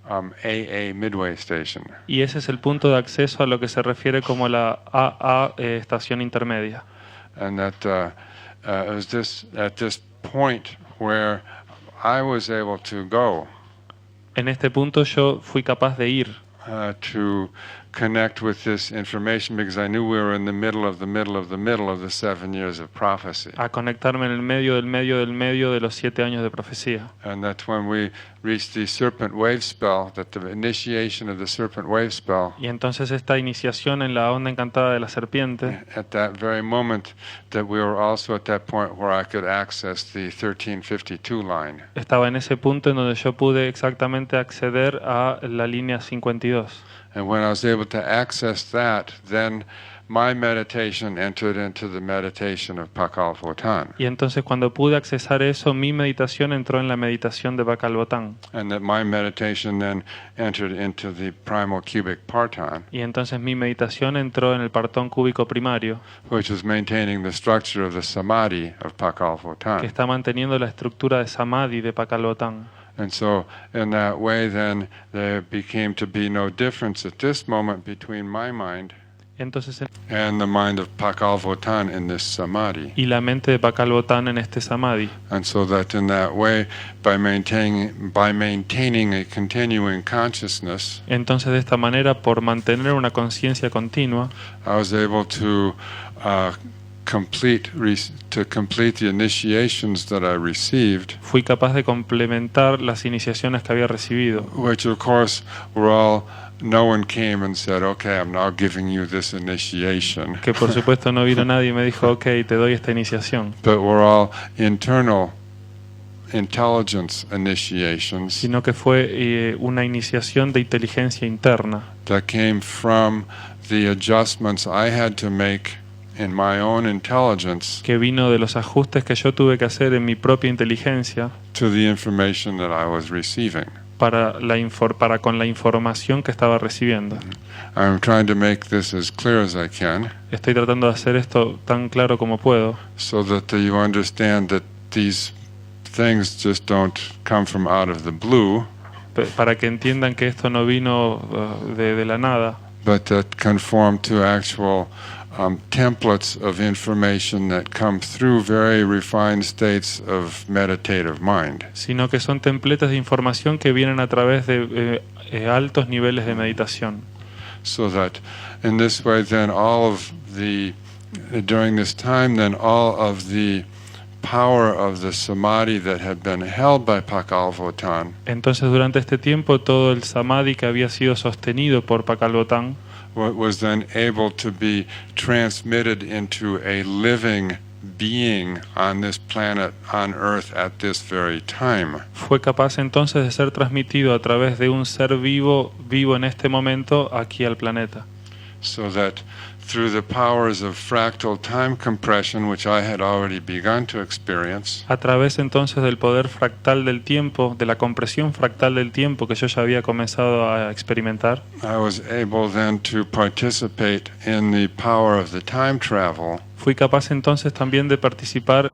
AA Midway Station. Y ese es el punto de acceso a lo que se refiere como la AA estación intermedia. And that it was at this point where I was able to go En este punto yo fui capaz de ir to connect with this information because I knew we were in the middle of the 7 years of prophecy. A conectarme en el medio del medio del medio de los 7 años de profecía. And that's when we reached the serpent wave spell, that the initiation of the serpent wave spell. Y entonces esta iniciación en la onda encantada de la serpiente. At that very moment that we were also at that point where I could access the 1352 line. Estaba en ese punto en donde yo pude exactamente acceder a la línea 52. And when I was able to access that, then my meditation entered into the meditation of Pakal Votan. Y entonces cuando pude accesar eso, mi meditación entró en la meditación de Pakal Votan. And that my meditation then entered into the primal cubic parton. Y entonces mi meditación entró en el partón cúbico primario, Which is maintaining the structure of the samadhi of Pakal que Votan. está manteniendo la estructura de samadhi de Pakal Votan. And so in that way then there became to be no difference at this moment between my mind Entonces, and the mind of Pakal Votan in this samadhi. y la mente de Pakal Votan en este samadhi. And so that in that way, by maintaining a continuing consciousness, Entonces de esta manera, por mantener una conciencia continua, I was able to complete the initiations that I received, fui capaz de complementar las iniciaciones que había recibido, which of course were all, no one came and said, okay, I'm now giving you this initiation, que por supuesto no vino nadie y me dijo, ok, te doy esta iniciación, but were all internal intelligence initiations sino que fue una iniciación de inteligencia interna, that came from the adjustments I had to make in my own intelligence que vino de los ajustes que yo tuve que hacer en mi propia inteligencia to the information that I was receiving. para con la información que estaba recibiendo. I'm trying to make this as clear as I can Estoy tratando de hacer esto tan claro como puedo, so that you understand that these things just don't come from out of the blue, para que entiendan que esto no vino de la nada, but that conform to actual templates of information that come through very refined states of meditative mind. sino que son templetes de información que vienen a través de altos niveles de meditación. So that in this way then during this time then all of the power of the samadhi that had been held by Pakal Votan Entonces durante este tiempo todo el samadhi que había sido sostenido por Pakal Votan was then able to be transmitted into a living being on this planet, on Earth, at this very time. fue capaz entonces de ser transmitido a través de un ser vivo en este momento aquí al planeta. So that through the powers of fractal time compression, which I had already begun to experience, A través entonces del poder fractal del tiempo, de la compresión fractal del tiempo que yo ya había comenzado a experimentar, I was able then to participate in the power of the time travel, fui capaz entonces también de participar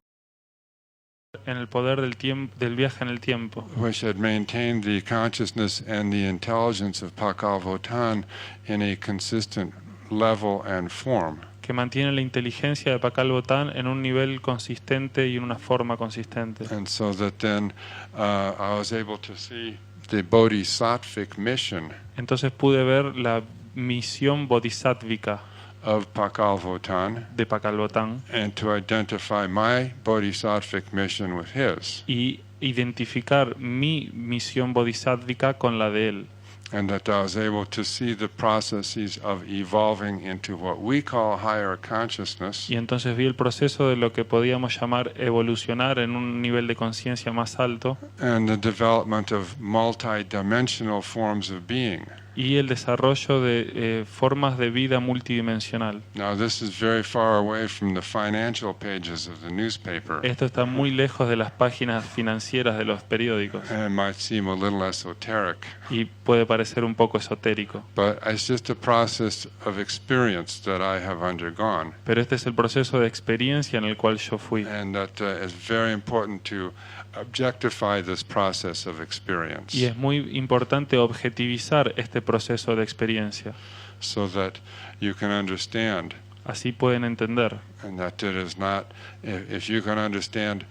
en el poder del viaje en el tiempo, which had maintained the consciousness and the intelligence of Pakal Votan in a consistent level and form. que mantiene la inteligencia de Pakal Votan en un nivel consistente y en una forma consistente. And so that then I was able to see the bodhisattvic mission Entonces pude ver la misión bodhisátvica of Pakal Votan de Pakal Votan and to identify my bodhisattvic mission with his, y identificar mi misión bodhisátvica con la de él. and that I was able to see the processes of evolving into what we call higher consciousness, Y entonces vi el proceso de lo que podíamos llamar evolucionar en un nivel de conciencia más alto and the development of multidimensional forms of being. y el desarrollo de formas de vida multidimensional. Now this is very far away from the financial pages of the newspaper Esto está muy lejos de las páginas financieras de los periódicos and might seem a little esoteric, y puede parecer un poco esotérico. but it's just a process of experience that I have undergone, Pero este es el proceso de experiencia en el cual yo fui. and that is very important to objectify this process of experience Y es muy importante objetivizar este proceso de experiencia. so that you can understand, Así pueden entender. and that it is not, if you can understand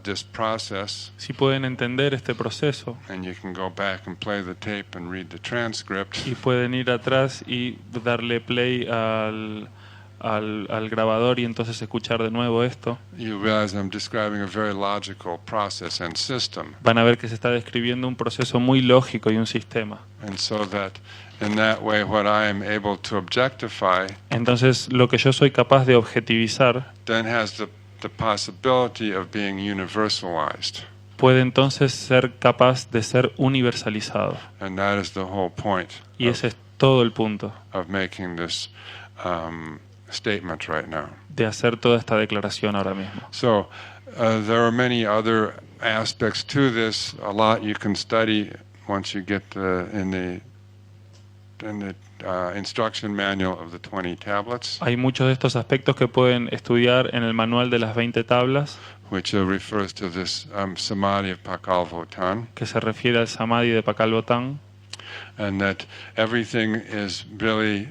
this process, si pueden entender este proceso, and you can go back and play the tape and read the transcript, y pueden ir atrás y darle play al grabador y entonces escuchar de nuevo esto, you realize I'm describing a very logical process and system. van a ver que se está describiendo un proceso muy lógico y un sistema. And so that in that way what I am able to objectify Entonces lo que yo soy capaz de objetivizar then has the possibility of being universalized. puede entonces ser capaz de ser universalizado. And that is the whole point Y ese es todo el punto of making this statement right now. de hacer toda esta declaración ahora mismo. So there are many other aspects to this. A lot you can study once you get in the instruction manual of the 20 tablets, Hay muchos de estos aspectos que pueden estudiar en el manual de las 20 tablas, which refers to this samadhi of Pakal Votan, que se refiere al samadhi de Pakal Botán, and that everything is really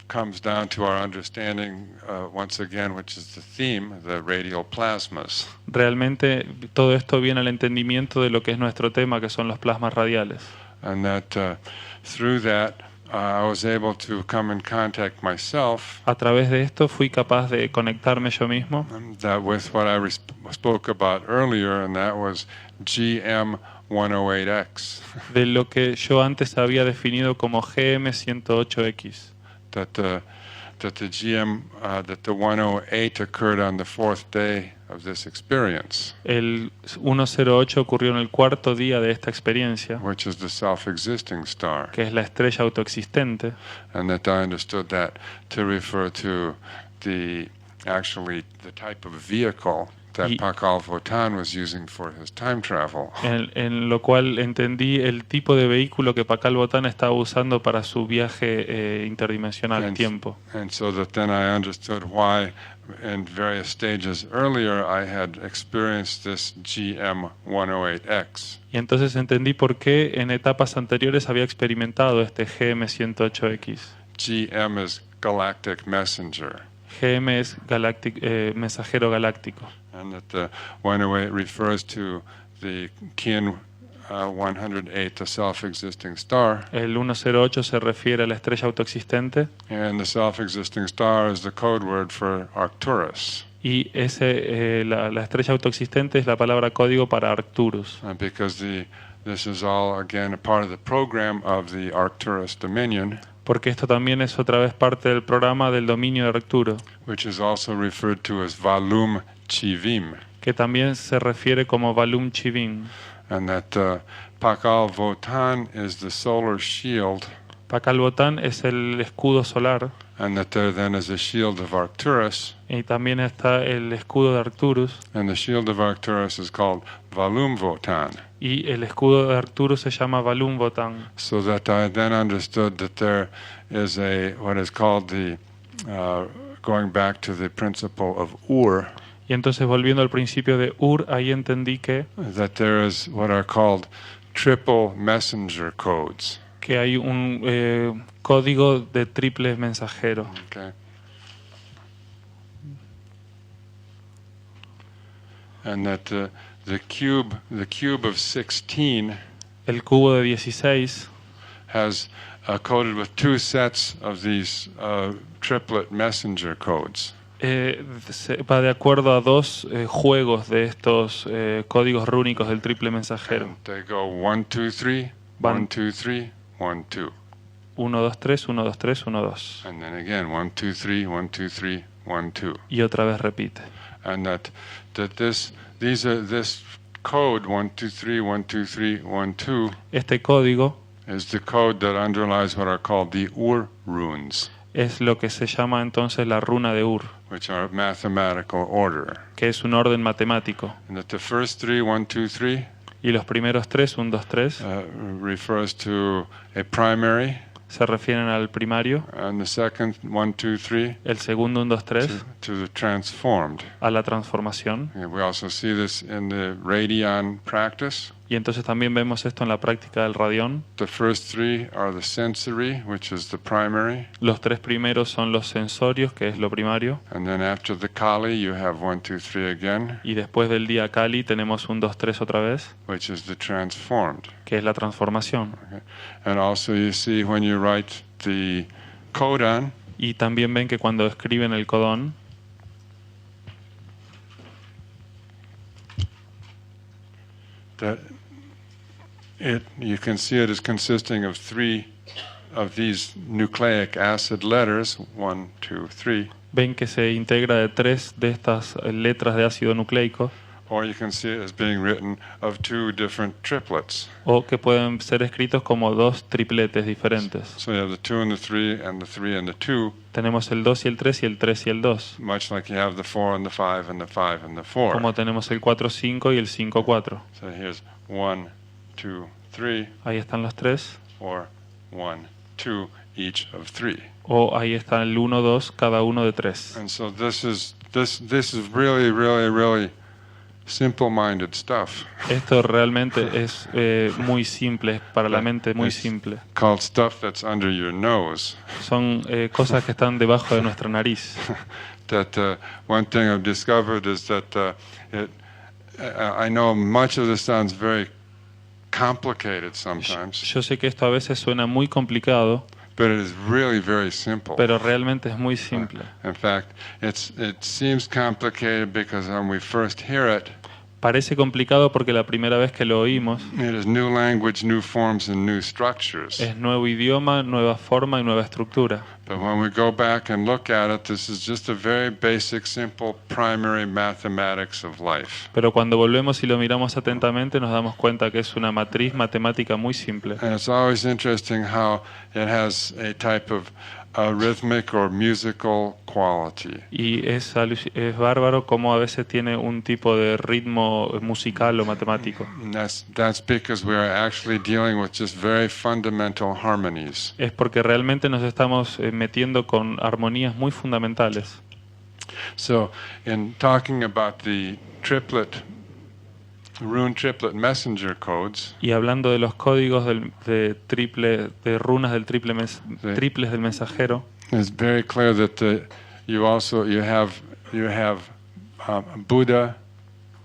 comes down to our understanding once again, which is the theme, the radial plasmas. Realmente todo esto viene al entendimiento de lo que es nuestro tema, que son los plasmas radiales. And that through that I was able to come in contact myself A través de esto fui capaz de conectarme yo mismo that with what I spoke about earlier, and that was GM 108X. de lo que yo antes había definido como GM108X. That the GM that the 108 occurred on the fourth day of this experience, El 108 ocurrió en el cuarto día de esta experiencia, which is the self-existing star, que es la estrella autoexistente, and that I understood that to refer to the type of vehicle that Pakal Votan was using for his time travel. en lo cual entendí el tipo de vehículo que Pakal Botán estaba usando para su viaje interdimensional, tiempo. And so that then I understood why in various stages earlier I had experienced this GM 108X. Y entonces entendí por qué en etapas anteriores había experimentado este GM108X. GM is Galactic Messenger. GM es mensajero galáctico. And that the 108 refers to the kin 108, the self-existing star. El 108 se refiere a la estrella autoexistente. And the self-existing star is the code word for Arcturus. Y la estrella autoexistente es la palabra código para Arcturus. Because this is all again a part of the program of the Arcturus Dominion, Porque esto también es otra vez parte del programa del dominio de Arcturo, which is also referred to as Valum Chivim. que también se refiere como Valum Chivim. And that Pakal Votan is the solar shield, Pakal Botán es el escudo solar, and that there then is a shield of Arcturus, y también está el escudo de Arcturus, and the shield of Arcturus is called Valum Votan. y el escudo de Arcturus se llama Valum Botán. So that I then understood that there is what is called the, going back to the principle of Ur, Y entonces volviendo al principio de Ur, ahí entendí que that there is what are called triple messenger codes. que hay un código de triple mensajero. Okay. And that the cube of 16 El cubo de 16 has coded with two sets of these triplet messenger codes. va de acuerdo a dos juegos de estos códigos rúnicos del triple mensajero. And they go 1, 2, 3, 1, 2, 3, 1, 2. 1, 2, 3, 1, 2, 3, 1, 2. And then again 1, 2, 3, 1, 2, 3, 1, 2. Y otra vez repite. And that this code 1, 2, 3, 1, 2, 3, 1, 2 Este código is the code that underlies what are called the Ur runes, es lo que se llama entonces la runa de Ur, which are mathematical order. que es un orden matemático. And that the first 3, 1, 2, 3, Y los primeros 3, 1, 2, 3, refers to a primary, se refieren al primario. and the second 1, 2, 3 El segundo 1, 2, 3 to the transformed. a la transformación. And we also see this in the radion practice, Y entonces también vemos esto en la práctica del radión. The first three are the sensory, which is the primary. Los 3 primeros son los sensorios, que es lo primario. And then after the Kali, you have 1, 2, 3 again, Y después del día Kali tenemos un 2, 3 otra vez, which is the transformed. que es la transformación. Okay. And also you see when you write the codon, Y también ven que cuando escriben el codón, that you can see it as consisting of 3 of these nucleic acid letters, 1, 2, 3, ven que se integra de 3 de estas letras de ácido nucleico, or you can see it as being written of 2 different triplets. o que pueden ser escritos como 2 tripletes diferentes. So you have the 2 and the 3 and the 3 and the 2, Tenemos el 2 y el 3 y el 3 y el 2, much like you have the 4 and the 5 and the 5 and the 4. como tenemos el 4, 5 y el 5, 4. So here's 1, 2, 3, Ahí están los 3, or 1, 2, each of 3. o ahí está el 1, 2, cada uno de 3. And so this is really, really, really simple-minded stuff. Esto realmente es muy simple, para la mente muy simple. Called stuff that's under your nose. Son cosas que están debajo de nuestra nariz. That one thing I've discovered is that I know much of this sounds very complicated sometimes, Yo sé que esto a veces suena muy complicado, but it is really very simple. pero realmente es muy simple. In fact, it seems complicated because when we first hear it, Parece complicado porque la primera vez que lo oímos it is new language, new forms, and new structures. es nuevo idioma, nueva forma y nueva estructura. But when we go back and look at it, this is just a very basic, simple, primary mathematics of life. Pero cuando volvemos y lo miramos atentamente nos damos cuenta que es una matriz matemática muy simple. And it's always interesting how it has a type of rhythmic or musical quality. Y es bárbaro cómo a veces tiene un tipo de ritmo musical o matemático. And that's because we are actually dealing with just very fundamental harmonies. Es porque realmente nos estamos metiendo con armonías muy fundamentales. So, in talking about the rune triplet messenger codes, Y hablando de los códigos de runas del triples del mensajero, it's very clear that you have Buddha,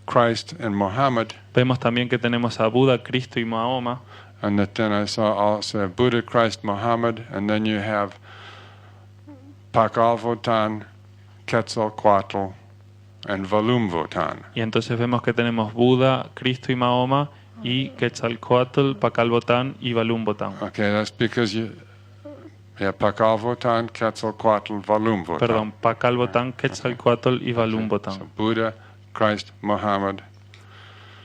Christ, and Muhammad, vemos también que tenemos a Buda, Cristo y Mahoma, and that then I saw also Buddha, Christ, Muhammad, and then you have Pakalvotan, Quetzalcoatl, and Volumvotan. y entonces vemos que tenemos Buda, Cristo y Mahoma, y Quetzalcoatl, Pacalbotán y Balumbotan. Okay, that's because Pakalvotan, Quetzalcoatl, Volumvotan. Perdón, Pacalbotán, Quetzalcoatl y Balumbotan. So Buddha, Christ, Muhammad,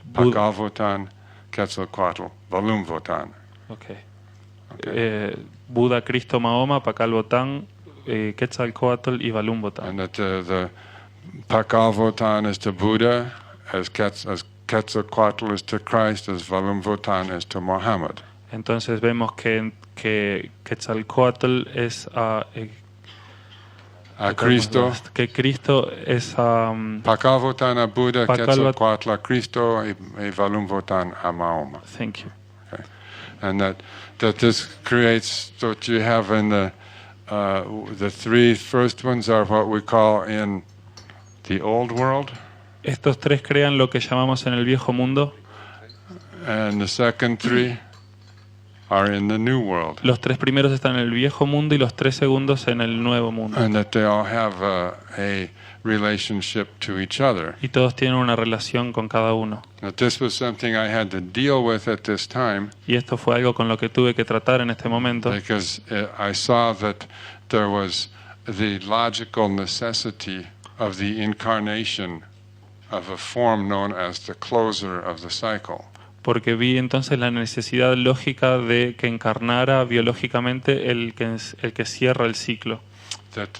Bud- Pakalvotan, Quetzalcoatl, Volumvotan. Okay. Okay. Buda, Cristo, Mahoma, Pacalbotán, Quetzalcoatl y Balumbotan. And that the Pakalvotan is to Buddha, as Quetzalcoatl is to Christ, as Volumvotan is to Muhammad. Entonces vemos que Quetzalcoatl es a Cristo, que Cristo es a Pakalvotan a Buddha, Pakalvat- Quetzalcoatl a Cristo, y Volumvotan a Mahoma. thank you. Okay. And that this creates what you have in the 3 first ones are what we call in the old world, Estos 3 crean lo que llamamos en el viejo mundo. and the second 3 are in the new world, Los 3 primeros están en el viejo mundo y los 3 segundos en el nuevo mundo. and that they all have a relationship to each other. Y todos tienen una relación con cada uno. Now, this was something I had to deal with at this time Y esto fue algo con lo que tuve que tratar en este momento, because I saw that there was the logical necessity of the incarnation of a form known as the closer of the cycle. porque vi entonces la necesidad lógica de que encarnara biológicamente el que cierra el ciclo. That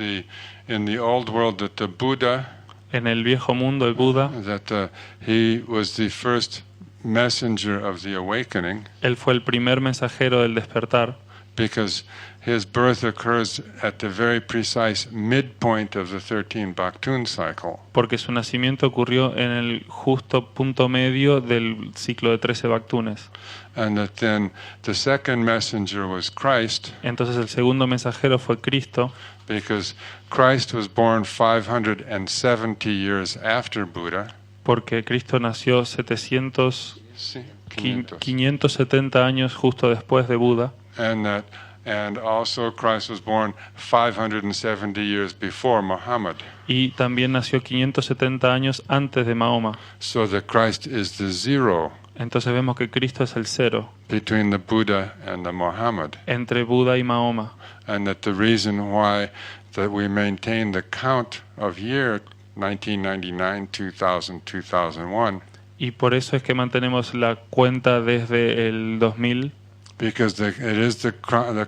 in the old world, that the Buddha, En el viejo mundo, el Buda, that he was the first messenger of the awakening, él fue el primer mensajero del despertar, because his birth occurs at the very precise midpoint of the 13 Baktun cycle. Porque su nacimiento ocurrió en el justo punto medio del ciclo de 13 Baktunes. And that then the second messenger was Christ, Entonces el segundo mensajero fue Cristo, because Christ was born 570 years after Buddha. porque Cristo nació Sí, 570 años justo después de Buda. And also Christ was born 570 years before Muhammad. Y también nació 570 años antes de Mahoma. So that Christ is the zero Entonces vemos que Cristo es el cero between the Buddha and the Muhammad. entre Buda y Mahoma. And that the reason why that we maintain the count of year 1999, 2000, 2001, Y por eso es que mantenemos la cuenta desde el 2000, because it is the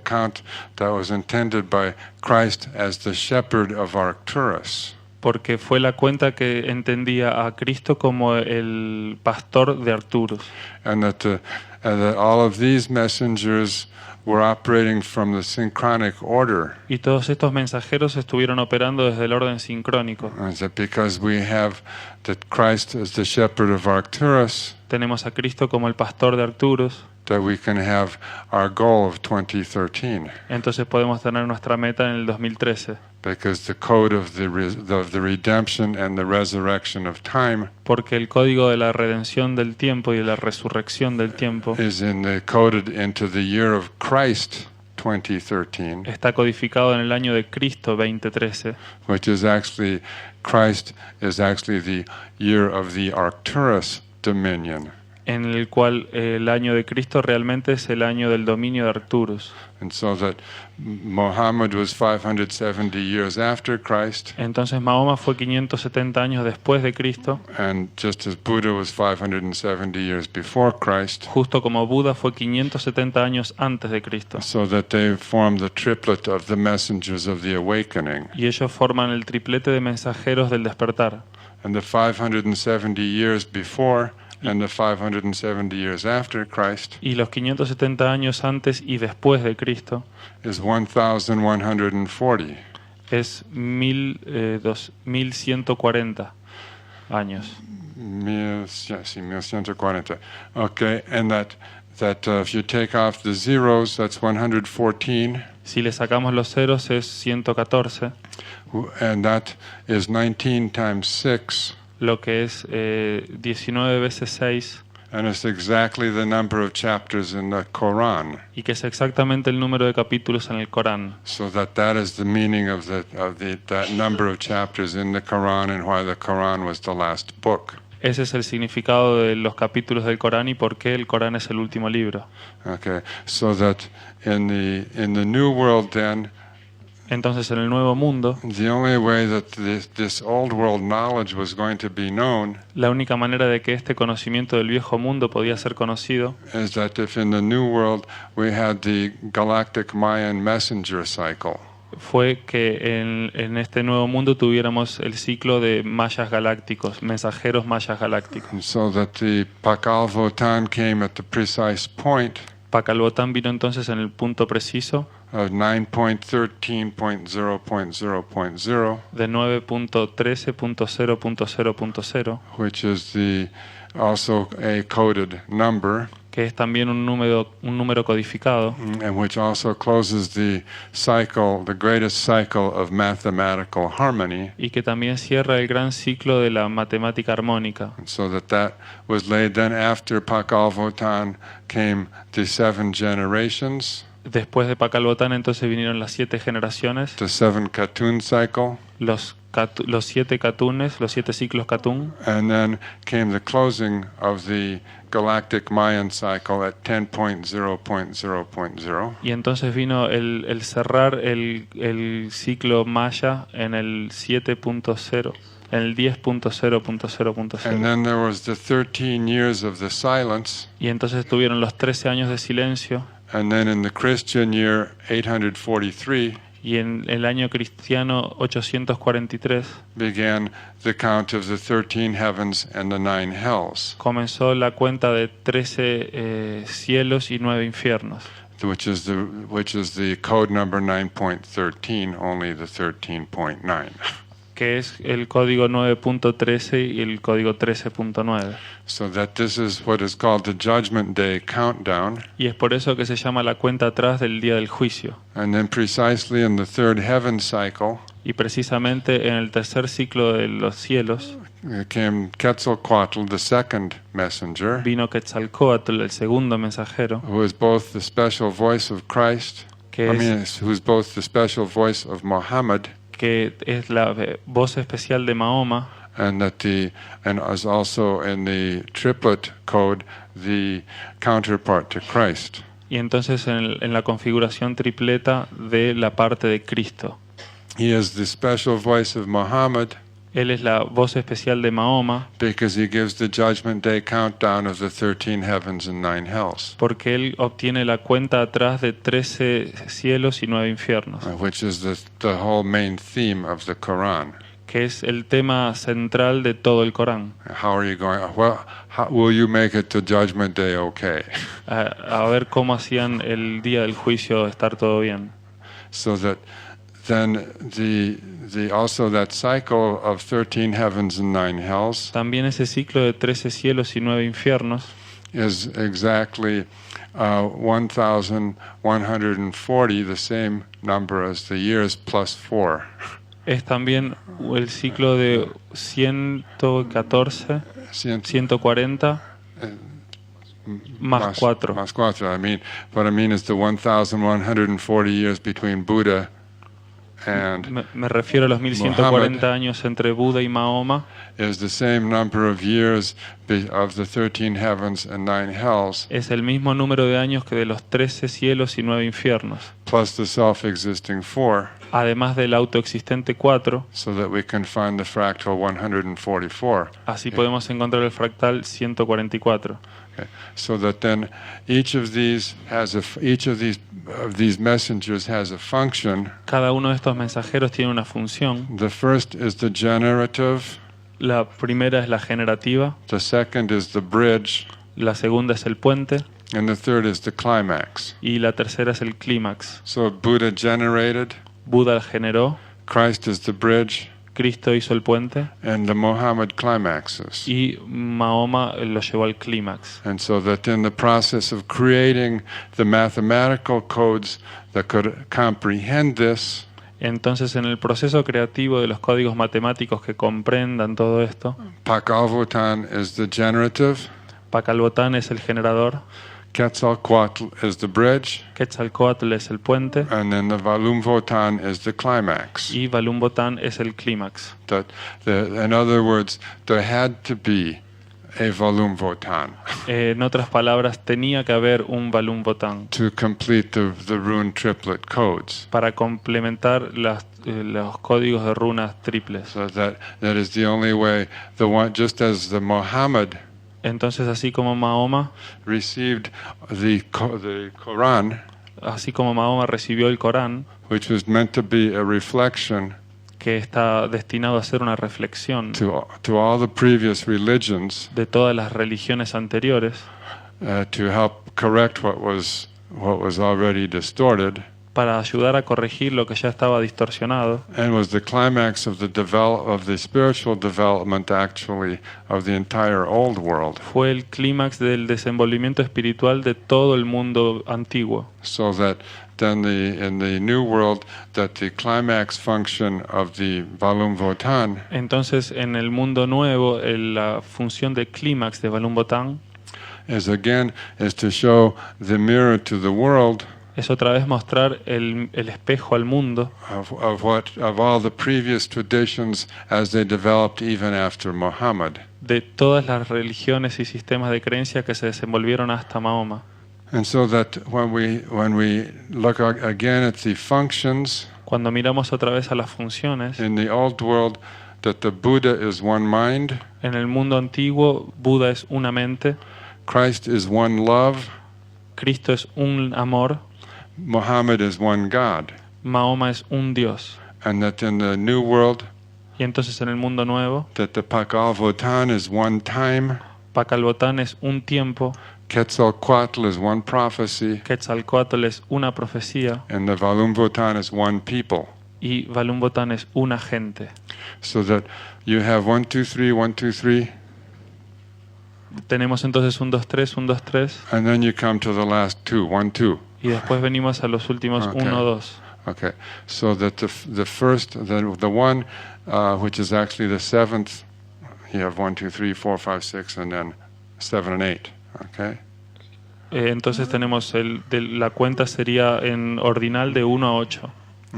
count that was intended by Christ as the shepherd of Arcturus. porque fue la cuenta que entendía a Cristo como el pastor de Arcturus. And that all of these messengers were operating from the synchronic order. Y todos estos mensajeros estuvieron operando desde el orden sincrónico. And that because we have that Christ as the shepherd of Arcturus, Tenemos a Cristo como el pastor de Arcturus, that we can have our goal of 2013. entonces podemos tener nuestra meta en el 2013. Because the code of the redemption and the resurrection of time Porque el código de la redención del tiempo y de la resurrección del tiempo is coded into the year of Christ 2013, está codificado en el año de Cristo 2013, which is actually Christ is actually the year of the Arcturus dominion. en el cual el año de Cristo realmente es el año del dominio de Arcturus. And so that Muhammad was 570 years after Christ, Entonces Mahoma fue 570 años después de Cristo, and just as Buddha was 570 years before Christ, justo como Buda fue 570 años antes de Cristo. so that they form the triplet of the messengers of the awakening. Y ellos forman el triplete de mensajeros del despertar. And the 570 years before and the 570 years after Christ Y los 570 años antes y después de Cristo is 1140. es 1140 años. 1140. Okay, and that if you take off the zeros, that's 114, Si le sacamos los ceros es 114, and that is 19 times 6, lo que es 19 veces 6, and it's exactly the number of chapters in the Quran. y que es exactamente el número de capítulos en el Corán. So that is the meaning of that number of chapters in the Quran, and why the Quran was the last book. Ese es el significado de los capítulos del Corán y por qué el Corán es el último libro. Okay, so that in the new world then, Entonces en el nuevo mundo, the only way that this old world knowledge was going to be known la única manera de que este conocimiento del viejo mundo podía ser conocido is that if in the new world we had the galactic Mayan messenger cycle. fue que en este nuevo mundo tuviéramos el ciclo de mayas galácticos, mensajeros mayas galácticos. And so that the Pakalvotan came at the precise point Pakalbotán vino entonces en el punto preciso of 9.13.0.0.0, de 9.13.0.0.0, which is also a coded number, que es también un número codificado, and which also closes the greatest cycle of mathematical harmony. y que también cierra el gran ciclo de la matemática armónica. And so that was laid. Then after Pakalvotan came the 7 generations, Después de Pakalbotán entonces vinieron las 7 generaciones, the 7 Katun cycle, los 7 Katunes, los 7 ciclos Katun, and then came the closing of the galactic Mayan cycle at 10.0.0.0. y entonces vino el cerrar el ciclo maya en el 7.0, en el 10.0.0.0. And then there was the 13 years of the silence, Y entonces tuvieron los 13 años de silencio, and then in the Christian year 843 y en el año cristiano 843 began the count of the 13 heavens and the 9 hells. comenzó la cuenta de 13 cielos y 9 infiernos. which is the code number 9.13, only the 13.9. que es el código 9.13 y el código 13.9. So that this is what is called the Judgment Day countdown. Y es por eso que se llama la cuenta atrás del día del juicio. And then precisely in the third heaven cycle, Y precisamente en el tercer ciclo de los cielos came Quetzalcoatl, the second messenger, vino Quetzalcóatl, el segundo mensajero, who is both the special voice of Christ, who's both the special voice of Muhammad, que es la voz especial de Mahoma, and is also in the triplet code the counterpart to Christ. y entonces en la configuración tripleta de la parte de Cristo. He is the special voice of Muhammad Él es la voz especial de Mahoma because he gives the Judgment Day countdown of the 13 heavens and 9 hells, porque él obtiene la cuenta atrás de 13 cielos y 9 infiernos, which is the whole main theme of the Quran. que es el tema central de todo el Corán. How are you going? Well, how will you make it to Judgment Day okay? A ver cómo hacían el día del juicio estar todo bien. So that then also that cycle of 13 heavens and 9 hells También ese ciclo de 13 cielos y 9 infiernos is exactly 1,140, the same number as the years plus 4. es también el ciclo de 114, 140 más 4. Más 4. What I mean is the 1,140 years between Buddha and Me refiero a los 1140 años entre Buda y Mahoma. Is the same number of years of the 13 heavens and 9 hells. Es el mismo número de años que de los 13 cielos y 9 infiernos. Plus the self-existing 4. Además del autoexistente 4. So that we can find the fractal 144. Así podemos encontrar el fractal 144. Okay. So that then each of these messengers has a function. Cada uno de estos mensajeros tiene una función. The first is the generative. La primera es la generativa. The second is the bridge. La segunda es el puente. And the third is the climax. Y la tercera es el clímax. So Buddha generated. Buda generó. Christ is the bridge. Cristo hizo el puente. And the Muhammad climaxes. Y Mahoma lo llevó al clímax. And so that in the process of creating the mathematical codes that could comprehend this, entonces en el proceso creativo de los códigos matemáticos que comprendan todo esto, Pakalvotan is the generative, Pakalvotan es el generador, Quetzalcoatl is the bridge, Quetzalcóatl es el puente, and then the Valumvotan is the climax. y Valumvotan es el clímax. In other words, there had to be a Valumvotan. En otras palabras, tenía que haber un Valumvotan to complete the rune triplet codes. Para complementar los códigos de runas triples. So that is the only way. Just as the Muhammad. Entonces, así como Mahoma received the Quran, así como Mahoma recibió el Corán, which was meant to be a reflection, que está destinado a ser una reflexión to all the previous religions, de todas las religiones anteriores, to help correct what was already distorted, para ayudar a corregir lo que ya estaba distorsionado. And was the climax of the spiritual development, actually, of the entire old world. Fue el clímax del desenvolvimiento espiritual de todo el mundo antiguo. So that then in the new world, that the climax function of the Valumvotan. Entonces, en el mundo nuevo, la función de clímax de Valumvotan is to show the mirror to the world. Es otra vez mostrar el espejo al mundo of all the previous traditions as they developed even after Muhammad. De todas las religiones y sistemas de creencia que se desenvolvieron hasta Mahoma. And so that when we look again at the functions, cuando miramos otra vez a las funciones, in the old world, that the Buddha is one mind. En el mundo antiguo, Buda es una mente. Christ is one love. Cristo es un amor. Muhammad is one God. Mahoma es un Dios. And that in the new world, y entonces en el mundo nuevo, that the Pakalvotan is one time. Pakalvotan es un tiempo. Quetzalcoatl is one prophecy, Quetzalcóatl es una profecía and the Valumvotan is one people. y Valumvotan es una gente. So that you have 1, 2, 3, 1, 2, 3, Tenemos entonces un 2, 3, un 2, 3 and then you come to the last two, 1, 2. y después venimos a los últimos Okay. 1, 2. Okay, so that the first, the one, which is actually the seventh, you have 1, 2, 3, 4, 5, 6, and then 7 and 8. Okay. Entonces tenemos la cuenta sería en ordinal de 1 a 8.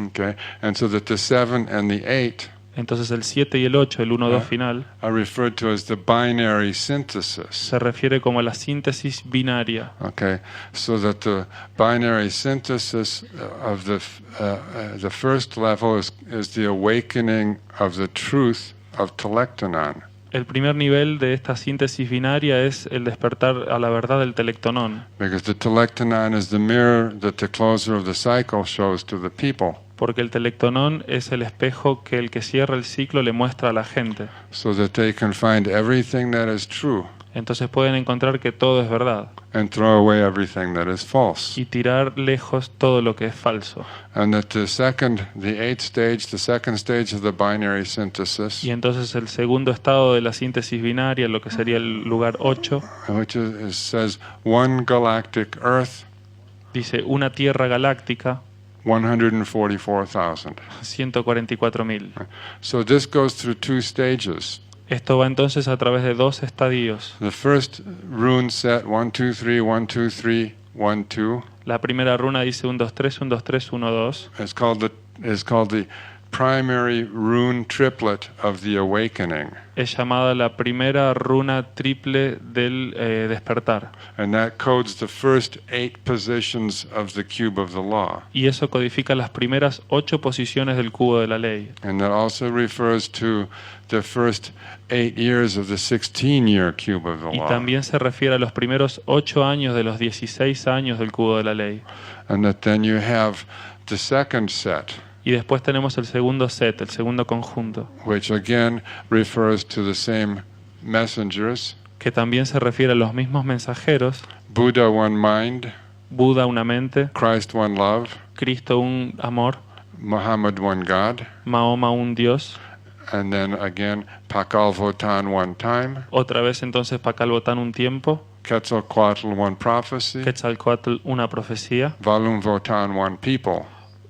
Okay, and so that the 7 and the 8 Entonces el 7 y el 8, el 1, 2 final, are referred to as the binary synthesis. se refiere como a la síntesis binaria. Okay, so that the binary synthesis of the first level is the awakening of the truth of telectonon. El primer nivel de esta síntesis binaria es el despertar a la verdad del telectonón, Because the telectonon is the mirror that the closer of the cycle shows to the people. porque el telectonón es el espejo que el que cierra el ciclo le muestra a la gente. So that they can find everything that is true Entonces pueden encontrar que todo es verdad and throw away everything that is false. y tirar lejos todo lo que es falso. And that the eighth stage, the second stage of the binary synthesis, Y entonces el segundo estado de la síntesis binaria, lo que sería el lugar 8, which says one galactic Earth, dice una tierra galáctica, 144,000. 144.000. So this goes through two stages. Esto va entonces a través de 2 estadios. The first rune set 1, 2, 3, 1, 2, 3, 1, 2 La primera runa dice 1, 2, 3, 1, 2, 3, 1, 2. is called the primary rune triplet of the awakening, Es llamada la primera runa triple del despertar. and that codes the first 8 positions of the cube of the law, Y eso codifica las primeras 8 posiciones del cubo de la ley. and that also refers to the first 8 years of the 16-year cube of the Y law, también se refiere a los primeros 8 años de los 16 años del cubo de la ley. and that then you have the second set, Y después tenemos el segundo set, el segundo conjunto, which again refers to the same messengers: que también se refiere a los mismos mensajeros: Buddha one mind, Buda una mente, Christ one love, Cristo un amor, Muhammad one God, Mahoma un Dios, and then again Pakalvotan one time, otra vez entonces Pacalbotán un tiempo, Quetzalcoatl one prophecy, Quetzalcóatl una profecía, Valumvotan one people.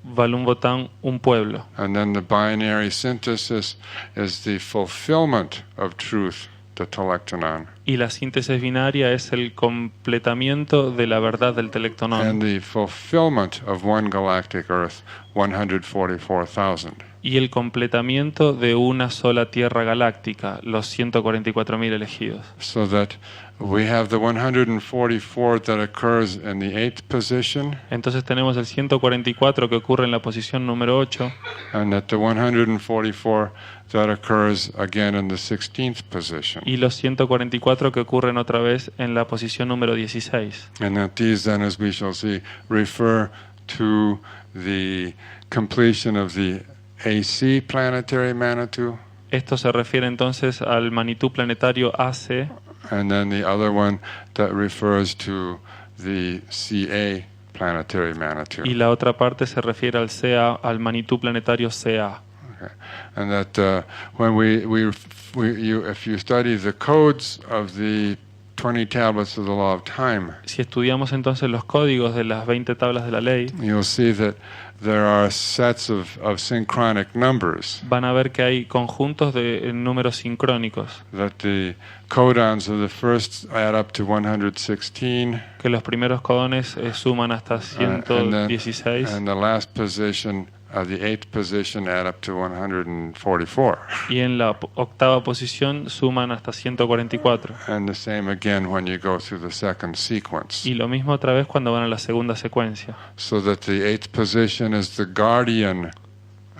Valumvotan un pueblo. And then the binary synthesis is the fulfillment of truth, the telectonon, Y la síntesis binaria es el completamiento de la verdad del and telectonón the fulfillment of one galactic Earth, 144,000. y el completamiento de una sola tierra galáctica, los 144.000 elegidos. So that we have the 144 that occurs in the 8th position, Entonces tenemos el 144 que ocurre en la posición número 8 and that the 144 that occurs again in the 16th position. y los 144 que ocurren otra vez en la posición número 16. And that these then, as we shall see, refer to the completion of the AC planetary Manitou, Esto se refiere entonces al Manitú planetario AC, and then the other one that refers to the CA planetary Manitou. y la otra parte se refiere al CA, al Manitú planetario CA. Okay. And that when if you study the codes of the 20 tablets of the law of time, Si estudiamos entonces los códigos de las 20 tablas de la ley, you'll see that there are sets of synchronic numbers, van a ver que hay conjuntos de números sincrónicos, that the codons of the first add up to 116, que los primeros codones suman hasta and 116 the last position, the 8th position, add up to 144. y en la octava posición suman hasta 144. And the same again when you go through the second sequence. Y lo mismo otra vez cuando van a la segunda secuencia. So that the 8th position is the guardian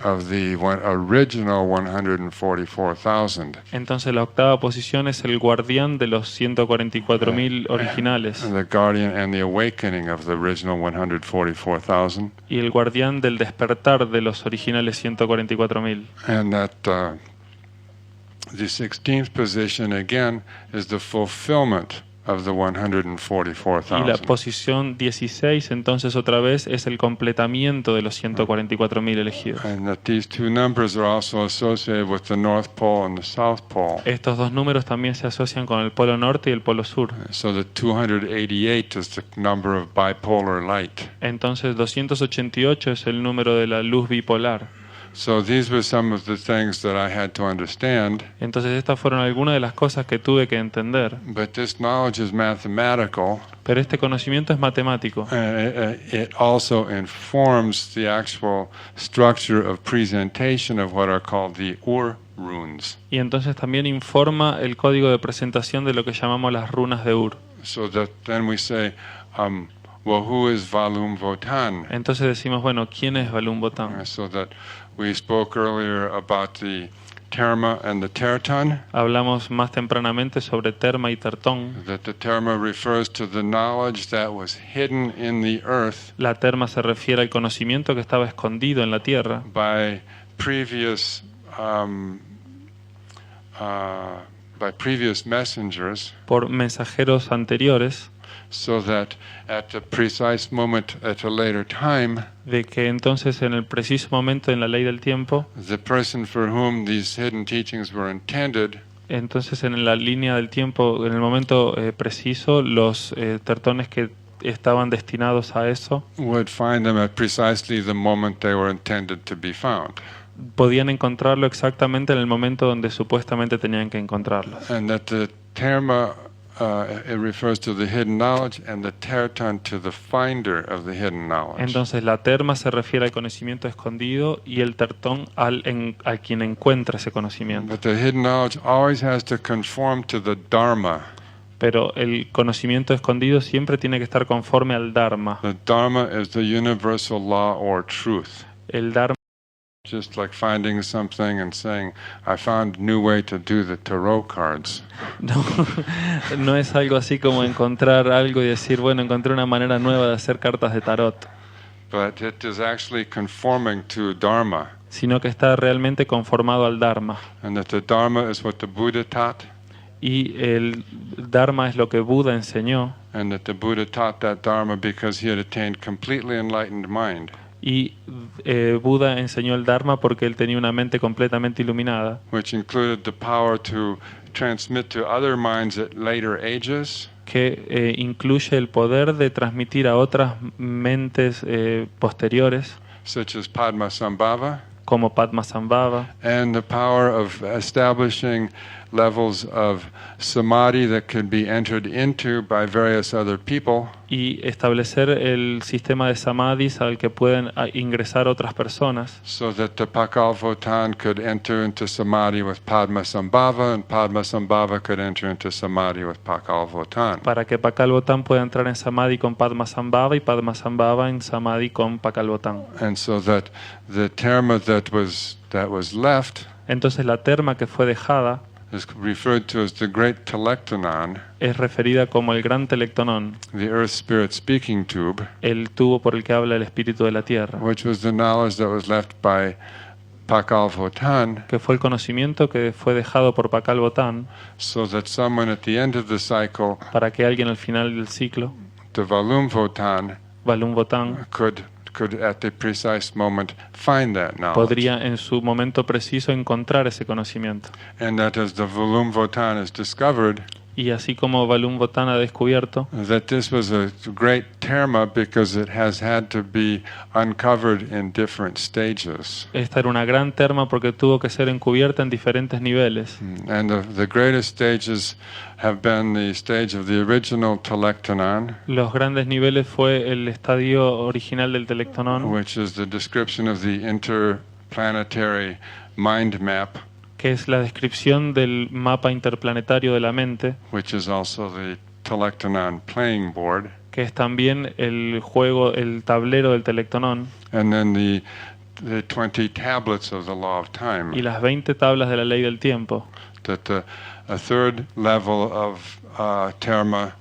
of the original 144,000. Entonces la octava posición es el guardián de los 144.000 originales And the guardian and the awakening of the original 144,000. y el guardián del despertar de los originales 144.000. And that the 16th position again is the fulfillment of the Y la 144,000. posición 16, entonces otra vez, es el completamiento de los 144.000 elegidos. And that these two numbers are also associated with the North Pole and the South Pole. Estos dos números también se asocian con el polo norte y el polo sur. So the 288 is the number of bipolar light. Entonces 288 es el número de la luz bipolar. So these were some of the things that I had to understand. Entonces estas fueron algunas de las cosas que tuve que entender. But this knowledge is mathematical. Pero este conocimiento es matemático. It also informs the actual structure of presentation of what are called the runes. Y entonces también informa el código de presentación de lo que llamamos las runas de Ur. So that then we say, well, who is Valum Votan? Entonces decimos, bueno, ¿quién es Valum Votan? So that we spoke earlier about the terma and the terton. Hablamos más tempranamente sobre Terma y Tertón. That the terma refers to the knowledge that was hidden in the earth La Terma se refiere al conocimiento que estaba escondido en la tierra by previous messengers, por mensajeros anteriores, so that at the precise moment at a later time, de que entonces en el preciso momento en la ley del tiempo, the person for whom these hidden teachings were intended entonces en la línea del tiempo, en el momento preciso, los tertones que estaban destinados a eso would find them at precisely the moment they were intended to be found. podían encontrarlo exactamente en el momento donde supuestamente tenían que encontrarlo. And that the terma it refers to the hidden knowledge, and the terton to the finder of the hidden knowledge. Entonces la terma se refiere al conocimiento escondido y el tertón a quien encuentra ese conocimiento. But the hidden knowledge always has to conform to the dharma. Pero el conocimiento escondido siempre tiene que estar conforme al Dharma. The dharma is the universal law or truth. El Dharma Just like finding something and saying, I found a new way to do the tarot cards. no es algo así como encontrar algo y decir, bueno, encontré una manera nueva de hacer cartas de tarot, But it is actually conforming to dharma. sino que está realmente conformado al Dharma. And that the dharma is what the Buddha taught. Y el Dharma es lo que Buda enseñó. And that the Buddha taught that dharma because he had attained completely enlightened mind. Y Buda enseñó el Dharma porque él tenía una mente completamente iluminada, Which included the power to transmit to other minds at later ages. que incluye el poder de transmitir a otras mentes posteriores, Such as Padmasambhava. como Padmasambhava, And the power of establishing levels of samadhi that could be entered into by various other people. y establecer el sistema de samadhis al que pueden ingresar otras personas, So that the Pakalvotan could enter into samadhi with Padmasambhava, and Padmasambhava could enter into samadhi with Pakalvotan. para que Pakalvotan pueda entrar en samadhi con Padmasambhava y Padmasambhava en samadhi con Pakalvotan. And so that the terma that was left Entonces la terma que fue dejada is referred to as the Great Telectonon, es referida como el gran telectonón, the Earth Spirit speaking tube, el tubo por el que habla el espíritu de la tierra, which was the knowledge that was left by Pakalvotan, que fue el conocimiento que fue dejado por Pakalvotan so that someone at the end of the cycle, para que alguien al final del ciclo, the Valumvotan, Valumvotan, could at the precise moment find that knowledge. podría en su momento preciso encontrar ese conocimiento. And that as the Valumvotan is discovered, Y así como Valumvotan ha descubierto that this was a great terma because it has had to be uncovered in different stages. esta era una gran terma porque tuvo que ser encubierta en diferentes niveles. And the greatest stages have been the stage of the original Telectonon, Los grandes niveles fue el estadio original del telectonón, which is the description of the interplanetary mind map, que es la descripción del mapa interplanetario de la mente, which is also the Telectonon playing board, que es también el juego, el tablero del telectonón, and then the 20 tablets of the law of time. y las 20 tablas de la ley del tiempo. That a third level of terma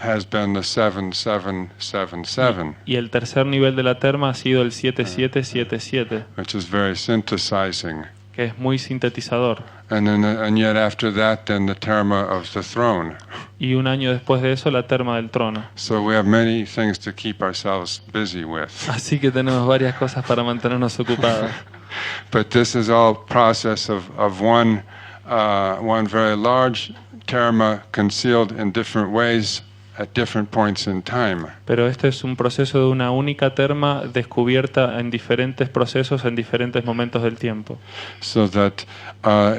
has been the 7777, Y el tercer nivel de la terma ha sido el 7777, which is very synthesizing. que es muy sintetizador. And yet after that, then the terma of the throne. Y un año después de eso, la terma del trono. So we have many things to keep ourselves busy with. Así que tenemos varias cosas para mantenernos ocupados. But this is all process of one very large terma concealed in different ways at different points in time. Pero este es un proceso de una única terma descubierta en diferentes procesos en diferentes momentos del tiempo. So that,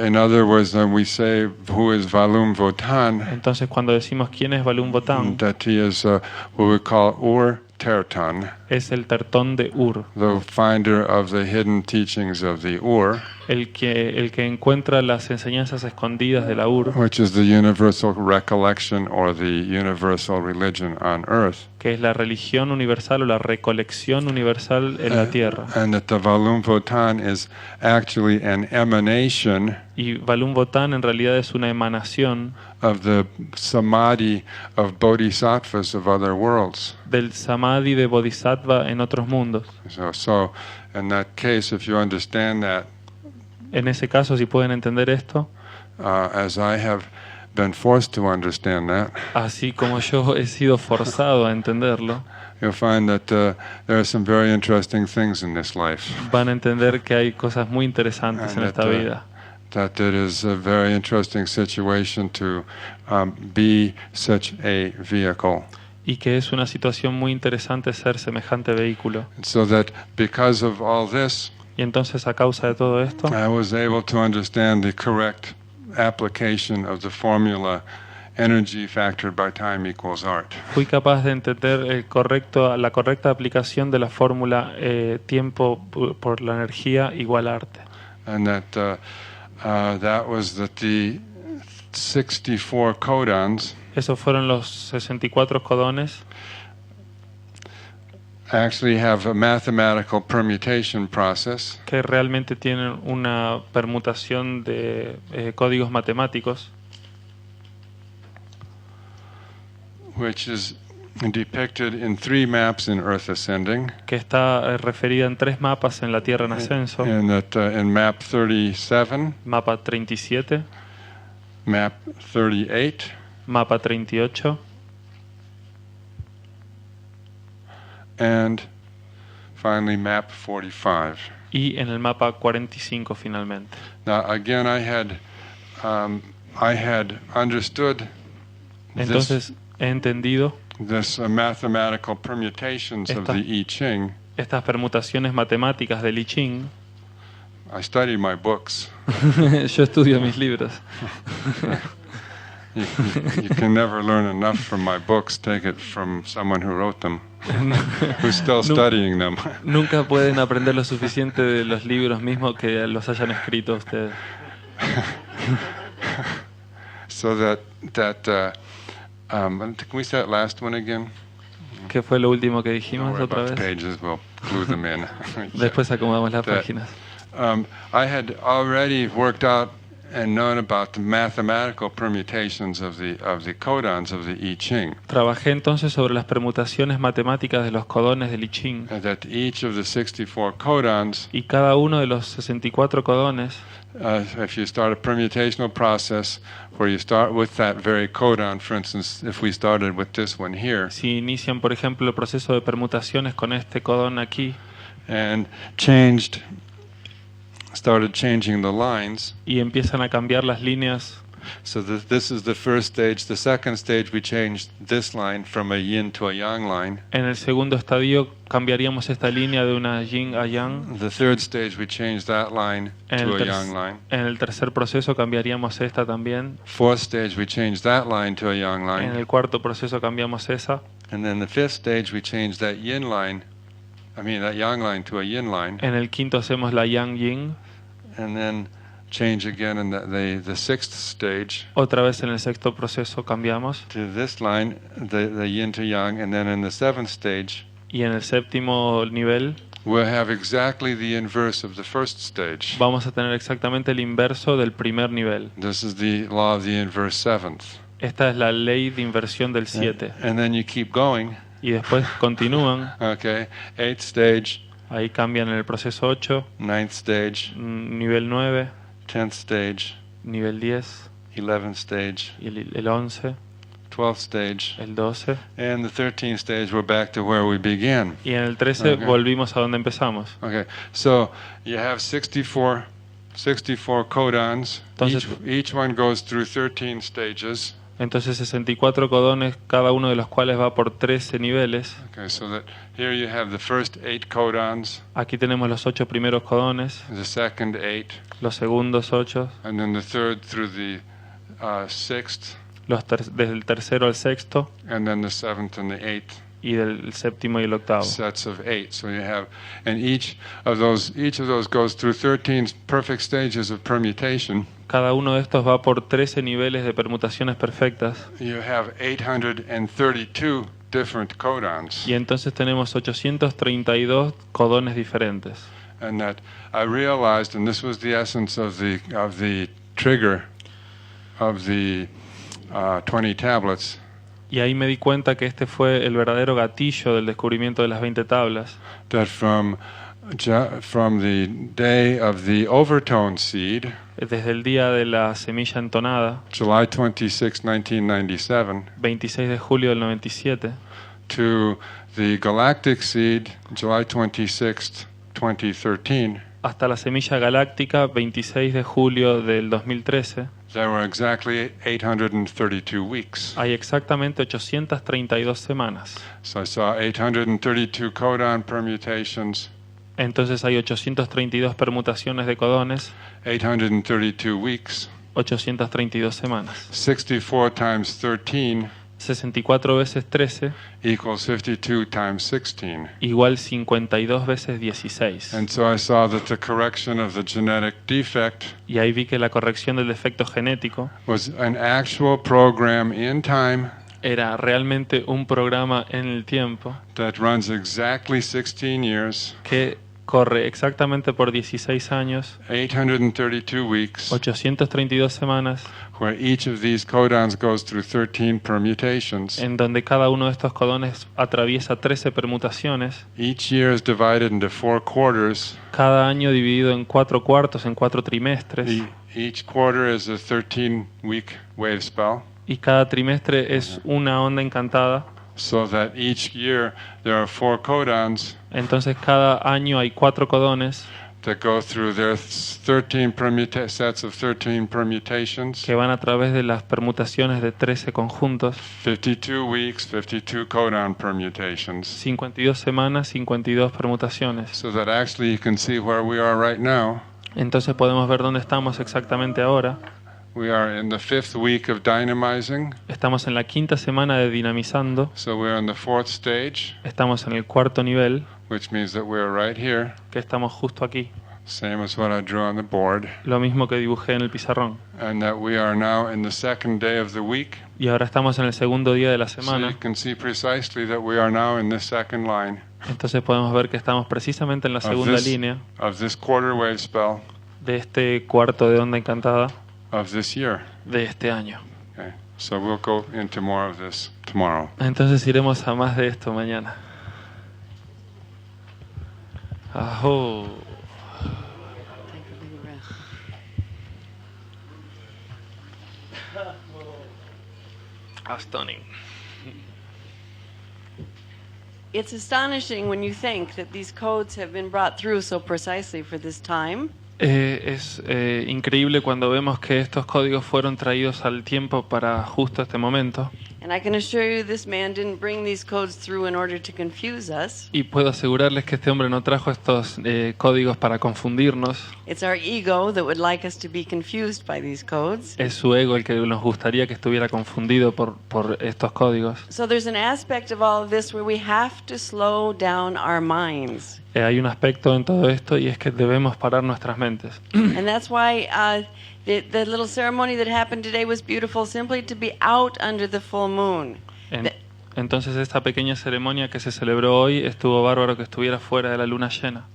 in other words, when we say who is Valum Votan, Entonces, cuando decimos quién es Valum Votan, that he is what we call Ur Tertan, es el tertón de Ur, the finder of the hidden teachings of the Ur, el que encuentra las enseñanzas escondidas de la Ur, which is the universal recollection or the universal religion on earth. que es la religión universal o la recolección universal en la tierra. And that the Valum Votan is actually an emanation Y Valum Votan en realidad es una emanación of the samadhi of bodhisattvas of other worlds. del samadhi de bodhisattva en otros mundos. So in that case, if you understand that, En ese caso, si pueden entender esto, as I have been forced to understand that, así como yo he sido forzado a entenderlo, you'll find that there are some very interesting things in this life. van a entender que hay cosas muy interesantes en esta vida. That it is a very interesting situation to be such a vehicle. Y que es una situación muy interesante ser semejante vehículo. And so that because of all this, Y entonces, a causa de todo esto, I was able to understand the correct application of the formula energy factored by time equals art. fui capaz de entender la correcta aplicación de la fórmula tiempo por la energía igual a arte. And that was that the 64 codons Esos fueron los 64 codones. actually have a mathematical permutation process Que realmente tienen una permutación de códigos matemáticos, which is depicted in 3 maps in Earth Ascending, que está referida en 3 mapas en la Tierra en ascenso. and that in map 37, Mapa 37, map 38, mapa 38 and finally map 45. y en el mapa 45 finalmente. Now again, I had understood Entonces he entendido this mathematical permutations of the I Ching. estas permutaciones matemáticas del I Ching. I study my books. Yo estudio mis libros. You can never learn enough from my books. Take it from someone who wrote them, who's still studying them. Nunca pueden aprender lo suficiente de los libros mismos que los hayan escrito ustedes. So can we say that last one again? ¿Qué fue lo último que Don't dijimos worry otra about the vez? pages. We'll glue them in. Después acomodamos las That- páginas. I had already worked out and known about the mathematical permutations of the codons of the I Ching. Trabajé entonces sobre las permutaciones matemáticas de los codones del I Ching. And that each of the 64 codons, Y cada uno de los 64 codones, if you start a permutational process where you start with that very codon, for instance, if we started with this one here, si inician, por ejemplo, el proceso de permutaciones con este codón aquí and started changing the lines, y empiezan a cambiar las líneas, so this is the first stage. The second stage, we changed this line from a yin to a yang line. en el segundo estadio cambiaríamos esta línea de una yin a yang. The third stage, we changed that line to a yang line. En el tercer proceso cambiaríamos esta también. Fourth stage, we changed that line to a yang En line. el cuarto proceso cambiamos esa. And then the fifth stage, we changed that yang line to a yin line. En el quinto hacemos la yang yin. And then change again in the sixth stage Otra vez en el sexto proceso cambiamos. to this line, the yin to yang. And then in the seventh stage, Y en el séptimo nivel we'll have exactly the inverse of the first stage. vamos a tener exactamente el inverso del primer nivel. This is the law of the inverse seventh. Esta es la ley de inversión del 7. And then you keep going. Y después continúan. Okay, eighth stage, Ahí cambian en el proceso 8, ninth stage, nivel 9, 10th stage, nivel 10, 11th stage, y el 11, 12th stage, el 12, and the 13th stage, we're back to where we began. y en el 13 Okay. volvimos a donde empezamos. Okay, so you have 64 codons. Entonces- Each one goes through 13 stages. Entonces 64 codones, cada uno de los cuales va por 13 niveles. Okay, so that here you have the first 8 codons, Aquí tenemos los 8 primeros codones, the second 8, los segundos 8, and then the third through the 6th, desde el tercero al sexto, and then the 7th and the 8th y del séptimo y el octavo. sets of 8. So you have, and each of those goes through 13 perfect stages of permutation. Cada uno de estos va por 13 niveles de permutaciones perfectas. You have 832 different codons. Y entonces tenemos 832 codones diferentes. And that I realized, and this was the essence of the trigger of the 20 tablets, Y ahí me di cuenta que este fue el verdadero gatillo del descubrimiento de las 20 tablas. that from the day of the overtone seed, Desde el día de la semilla entonada, July 26, 1997, 26 de julio del 97, to the galactic seed, July 26, 2013, hasta la semilla galáctica, 26 de julio del 2013, there were exactly 832 weeks. hay exactamente 832 semanas. So I saw 832 codon permutations, Entonces hay 832 permutaciones de codones, 832 weeks, 832 semanas. 64 times 13 64 veces 13 equals 52 times 16. igual 52 veces 16. And so I saw that the correction of the genetic defect Y ahí vi que la corrección del defecto genético was an actual program in time era realmente un programa en el tiempo that runs exactly 16 years, que corre exactamente por 16 años, 832 weeks, 832 semanas, where each of these codons goes through 13 permutations. en donde cada uno de estos codones atraviesa 13 permutaciones, Each year is divided into 4 quarters. cada año dividido en 4 cuartos, en 4 trimestres, Each quarter is a 13-week wave spell, y cada trimestre es una onda encantada. so that each year there are 4 codons Entonces cada año hay 4 codones that go through their 13 sets of 13 permutations. que van a través de las permutaciones de 13 conjuntos, 52 weeks, 52 codon permutations. 52 semanas, 52 permutaciones. So that actually you can see where we are right now. Entonces podemos ver dónde estamos exactamente ahora. We are in the 5th week of dynamizing. Estamos en la quinta semana de dinamizando, So we're in the 4th stage, estamos en el cuarto nivel, which means that we're right here. que estamos justo aquí, Same as what I drew on the board. lo mismo que dibujé en el pizarrón. And that we are now in the 2nd day of the week. Y ahora estamos en el segundo día de la So you semana, can see precisely that we are now in the 2nd line entonces podemos ver que estamos precisamente en la segunda línea of this quarter wave spell de este cuarto de onda encantada of this year. de este año. Okay. So we'll go into more of this tomorrow. Entonces iremos a más de esto mañana. Ajo. Take a big breath. Stunning. It's astonishing when you think that these codes have been brought through so precisely for this time. Es increíble cuando vemos que estos códigos fueron traídos al tiempo para justo este momento. And I can assure you this man didn't bring these codes through in order to confuse us. Y puedo asegurarles que este hombre no trajo estos códigos para confundirnos. It's our ego that would like us to be confused by these codes. Es su ego el que nos gustaría que estuviera confundido por estos códigos. So there's an aspect of all of this where we have to slow down our minds. Hay un aspecto en todo esto y es que debemos parar nuestras mentes. And that's why the little ceremony that happened today was beautiful, simply to be out under the full moon. Entonces esta pequeña ceremonia que se celebró hoy estuvo bárbaro que estuviera fuera de la luna llena.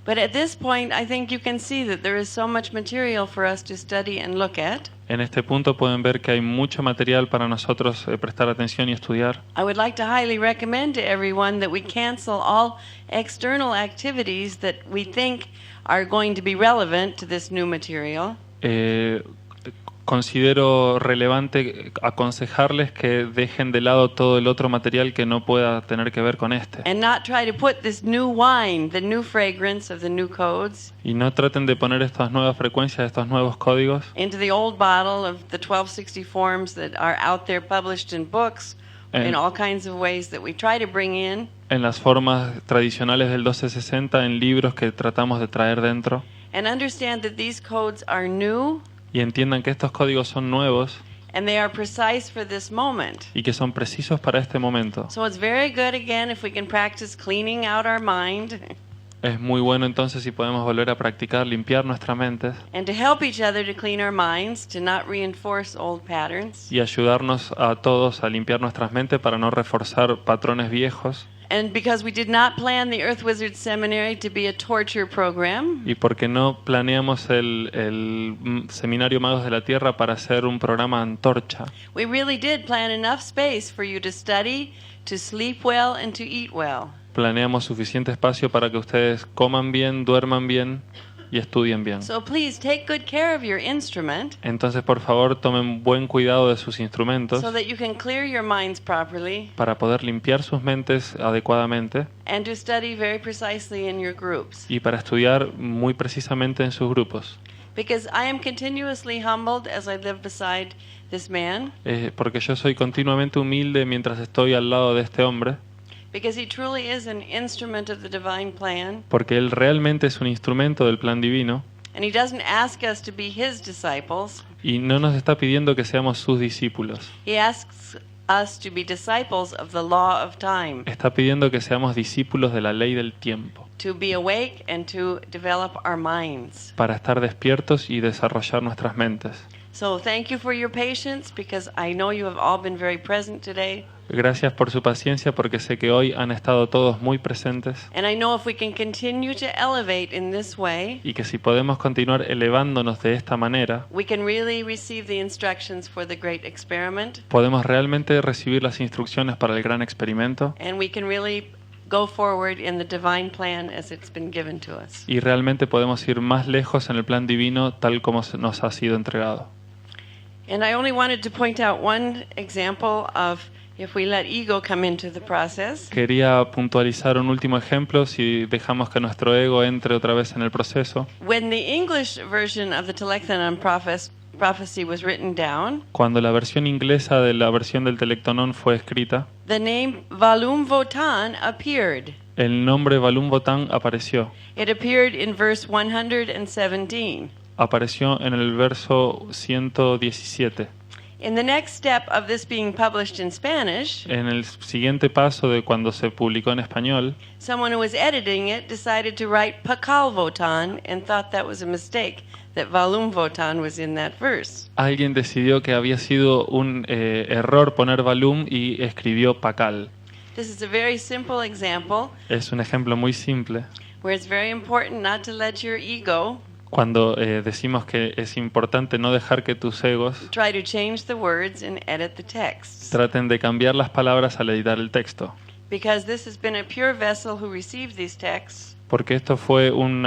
But at this point, I think you can see that there is so much material for us to study and look at. En este punto pueden ver que hay mucho material para nosotros prestar atención y estudiar. I would like to highly recommend to everyone that we cancel all external activities that we think are going to be relevant to this new material. Considero relevante aconsejarles que dejen de lado todo el otro material que no pueda tener que ver con este. And not try to put this new wine, the new fragrance of the new codes, Y no traten de poner estas nuevas frecuencias, estos nuevos códigos, into the old bottle of the 1260 forms that are out there published in books in all kinds of ways that we try to bring in. en las formas tradicionales del 1260, en libros que tratamos de traer dentro. And understand that these codes are new. Y entiendan que estos códigos son nuevos And they are precise for this moment. y que son precisos para este momento. So it's very good again if we can practice cleaning out our mind Es muy bueno entonces si podemos volver a practicar, limpiar nuestras mentes and to help each other to clean our minds, to not reinforce old patterns. y ayudarnos a todos a limpiar nuestras mentes para no reforzar patrones viejos. And because we did not plan the Earth Wizard Seminary to be a torture program, Y porque no planeamos el Seminario Magos de la Tierra para ser un programa antorcha. we really did plan enough space for you to study, to sleep well, and to eat well. Planeamos suficiente espacio para que ustedes coman bien, duerman bien y estudien bien. So please take good care of your instrument Entonces, por favor, tomen buen cuidado de sus instrumentos so that you can clear your minds properly para poder limpiar sus mentes adecuadamente and to study very precisely in your groups. y para estudiar muy precisamente en sus grupos. Because I am continuously humbled as I live beside this man, Porque yo soy continuamente humilde mientras estoy al lado de este hombre, because he truly is an instrument of the divine plan, porque él realmente es un instrumento del plan divino and he doesn't ask us to be his disciples. y no nos está pidiendo que seamos sus discípulos. He asks us to be disciples of the law of time, Está pidiendo que seamos discípulos de la ley del tiempo, to be awake and to develop our minds. para estar despiertos y desarrollar nuestras mentes. So thank you for your patience, because I know you have all been very present today. Gracias por su paciencia porque sé que hoy han estado todos muy presentes And I know if we can continue to elevate in this way, y que si podemos continuar elevándonos de esta manera, we can really receive the instructions for the great experiment, podemos realmente recibir las instrucciones para el gran experimento and we can really go forward in the divine plan as it's been given to us. y realmente podemos ir más lejos en el plan divino tal como nos ha sido entregado. And I only wanted to point out one example of if we let ego come into the process. Quería puntualizar un último ejemplo si dejamos que nuestro ego entre otra vez en el proceso. When the English version of the Telectanon prophecy was written down, Cuando la versión inglesa de la versión del Telectonón fue escrita, the name Valum Votan appeared. el nombre Valum Votan apareció. It appeared in verse 117. Apareció en el verso 117. In the next step of this being published in Spanish, En el siguiente paso de cuando se publicó en español, someone who was editing it decided to write Pakal Votan and thought that was a mistake, that Valum Votan was in that verse. alguien decidió que había sido un error poner Valum y escribió Pakal. This is a very simple example Es un ejemplo muy simple. where it's very important not to let your ego Cuando decimos que es importante no dejar que tus egos try to change the words and edit the text. traten de cambiar las palabras al editar el texto. Because this has been a pure vessel who received these texts. Porque esto fue un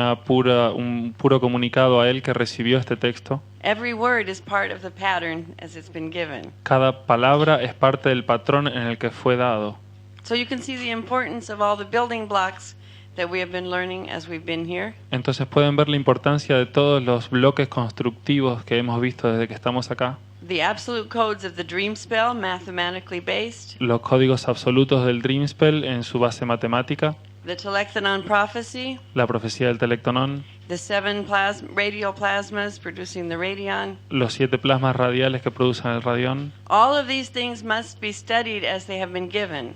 puro comunicado a él que recibió este texto. Every word is part of the pattern as it's been given. Cada palabra es parte del patrón en el que fue dado. So you can see the importance of all the building blocks that we have been learning as we've been here. Entonces pueden ver la importancia de todos los bloques constructivos que hemos visto desde que estamos acá. The absolute codes of the dream spell, mathematically based. Los códigos absolutos del Dream Spell en su base matemática. The Telectanon prophecy. La profecía del Telectonón. The 7 radial plasmas producing the radion. Los 7 plasmas radiales que producen el radión. All of these things must be studied as they have been given.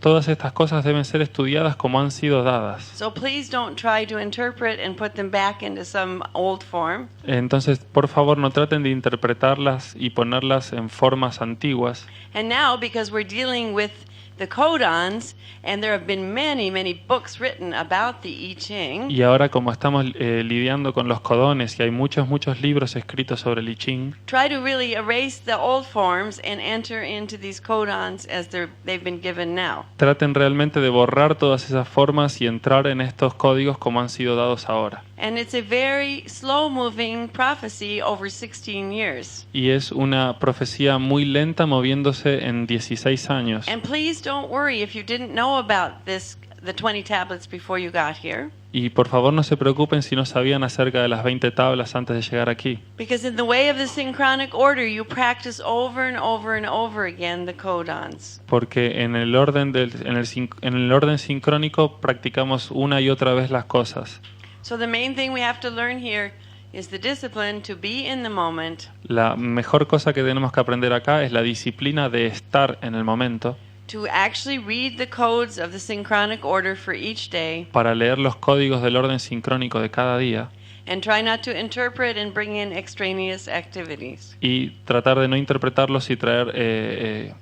Todas estas cosas deben ser estudiadas como han sido dadas. So please don't try to interpret and put them back into some old form. Entonces, por favor, no traten de interpretarlas y ponerlas en formas antiguas. And now, because we're dealing with the codons, and there have been many, many books written about the I Ching. Y ahora, como estamos lidiando con los codones y hay muchos libros escritos sobre el I Ching, Try to really erase the old forms and enter into these codons as they've been given now. traten realmente de borrar todas esas formas y entrar en estos códigos como han sido dados ahora. And it's a very slow-moving prophecy over 16 years. Y es una profecía muy lenta moviéndose en 16 años. And please don't worry if you didn't know about this, the 20 tablets before you got here. Y por favor no se preocupen si no sabían acerca de las 20 tablas antes de llegar aquí. Because in the way of the synchronic order, you practice over and over and over again the codons. Porque en el orden en el orden sincrónico practicamos una y otra vez las cosas. So the main thing we have to learn here is the discipline to be in the moment, La mejor cosa que tenemos que aprender acá es la disciplina de estar en el momento, to actually read the codes of the synchronic order for each day, para leer los códigos del orden sincrónico de cada día and try not to interpret and bring in extraneous activities. y tratar de no interpretarlos y traer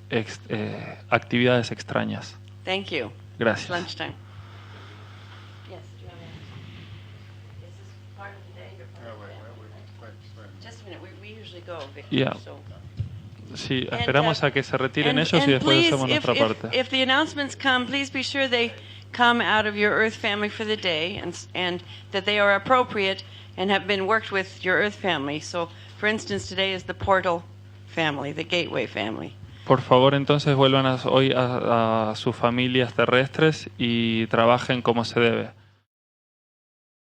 actividades extrañas. Thank you. It's Gracias. lunchtime. Yes, do you want to? Is this part of the day or part of the day? Just a minute. We usually go, Victor. Yeah. So. Sí, esperamos a que se retiren ellos y después please, hacemos nuestra parte. If the announcements come, please be sure they come out of your Earth family for the day, and that they are appropriate and have been worked with your Earth family. So, for instance, today is the portal family, the gateway family. Por favor, entonces vuelvan hoy a sus familias terrestres y trabajen como se debe.